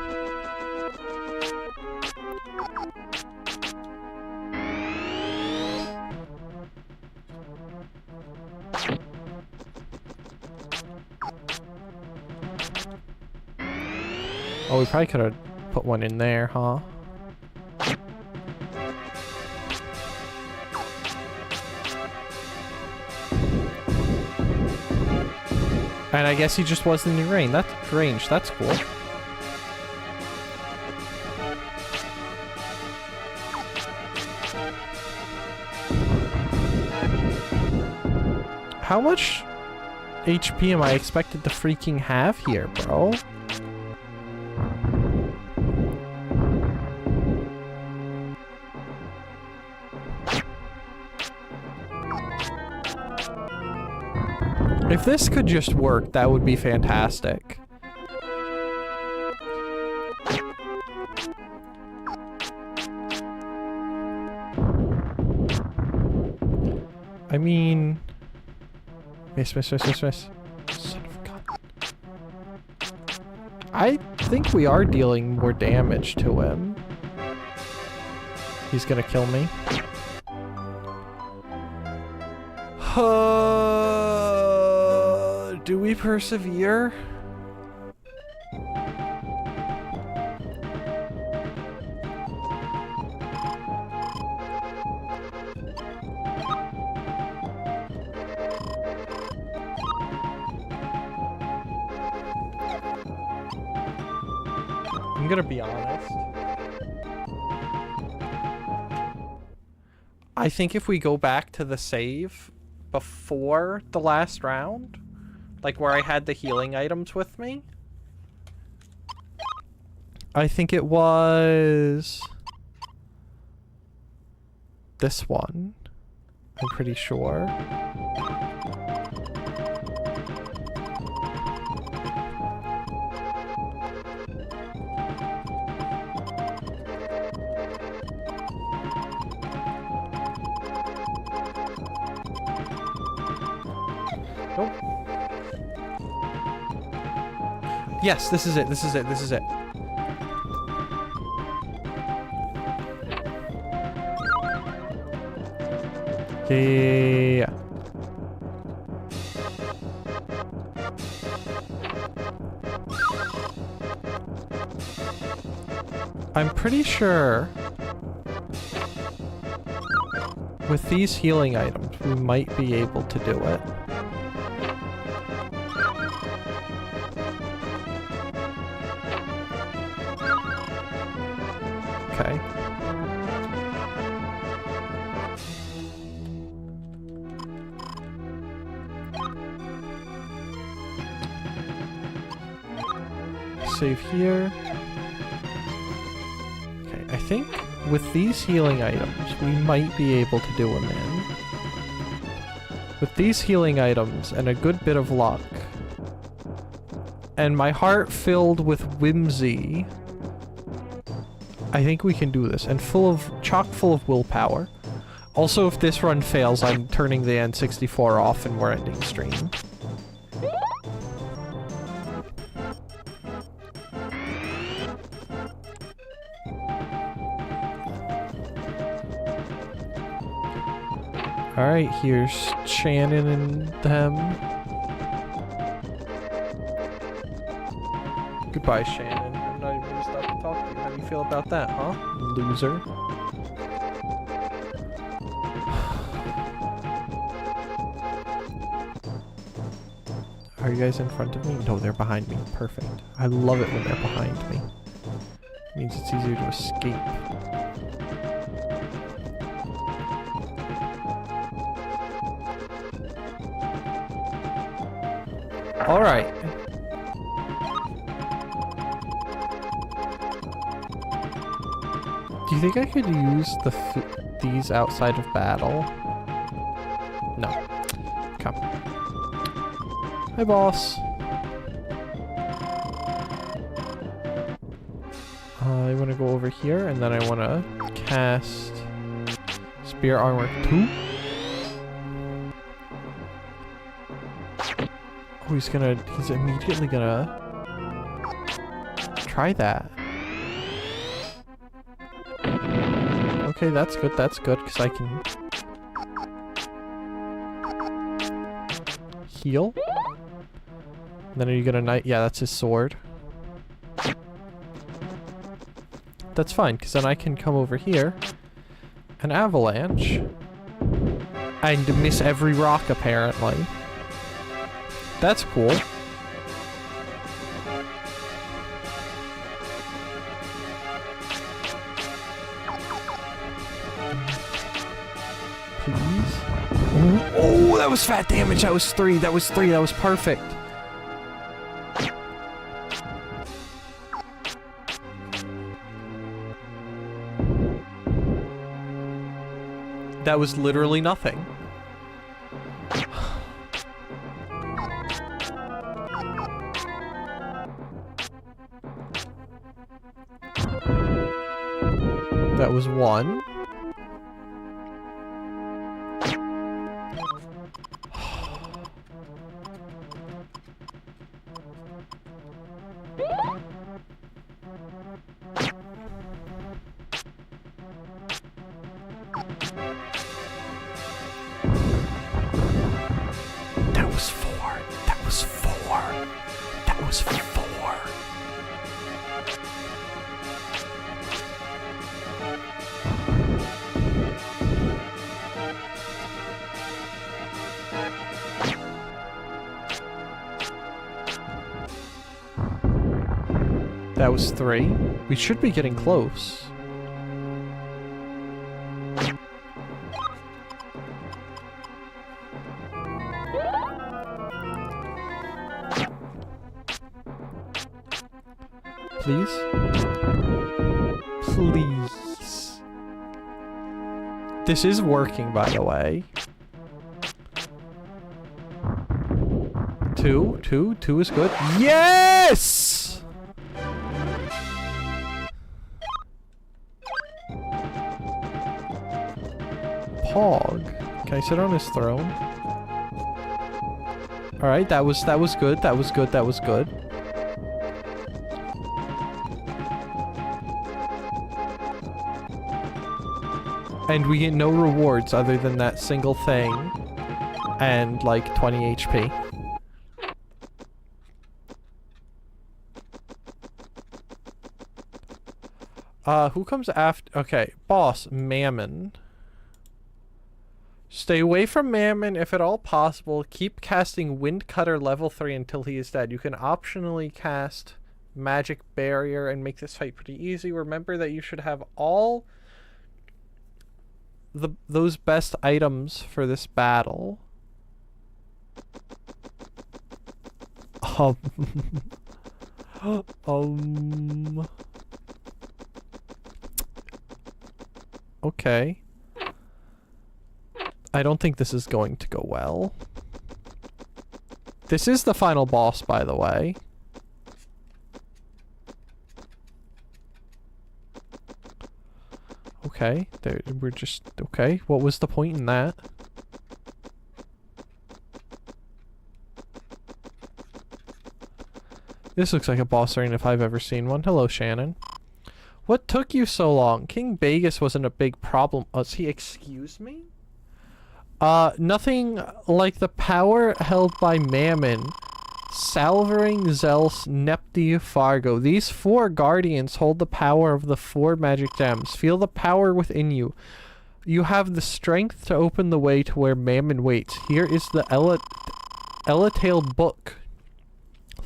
Oh, we probably could have put one in there, huh? And I guess he just wasn't in range. That's cool. How much HP am I expected to freaking have here, bro? If this could just work, that would be fantastic. I mean... Miss. Son of a gun. I think we are dealing more damage to him. He's gonna kill me. Do we persevere? I'm gonna be honest. I think if we go back to the save before the last round, like where I had the healing items with me, I think it was this one. I'm pretty sure. Nope. Yes, this is it. This is it. This is it. Yeah. I'm pretty sure with these healing items, we might be able to do it. Okay. Save here. Okay, I think with these healing items, we might be able to do them in. With these healing items and a good bit of luck, and my heart filled with whimsy, I think we can do this, and chock full of willpower. Also, if this run fails, I'm turning the N64 off and we're ending stream. Alright, here's Shannon and them. Goodbye, Shannon. I'm not even gonna stop to talk to you. How do you feel about that, huh? Loser. Are you guys in front of me? No, they're behind me. Perfect. I love it when they're behind me. It means it's easier to escape. Alright. Do you think I could use these outside of battle? No. Come. Hi, boss. I want to go over here, and then I want to cast Spear Armor 2. Oh, he's immediately gonna try that. Okay, that's good, because I can heal. And then are you gonna knight? Yeah, that's his sword. That's fine, because then I can come over here and avalanche and miss every rock, apparently. That's cool. Please? Oh, that was fat damage. That was 3. That was 3. That was perfect. That was literally nothing. That was 1. That was 4. That was 4. That was 4. That was 3. We should be getting close. Please? Please. This is working, by the way. 2 is good. Yes! Pog. Can I sit on his throne? Alright, that was good. That was good. That was good. And we get no rewards other than that single thing and like 20 HP. Who comes after? Okay, boss, Mammon. Stay away from Mammon if at all possible. Keep casting Windcutter level 3 until he is dead. You can optionally cast Magic Barrier and make this fight pretty easy. Remember that you should have all those best items for this battle. Okay. I don't think this is going to go well. This is the final boss, by the way. Okay, we're just... Okay, what was the point in that? This looks like a boss arena if I've ever seen one. Hello, Shannon. What took you so long? King Vegas wasn't a big problem. Excuse me? Nothing like the power held by Mammon Salvering, Zels, Nepti, Fargo. These 4 guardians hold the power of the 4 magic gems. Feel the power within you. You have the strength to open the way to where Mammon waits. Here is the Elatailed book.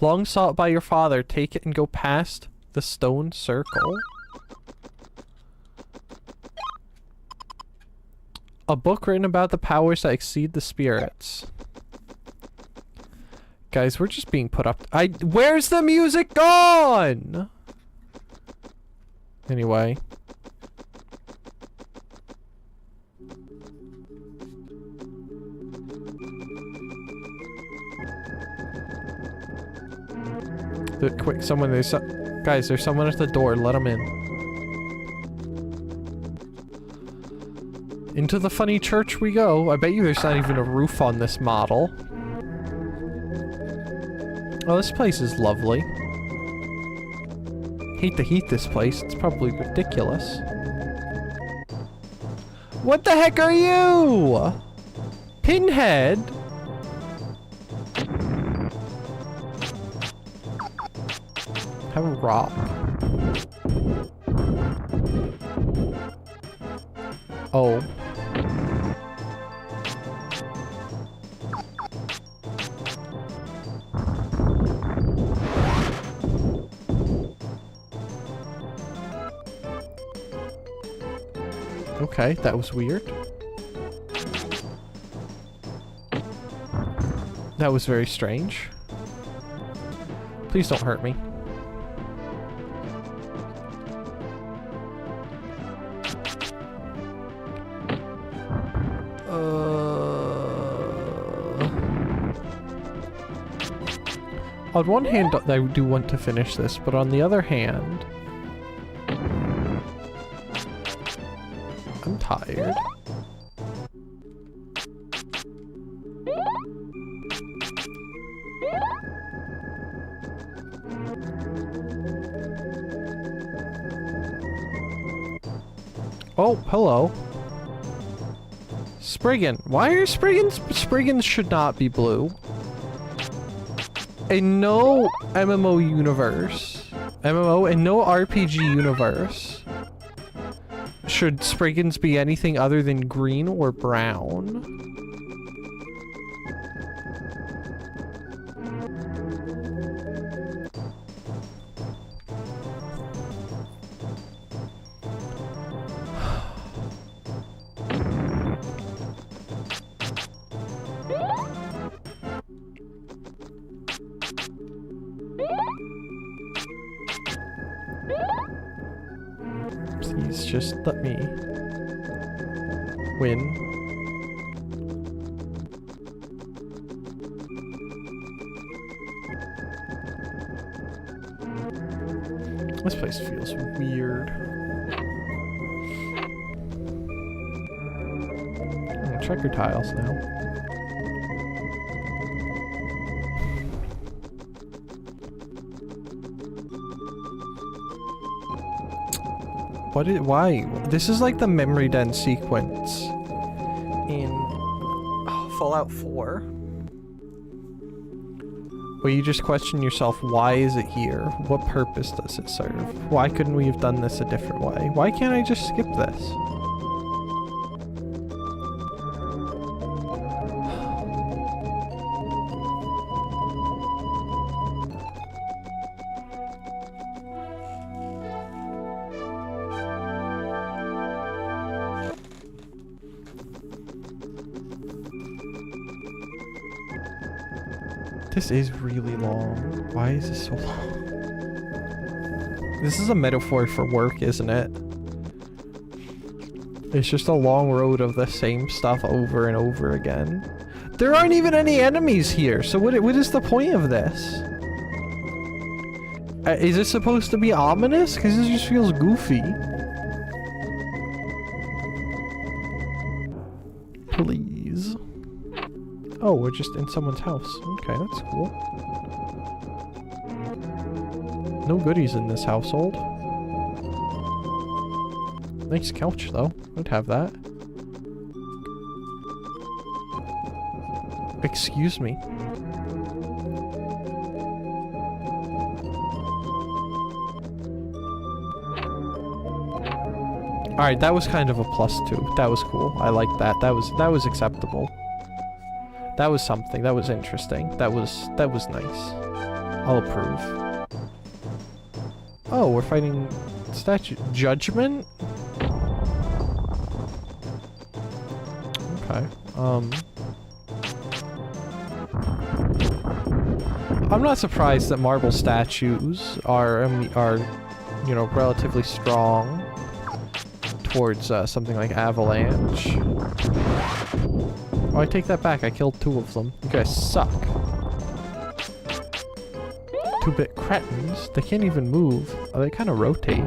Long sought by your father. Take it and go past the stone circle. A book written about the powers that exceed the spirits. Guys, we're just being put up. Where's the music gone? Anyway. Quick, guys, there's someone at the door. Let them in. Into the funny church we go. I bet you there's not even a roof on this model. Oh, this place is lovely. Hate to heat this place. It's probably ridiculous. What the heck are you? Pinhead? Have a rock. Oh. Okay, that was weird. That was very strange. Please don't hurt me. On one hand, I do want to finish this, but on the other hand, I'm tired. Oh, hello. Spriggan. Why are Spriggans? Spriggans should not be blue. In no MMO universe, and no RPG universe, should Spriggans be anything other than green or brown. Please just let me win. This place feels weird. I'm gonna check your tiles now. Why? This is like the memory den sequence in Fallout 4. Where you just question yourself, why is it here? What purpose does it serve? Why couldn't we have done this a different way? Why can't I just skip this? This is really long. Why is this so long? This is a metaphor for work, isn't it? It's just a long road of the same stuff over and over again. There aren't even any enemies here, so what is the point of this? Is it supposed to be ominous? Because this just feels goofy. Please. Oh, we're just in someone's house. Okay, that's cool. No goodies in this household. Nice couch, though. I'd have that. Excuse me. Alright, that was kind of a +2. That was cool. I like that. That was acceptable. That was something. That was interesting. That was nice. I'll approve. Oh, we're fighting statue judgment? Okay. I'm not surprised that marble statues are you know, relatively strong towards something like avalanche. Oh, I take that back. I killed 2 of them. You guys suck. 2-bit cretins. They can't even move. Oh, they kind of rotate.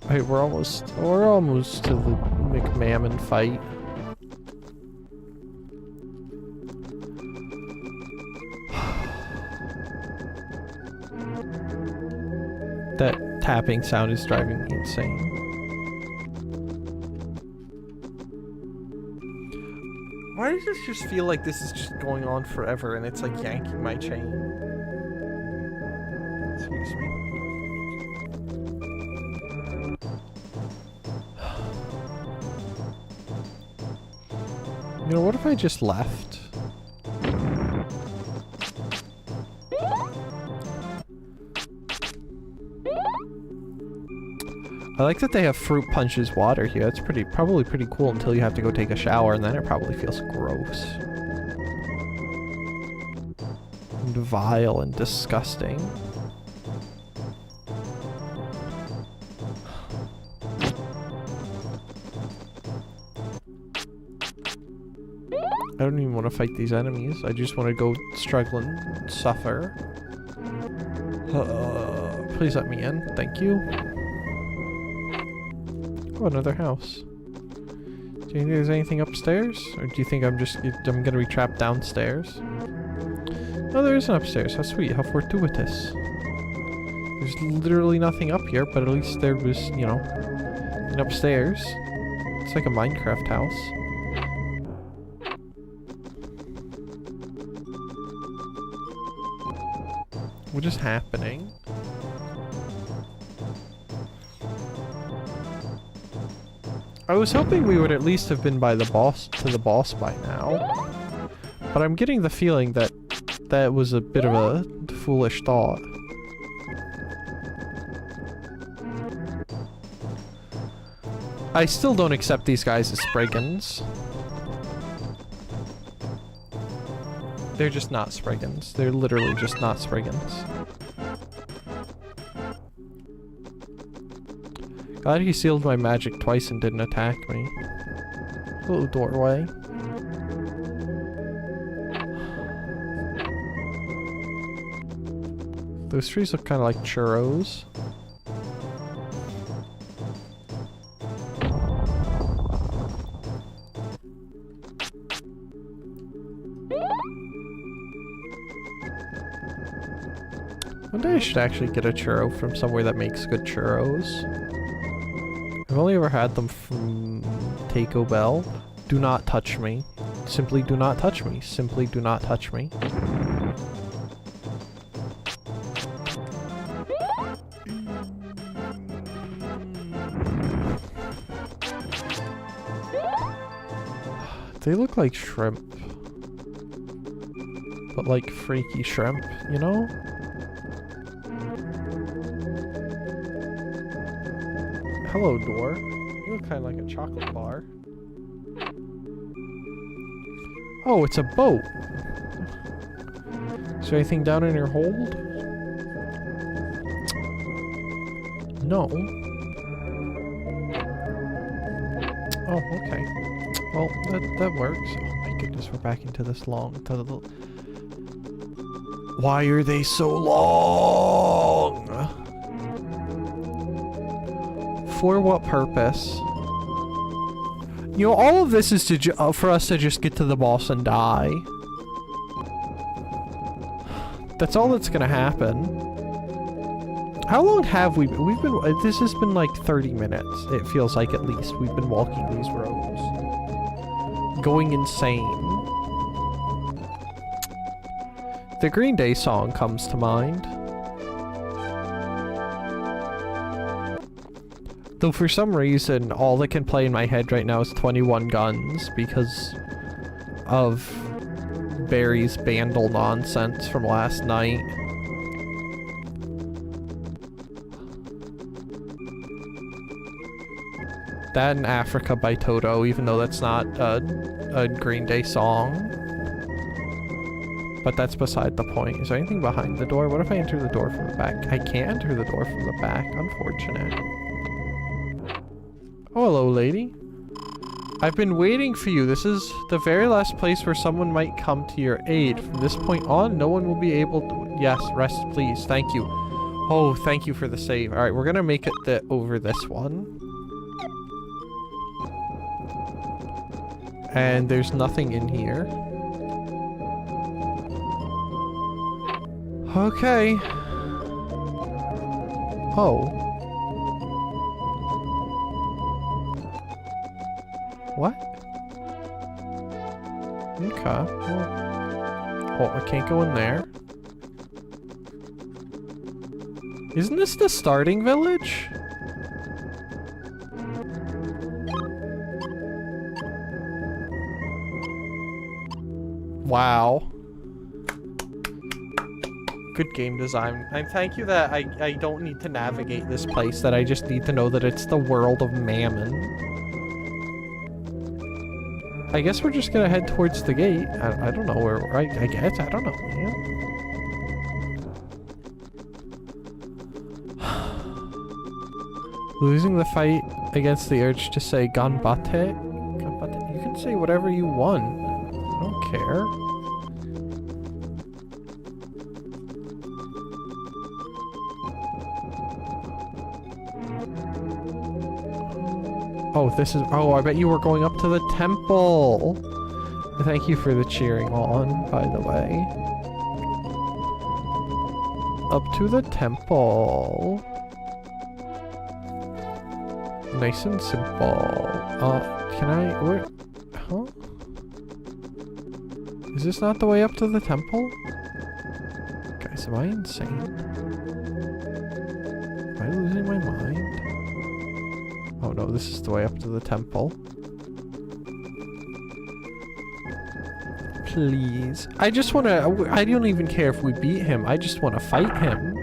Alright, we're almost to the McMammon fight. That tapping sound is driving me insane. Why does this just feel like this is just going on forever and it's like yanking my chain? Excuse me. You know, what if I just left? I like that they have fruit punches water here. That's probably pretty cool until you have to go take a shower, and then it probably feels gross. And vile and disgusting. I don't even want to fight these enemies. I just want to go struggle and suffer. Please let me in. Thank you. Oh, another house. Do you think there's anything upstairs? Or do you think I'm gonna be trapped downstairs? No, there isn't upstairs. How sweet. How fortuitous. There's literally nothing up here, but at least there was, you know, an upstairs. It's like a Minecraft house. What is happening? I was hoping we would at least have been by the boss by now. But I'm getting the feeling that that was a bit of a foolish thought. I still don't accept these guys as Spriggans. They're just not Spriggans. They're literally just not Spriggans. Glad he sealed my magic twice and didn't attack me. Hello, doorway. Those trees look kind of like churros. One day I should actually get a churro from somewhere that makes good churros. I've only ever had them from Taco Bell. Do not touch me. Simply do not touch me. Simply do not touch me. They look like shrimp. But like freaky shrimp, you know? Hello, door. You look kind of like a chocolate bar. Oh, it's a boat. Is there anything down in your hold? No. Oh, okay. Well, that works. Oh my goodness, we're back into this long. Why are they so long? For what purpose? You know, all of this is to for us to just get to the boss and die. That's all that's gonna happen. How long have we been? This has been like 30 minutes. It feels like at least we've been walking these roads. Going insane. The Green Day song comes to mind. Though for some reason, all that can play in my head right now is 21 Guns because of Barry's Bandle nonsense from last night. That and Africa by Toto, even though that's not a Green Day song. But that's beside the point. Is there anything behind the door? What if I enter the door from the back? I can't enter the door from the back. Unfortunate. Oh, hello, lady. I've been waiting for you. This is the very last place where someone might come to your aid. From this point on, no one will be able to... Yes, rest please. Thank you. Oh, thank you for the save. Alright, we're gonna make it over this one. And there's nothing in here. Okay. Oh. What? Okay. Well, oh, I can't go in there. Isn't this the starting village? Wow. Good game design. And thank you that I don't need to navigate this place, that I just need to know that it's the world of Mammon. I guess we're just gonna head towards the gate. I don't know where, I guess, I don't know, yeah. Losing the fight against the urge to say ganbate? Ganbate? You can say whatever you want. I don't care. Oh, this is... Oh, I bet you were going up to the temple. Thank you for the cheering on, by the way. Up to the temple. Nice and simple. Can I... Where... Huh? Is this not the way up to the temple? Guys, am I insane? Am I losing my mind? Oh no, this is the way up to the temple. Please. I just want to... I don't even care if we beat him. I just want to fight him.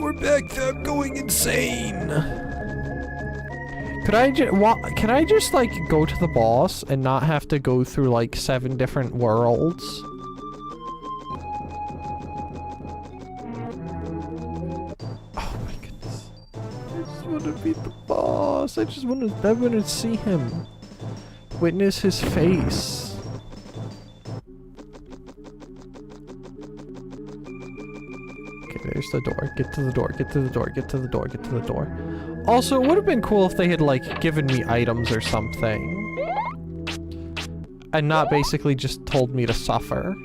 We're back there going insane. Could I just... Can I just, like, go to the boss and not have to go through, like, 7 different worlds? To beat the boss. I want to see him. Witness his face. Okay, there's the door. Get to the door. Get to the door. Get to the door. Get to the door. Also, it would have been cool if they had, like, given me items or something. And not basically just told me to suffer.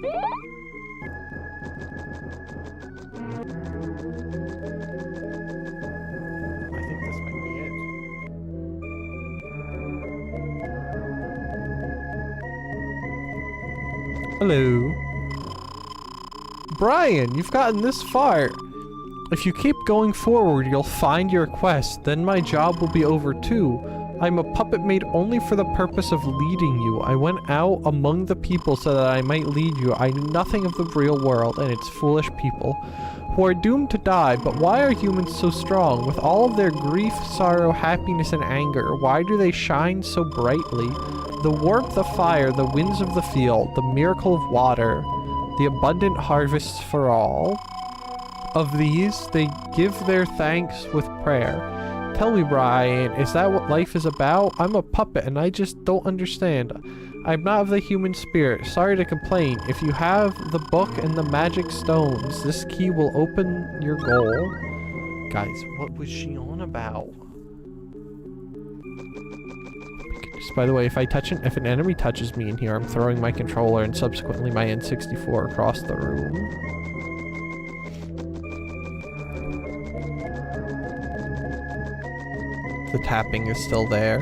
Hello. Brian, you've gotten this far. If you keep going forward, you'll find your quest. Then my job will be over too. I'm a puppet made only for the purpose of leading you. I went out among the people so that I might lead you. I knew nothing of the real world and its foolish people, who are doomed to die. But why are humans so strong? With all of their grief, sorrow, happiness, and anger, why do they shine so brightly? The warmth of fire, the winds of the field, the miracle of water, the abundant harvests for all. Of these, they give their thanks with prayer. Tell me, Brian, is that what life is about? I'm a puppet and I just don't understand. I'm not of the human spirit. Sorry to complain. If you have the book and the magic stones, this key will open your goal. Guys, what was she on about? By the way, if an enemy touches me in here, I'm throwing my controller and subsequently my N64 across the room. The tapping is still there.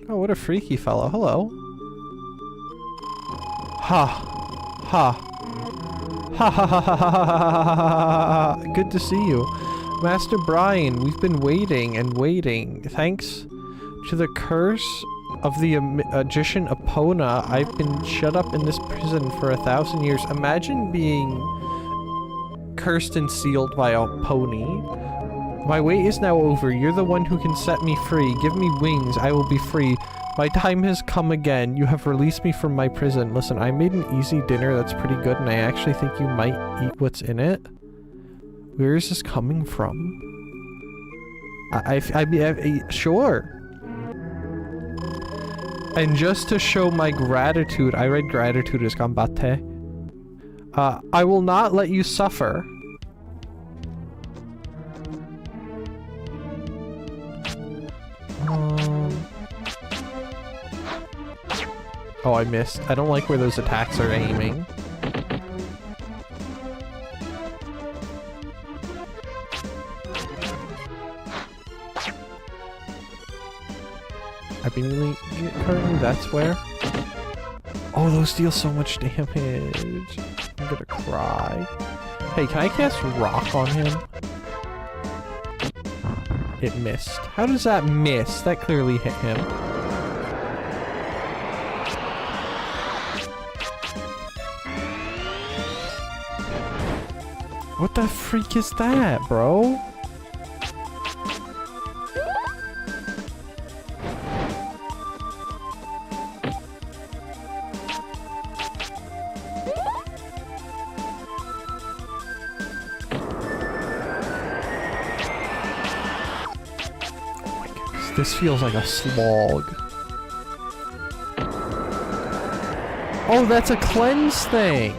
Oh, what a freaky fellow. Hello. Ha. Ha. Ha ha ha ha ha ha ha ha ha. Good to see you. Master Brian, we've been waiting and waiting. Thanks to the curse of the magician Epona, I've been shut up in this prison for 1,000 years. Imagine being cursed and sealed by a pony. My wait is now over. You're the one who can set me free. Give me wings. I will be free. My time has come again. You have released me from my prison. Listen, I made an easy dinner that's pretty good, and I actually think you might eat what's in it. Where is this coming from? Sure. And just to show my gratitude, I read gratitude as gambate. I will not let you suffer. Oh, I missed. I don't like where those attacks are aiming. I mean, really, currently that's where. Oh, those deal so much damage. I'm gonna cry. Hey, can I cast rock on him? It missed. How does that miss? That clearly hit him. What the freak is that, bro? This feels like a slog. Oh, that's a cleanse thing!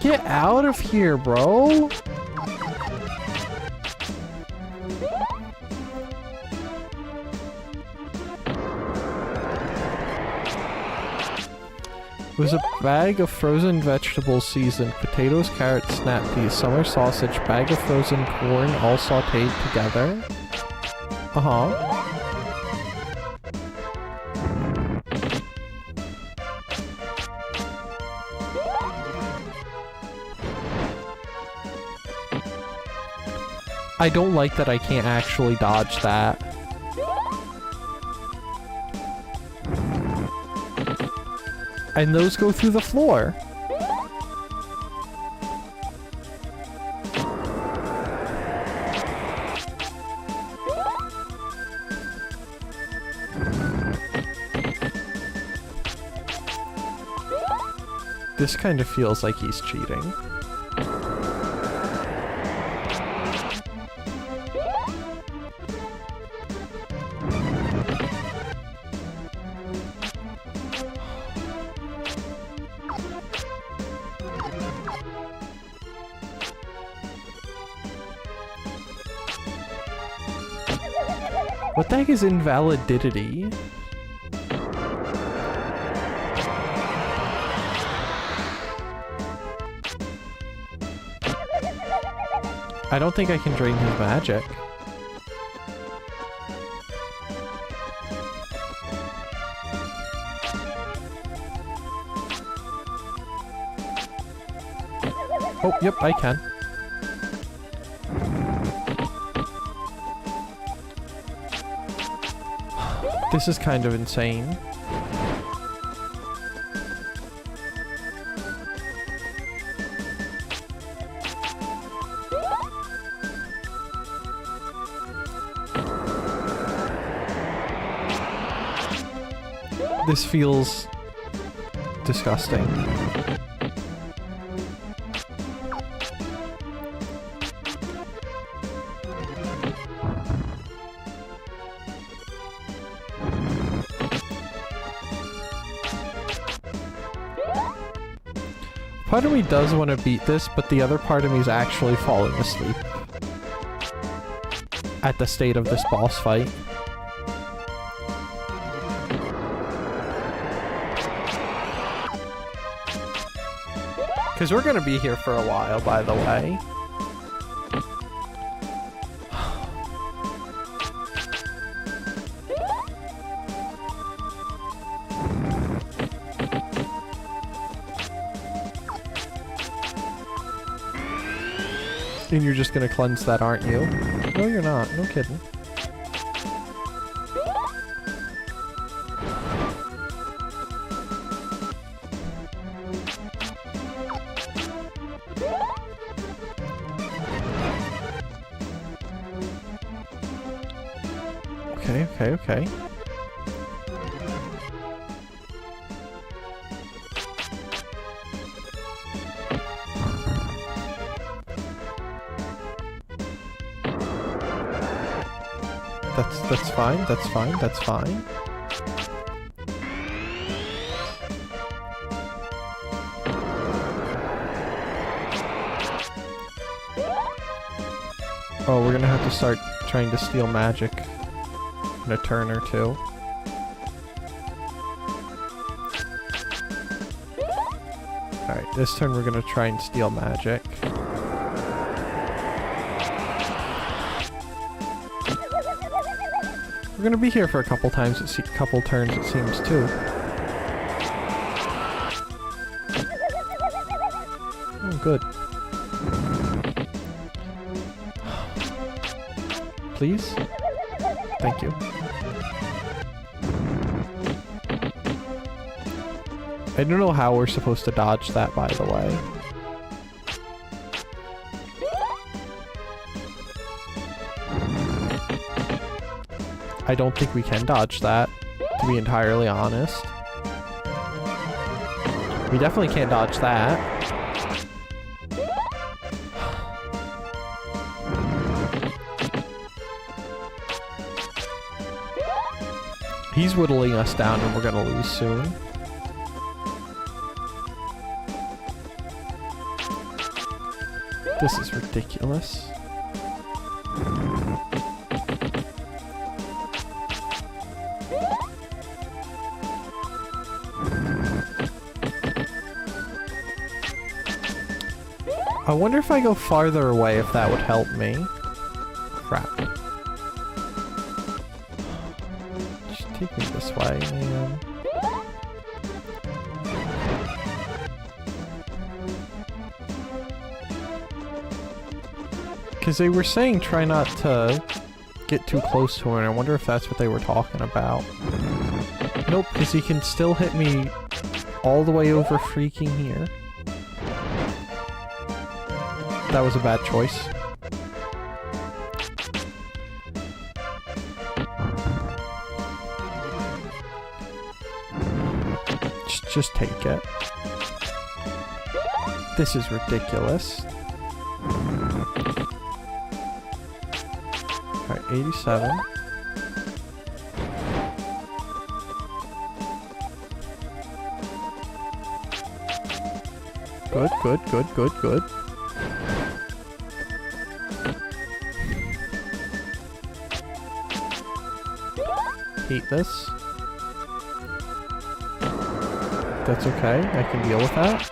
Get out of here, bro! It was a bag of frozen vegetables seasoned, potatoes, carrots, snap peas, summer sausage, bag of frozen corn, all sauteed together. Uh-huh. I don't like that I can't actually dodge that. And those go through the floor. This kind of feels like he's cheating. What the heck is invalidity? I don't think I can drain his magic. Oh, yep, I can. This is kind of insane. This feels disgusting. Part of me does want to beat this, but the other part of me is actually falling asleep at the state of this boss fight. Because we're going to be here for a while, by the way. And you're just gonna cleanse that, aren't you? No, you're not. No kidding. Okay. That's fine. Oh, we're gonna have to start trying to steal magic in a turn or two. Alright, this turn we're gonna try and steal magic. We're gonna be here for a couple turns it seems too. Oh, good. Please? Thank you. I don't know how we're supposed to dodge that, by the way. I don't think we can dodge that, to be entirely honest. We definitely can't dodge that. He's whittling us down and we're gonna lose soon. This is ridiculous. I wonder if I go farther away if that would help me. Crap. Just take me this way, man. Because they were saying try not to get too close to him, and I wonder if that's what they were talking about. Nope, because he can still hit me all the way over freaking here. That was a bad choice. Just take it. This is ridiculous. Alright, 87. Good. Hate this. That's okay, I can deal with that.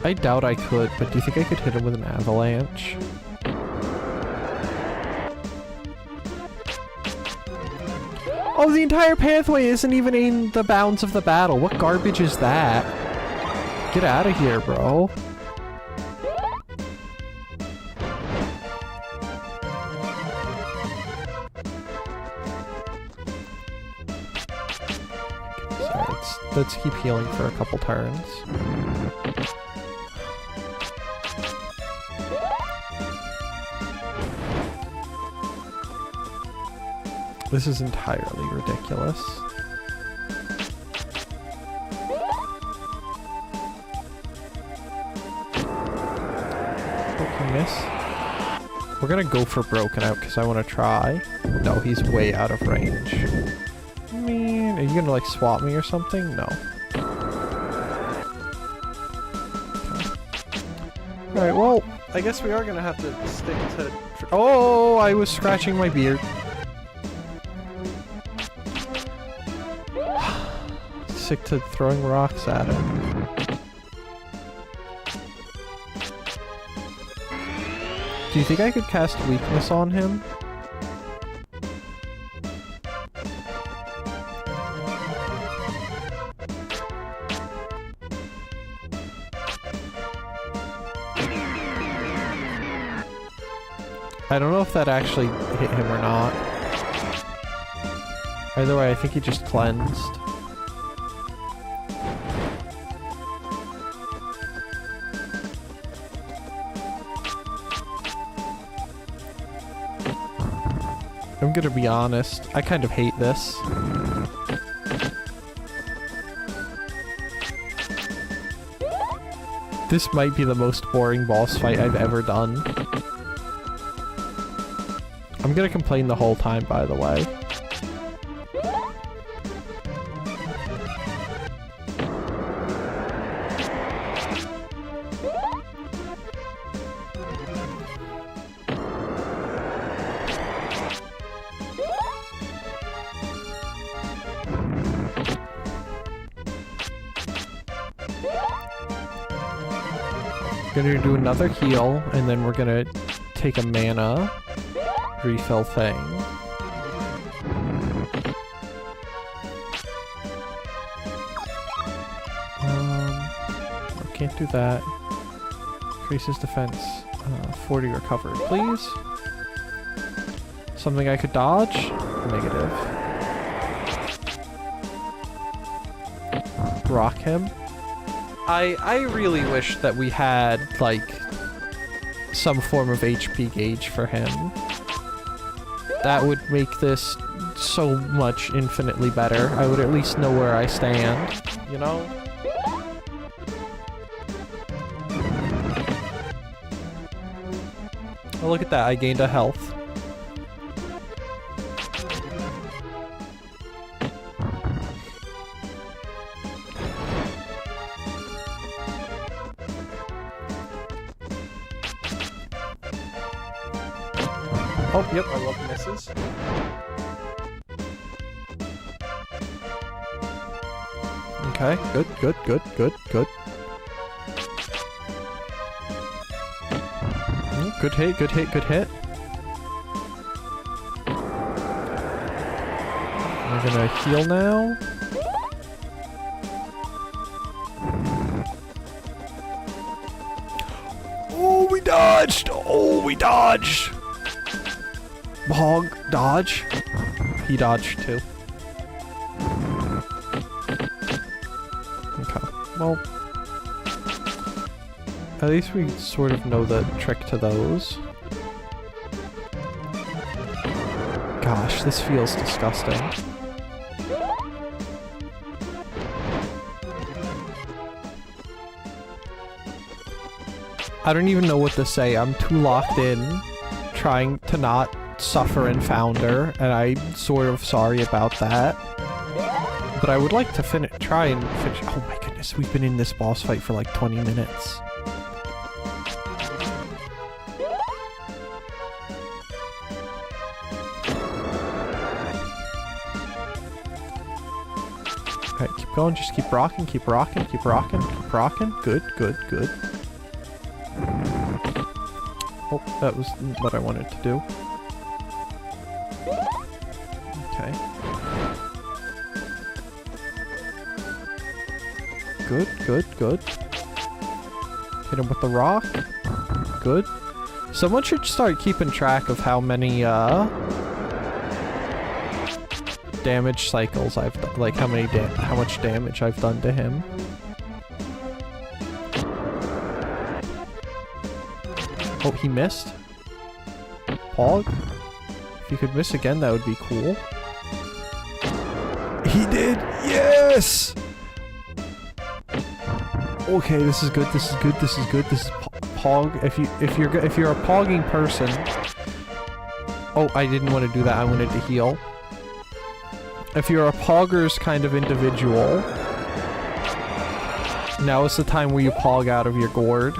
I doubt I could, but do you think I could hit him with an avalanche? Oh, the entire pathway isn't even in the bounds of the battle. What garbage is that? Get out of here, bro. Let's keep healing for a couple turns. This is entirely ridiculous. Okay, miss. We're gonna go for broken out because I want to try. No, he's way out of range. Man, are you gonna like swap me or something? No. Okay. Alright, well, I guess we are gonna have to stick to... Oh, I was scratching my beard. Stick to throwing rocks at him. Do you think I could cast weakness on him? I don't know if that actually hit him or not. Either way, I think he just cleansed. I'm gonna be honest, I kind of hate this. This might be the most boring boss fight I've ever done. I'm gonna complain the whole time, by the way. Gonna do another heal, and then we're gonna take a mana refill thing. I can't do that. Increases defense. 40 recovered, please. Something I could dodge? Negative. Rock him. I really wish that we had, like, some form of HP gauge for him. That would make this so much infinitely better. I would at least know where I stand, you know? Oh, look at that, I gained a health. Oh, yep, I love misses. Okay, good, good, good, good, good. Good hit, good hit, good hit. We're gonna heal now. Oh, we dodged! Oh, we dodged! Hog, dodge. He dodged too. Okay, well, at least we sort of know the trick to those. Gosh, this feels disgusting. I don't even know what to say. I'm too locked in, trying to not suffer in Founder, and I'm sort of sorry about that. But I would like to try and finish. Oh my goodness, we've been in this boss fight for like 20 minutes. Alright, keep going, just keep rocking, keep rocking, keep rocking, keep rocking. Good, good, good. Oh, that was what I wanted to do. Okay. Good, good, good. Hit him with the rock. Good. Someone should start keeping track of how many, damage cycles I've done, like how much damage I've done to him. Oh, he missed. Pog? If you could miss again, that would be cool. He did! Yes! Okay, this is good, this is good, this is good, this is Pog. If you're a pogging person... Oh, I didn't want to do that, I wanted to heal. If you're a poggers kind of individual, now is the time where you pog out of your gourd.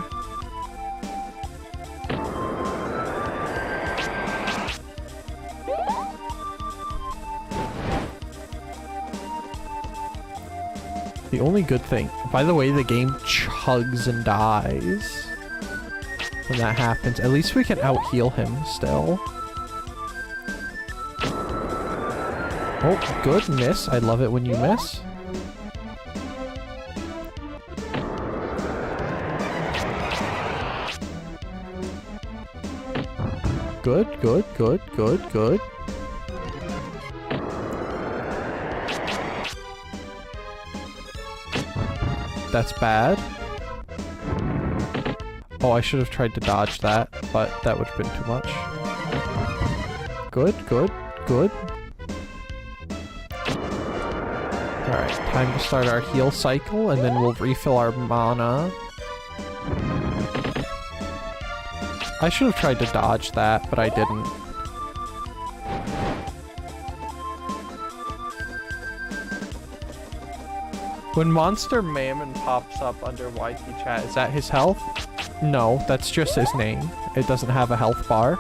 The only good thing, by the way, the game chugs and dies when that happens. At least we can out-heal him still. Oh, good, miss. I love it when you miss. Good, good, good, good, good. That's bad. Oh, I should have tried to dodge that, but that would have been too much. Good, good, good. Alright, time to start our heal cycle, and then we'll refill our mana. I should have tried to dodge that, but I didn't. When Monster Mammon pops up under YT chat, is that his health? No, that's just his name. It doesn't have a health bar.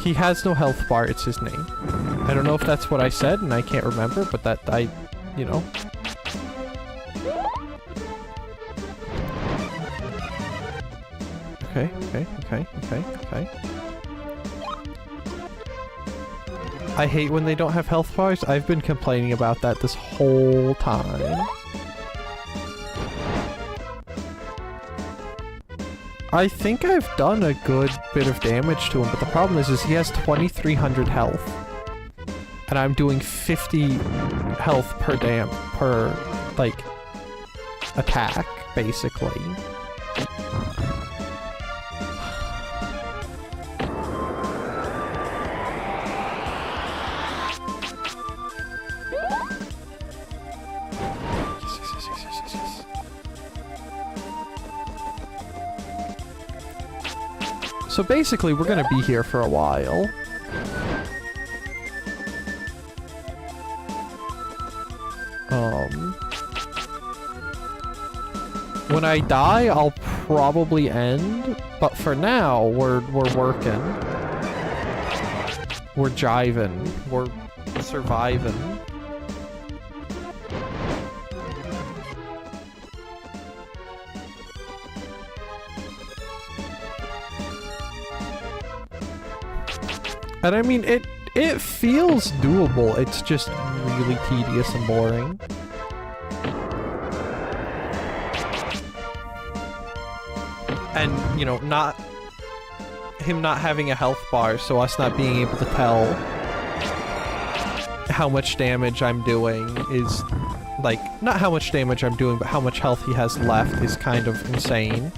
He has no health bar, it's his name. I don't know if that's what I said, and I can't remember, but that you know. Okay, okay, okay, okay, okay. I hate when they don't have health bars. I've been complaining about that this whole time. I think I've done a good bit of damage to him, but the problem is he has 2,300 health. And I'm doing 50 health per, like, attack, basically. So basically, we're gonna be here for a while. When I die, I'll probably end, but for now, we're working. We're jiving. We're surviving. And I mean, it feels doable, it's just really tedious and boring. And, you know, him not having a health bar, so us not being able to tell how much damage I'm doing is, like, not how much damage I'm doing, but how much health he has left is kind of insane.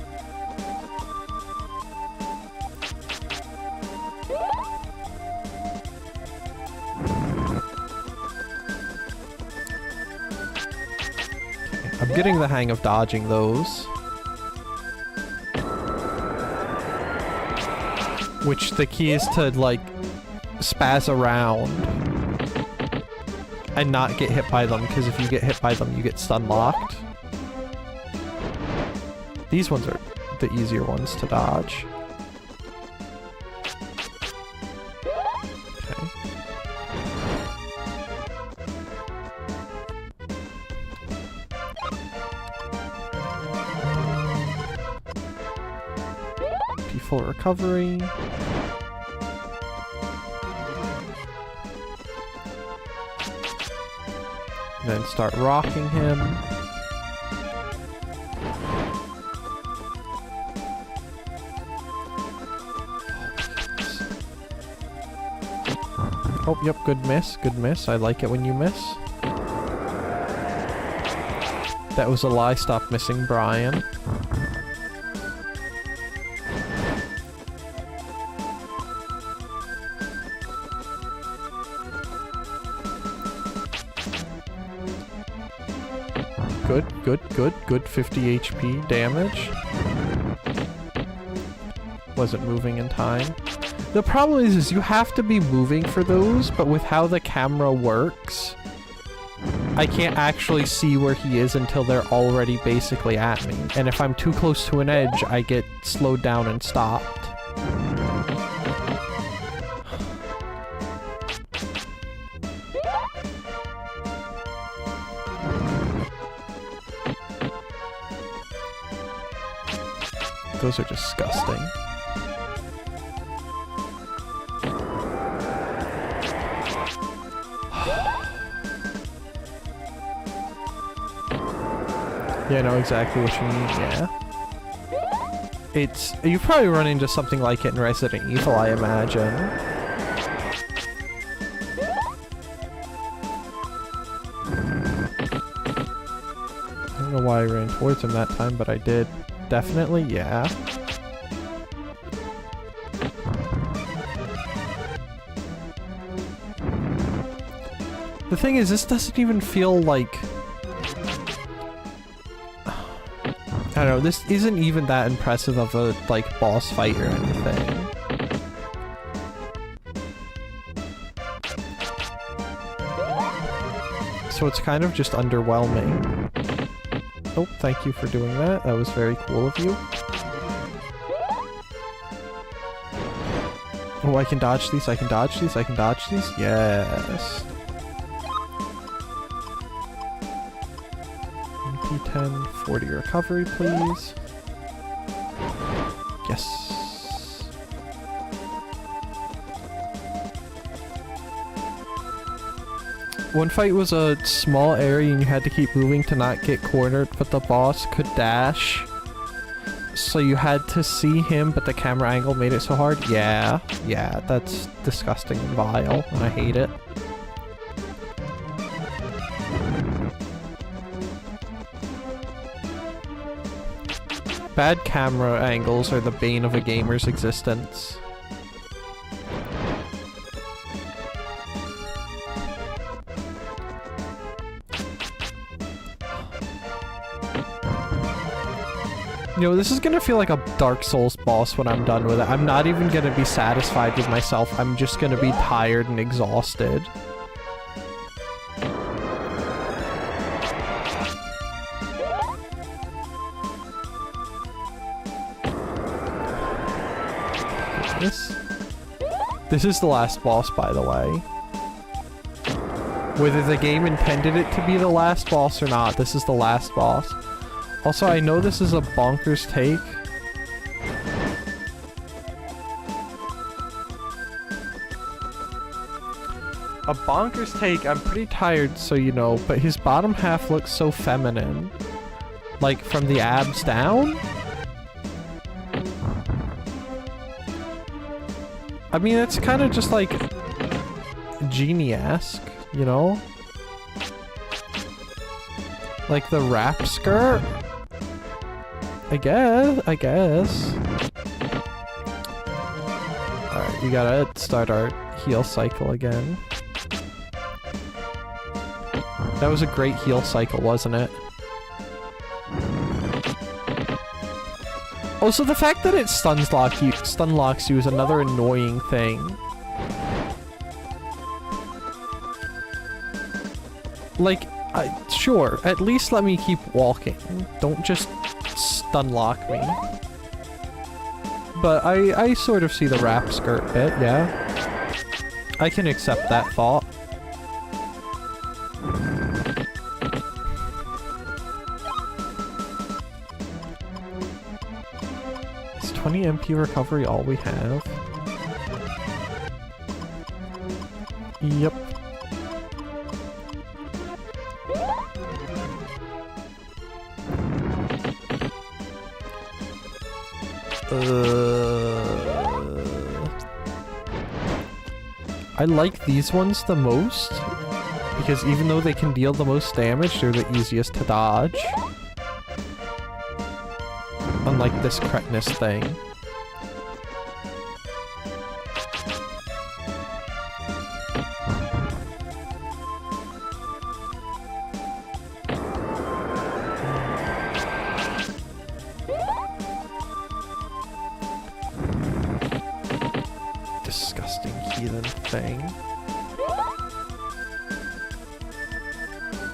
I'm getting the hang of dodging those. Which the key is to, like, spaz around and not get hit by them, because if you get hit by them, you get stun locked. These ones are the easier ones to dodge. Okay. Full recovery. Then start rocking him. Oh, yep, good miss, good miss. I like it when you miss. That was a lie, stop missing, Brian. Good 50 HP damage. Wasn't moving in time. The problem is you have to be moving for those, but with how the camera works, I can't actually see where he is until they're already basically at me. And if I'm too close to an edge, I get slowed down and stopped. Those are disgusting. Yeah, I know exactly what you mean, yeah. It's... You've probably run into something like it in Resident Evil, I imagine. I don't know why I ran towards him that time, but I did. Definitely, yeah. The thing is, this doesn't even feel like... I don't know, this isn't even that impressive of a, like, boss fight or anything. So it's kind of just underwhelming. Oh, thank you for doing that. That was very cool of you. Oh, I can dodge these, I can dodge these, I can dodge these. Yes. MP10, 40 recovery, please. Yes. One fight was a small area and you had to keep moving to not get cornered, but the boss could dash. So you had to see him, but the camera angle made it so hard. Yeah, that's disgusting and vile, and I hate it. Bad camera angles are the bane of a gamer's existence. You know, this is gonna feel like a Dark Souls boss when I'm done with it. I'm not even gonna be satisfied with myself. I'm just gonna be tired and exhausted. This is the last boss, by the way. Whether the game intended it to be the last boss or not, this is the last boss. Also, I know this is a bonkers take. A bonkers take, I'm pretty tired, so you know, but his bottom half looks so feminine. Like, from the abs down? I mean, it's kind of just like genie-esque, you know? Like the wrap skirt? I guess. Alright, we gotta start our heal cycle again. That was a great heal cycle, wasn't it? Also, the fact that it stun locks you is another annoying thing. Like, sure, at least let me keep walking. Don't just stun lock me. But I sort of see the wrap skirt bit, yeah. I can accept that thought. Is 20 MP recovery all we have? Yep. I like these ones the most, because even though they can deal the most damage, they're the easiest to dodge. Unlike this cretinous thing. Disgusting heathen thing.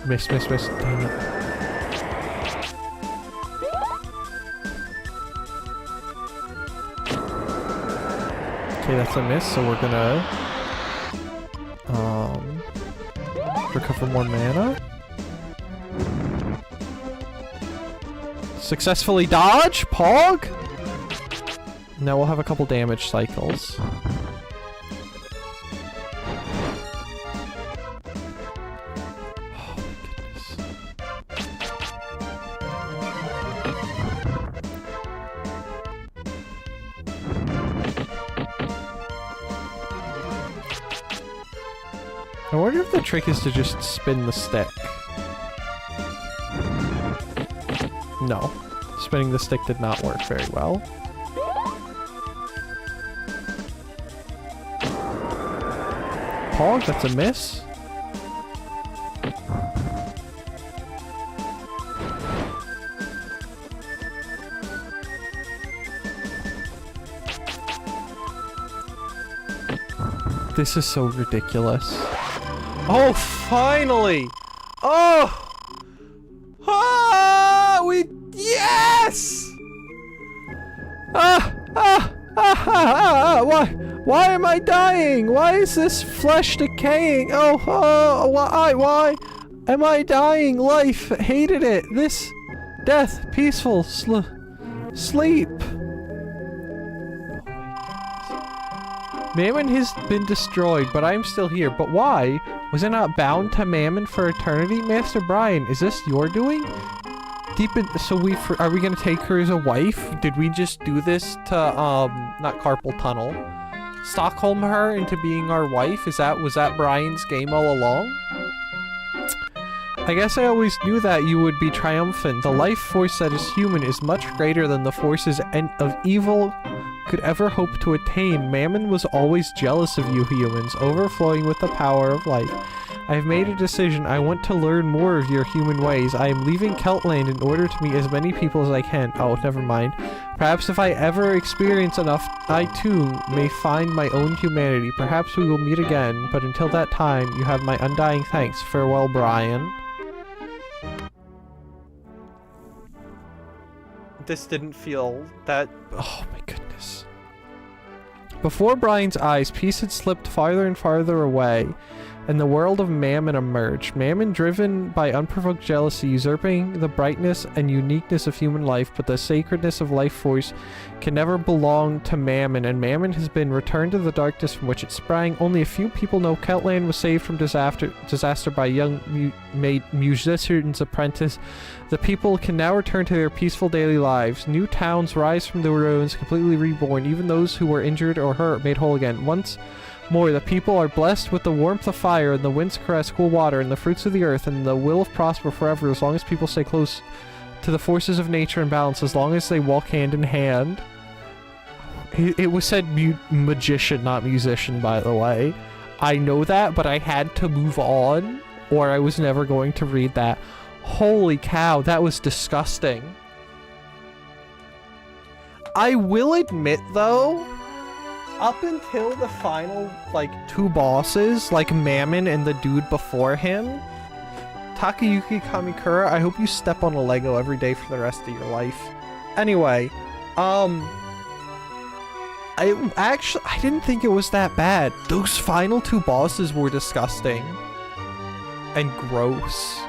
Miss, damn it. Okay, that's a miss, so we're gonna recover more mana. Successfully dodge, Pog! Now we'll have a couple damage cycles. Oh my goodness. I wonder if the trick is to just spin the stick. No. Spinning the stick did not work very well. Pog, that's a miss. This is so ridiculous. Oh, finally! Oh! Ah! Yes! Why am I dying? Why is this flesh decaying? Why am I dying? Life, hated it. This, death, peaceful, sleep. Mammon has been destroyed, but I'm still here. But why? Was I not bound to Mammon for eternity? Master Brian, is this your doing? Are we gonna take her as a wife? Did we just do this to, not carpal tunnel? Stockholm her into being our wife? Was that Brian's game all along? I guess I always knew that you would be triumphant. The life force that is human is much greater than the forces of evil could ever hope to attain. Mammon was always jealous of you humans, overflowing with the power of life. I have made a decision. I want to learn more of your human ways. I am leaving Keltland in order to meet as many people as I can. Oh, never mind. Perhaps if I ever experience enough, I too may find my own humanity. Perhaps we will meet again, but until that time, you have my undying thanks. Farewell, Brian. This didn't feel that... Oh my goodness. Before Brian's eyes, peace had slipped farther and farther away, and the world of Mammon emerged. Mammon, driven by unprovoked jealousy, usurping the brightness and uniqueness of human life, but the sacredness of life force can never belong to Mammon, and Mammon has been returned to the darkness from which it sprang. Only a few people know Keltland was saved from disaster by a young musician's apprentice. The people can now return to their peaceful daily lives. New towns rise from the ruins, completely reborn. Even those who were injured or hurt made whole again. Once more, the people are blessed with the warmth of fire, and the winds caress cool water, and the fruits of the earth, and the will of prosper forever, as long as people stay close to the forces of nature and balance, as long as they walk hand in hand. It was said magician, not musician, by the way. I know that, but I had to move on, or I was never going to read that. Holy cow, that was disgusting. I will admit, though, up until the final, like, two bosses, like Mammon and the dude before him, Takayuki Kamikura, I hope you step on a Lego every day for the rest of your life. Anyway, I didn't think it was that bad. Those final two bosses were disgusting. And gross.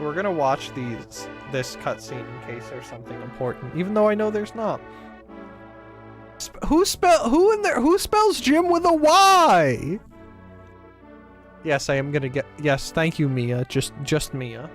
We're gonna watch this cutscene in case there's something important, even though I know there's not. Who spells Jim with a Y? Yes, I am gonna get. Yes, thank you, Mia. Just Mia.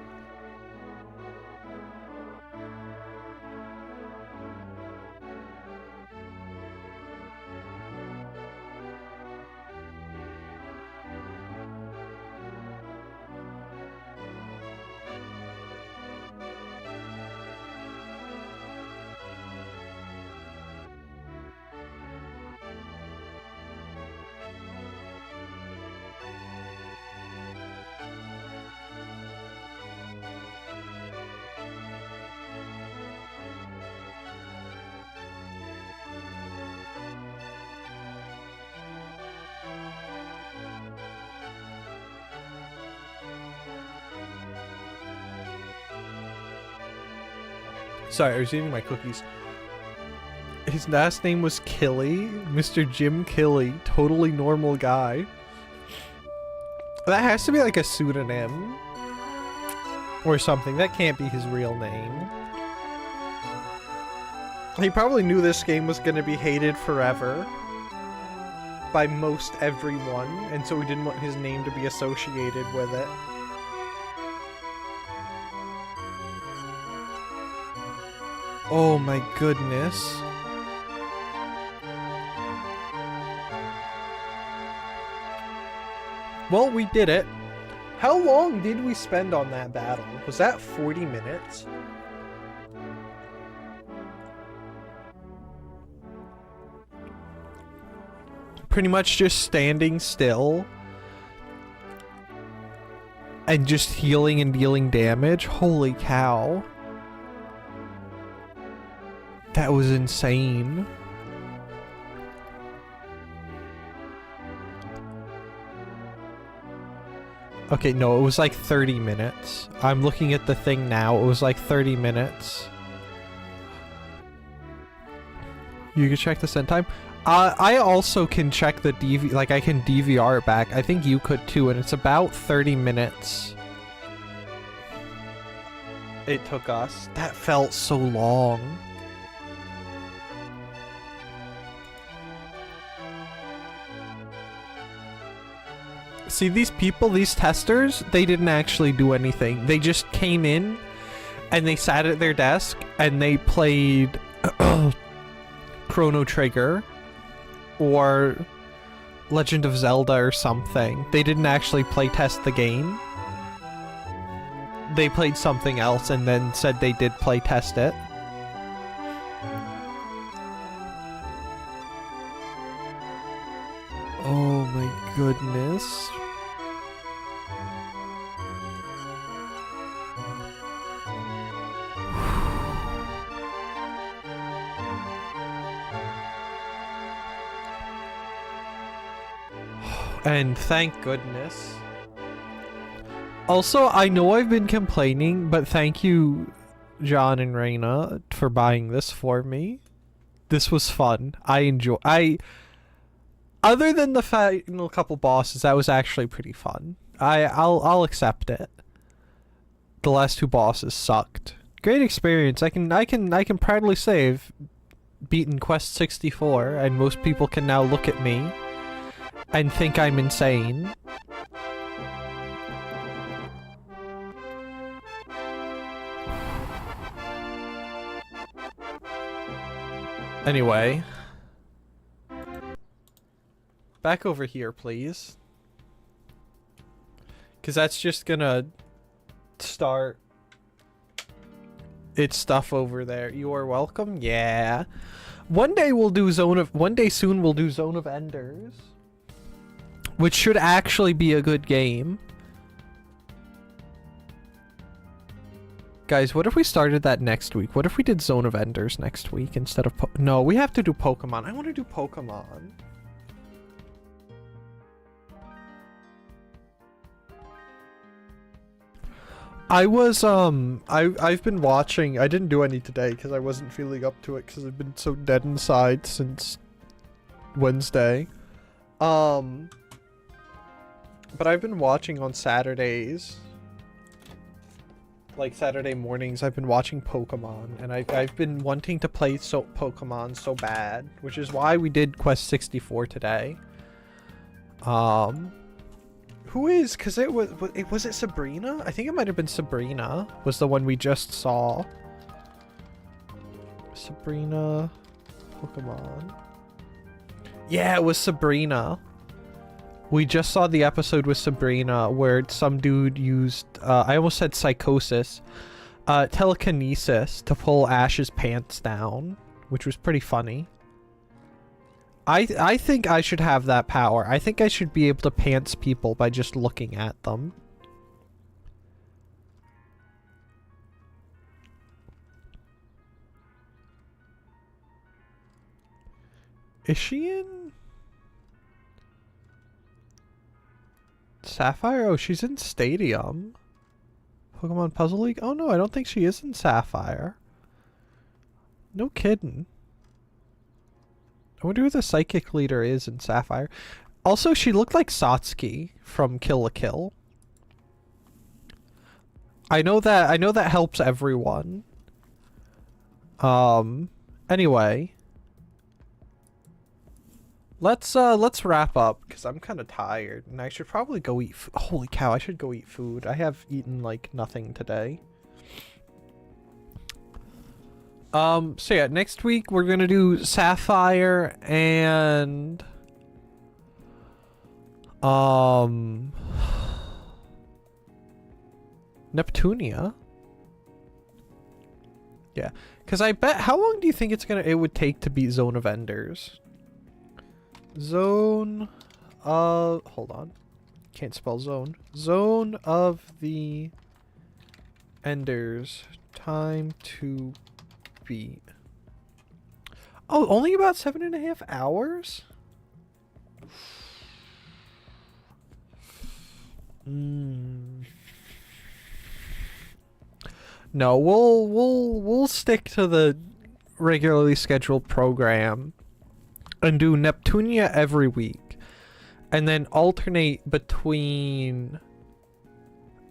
Sorry, I was eating my cookies. His last name was Killy. Mr. Jim Killy. Totally normal guy. That has to be like a pseudonym. Or something. That can't be his real name. He probably knew this game was going to be hated forever. By most everyone. And so he didn't want his name to be associated with it. Oh my goodness. Well, we did it. How long did we spend on that battle? Was that 40 minutes? Pretty much just standing still and just healing and dealing damage. Holy cow. That was insane. Okay, no, it was like 30 minutes. I'm looking at the thing now. It was like 30 minutes. You can check the send time. I also can check the like I can DVR it back. I think you could too, and it's about 30 minutes. It took us. That felt so long. See, these people, these testers, they didn't actually do anything. They just came in and they sat at their desk and they played Chrono Trigger or Legend of Zelda or something. They didn't actually play test the game. They played something else and then said they did play test it. Oh my goodness. And thank goodness. Also, I know I've been complaining, but thank you, John and Reina, for buying this for me. This was fun. Other than the final couple bosses, that was actually pretty fun. I'll accept it. The last two bosses sucked. Great experience. I can proudly say I've beaten Quest 64, and most people can now look at me and think I'm insane. Anyway. Back over here, please. Because that's just gonna start its stuff over there. You are welcome? Yeah. One day soon we'll do Zone of Enders. Which should actually be a good game. Guys, what if we started that next week? What if we did Zone of Enders next week instead of no, we have to do Pokemon. I want to do Pokemon. I've been watching. I didn't do any today because I wasn't feeling up to it because I've been so dead inside since Wednesday. But I've been watching on Saturdays. Like Saturday mornings, I've been watching Pokemon, and I've been wanting to play Pokemon so bad, which is why we did Quest 64 today. Who is? Cause was it Sabrina? I think it might have been Sabrina. Was the one we just saw. Sabrina, Pokemon. Yeah, it was Sabrina. We just saw the episode with Sabrina where some dude used, I almost said psychosis, telekinesis to pull Ash's pants down, which was pretty funny. I think I should have that power. I think I should be able to pants people by just looking at them. Is she in Sapphire? Oh, she's in Stadium. Pokemon Puzzle League? Oh no, I don't think she is in Sapphire. No kidding. I wonder who the psychic leader is in Sapphire. Also, she looked like Satsuki from Kill la Kill. I know that helps everyone. Anyway. Let's wrap up because I'm kind of tired and I should probably go eat holy cow, I should go eat food. I have eaten like nothing today. So yeah, next week we're gonna do Sapphire and Neptunia. Yeah, because I bet. How long do you think it would take to beat Zone of Enders? Zone. Hold on. Can't spell zone. Zone of the Enders. Time to beat. Oh, only about 7.5 hours? No, we'll stick to the regularly scheduled program and do Neptunia every week, and then alternate between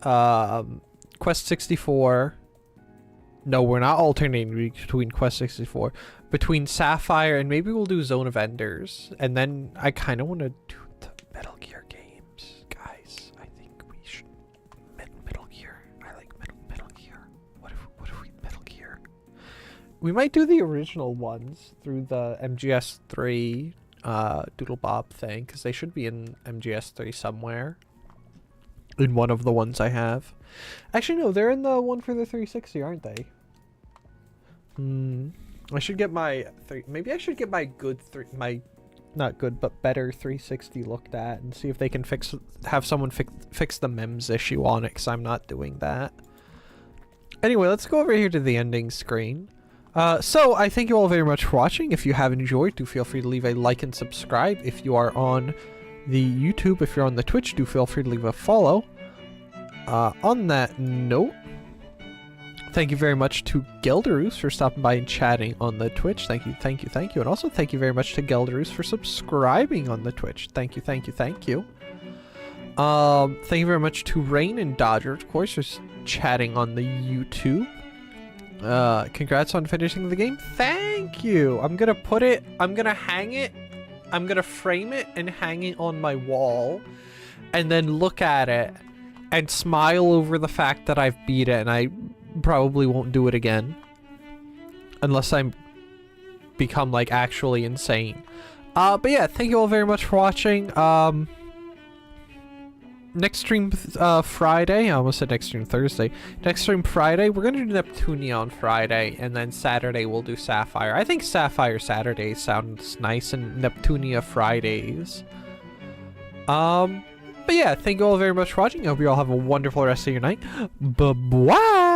Quest 64. No, we're not alternating between Quest 64. Between Sapphire and maybe we'll do Zone of Enders, and then I kind of want to do the Metal Gear games, guys. I think we should Metal Gear. I like Metal Gear. What if we Metal Gear? We might do the original ones through the MGS3 Doodle Bob thing, because they should be in MGS3 somewhere. In one of the ones I have. Actually, no, they're in the one for the 360, aren't they? I should get my maybe I should get my not good but better 360 looked at and see if they can have someone fix the MEMS issue on it, because I'm not doing that. Anyway, let's go over here to the ending screen. So I thank you all very much for watching. If you have enjoyed, do feel free to leave a like and subscribe. If you are on the YouTube, if you're on the Twitch, do feel free to leave a follow. On that note, thank you very much to Gelderus for stopping by and chatting on the Twitch. Thank you. And also thank you very much to Gelderus for subscribing on the Twitch. Thank you. Thank you very much to Rain and Dodger, of course, for chatting on the YouTube. Congrats on finishing the game. Thank you. I'm gonna hang it. I'm gonna frame it and hang it on my wall, and then look at it and smile over the fact that I've beat it, and I probably won't do it again unless I become like actually insane. But yeah, thank you all very much for watching. Next stream Friday, I almost said next stream Thursday. Next stream Friday, we're gonna do Neptunia on Friday, and then Saturday we'll do Sapphire. I think Sapphire Saturdays sounds nice, and Neptunia Fridays. But yeah, thank you all very much for watching. I hope you all have a wonderful rest of your night. Bye-bye!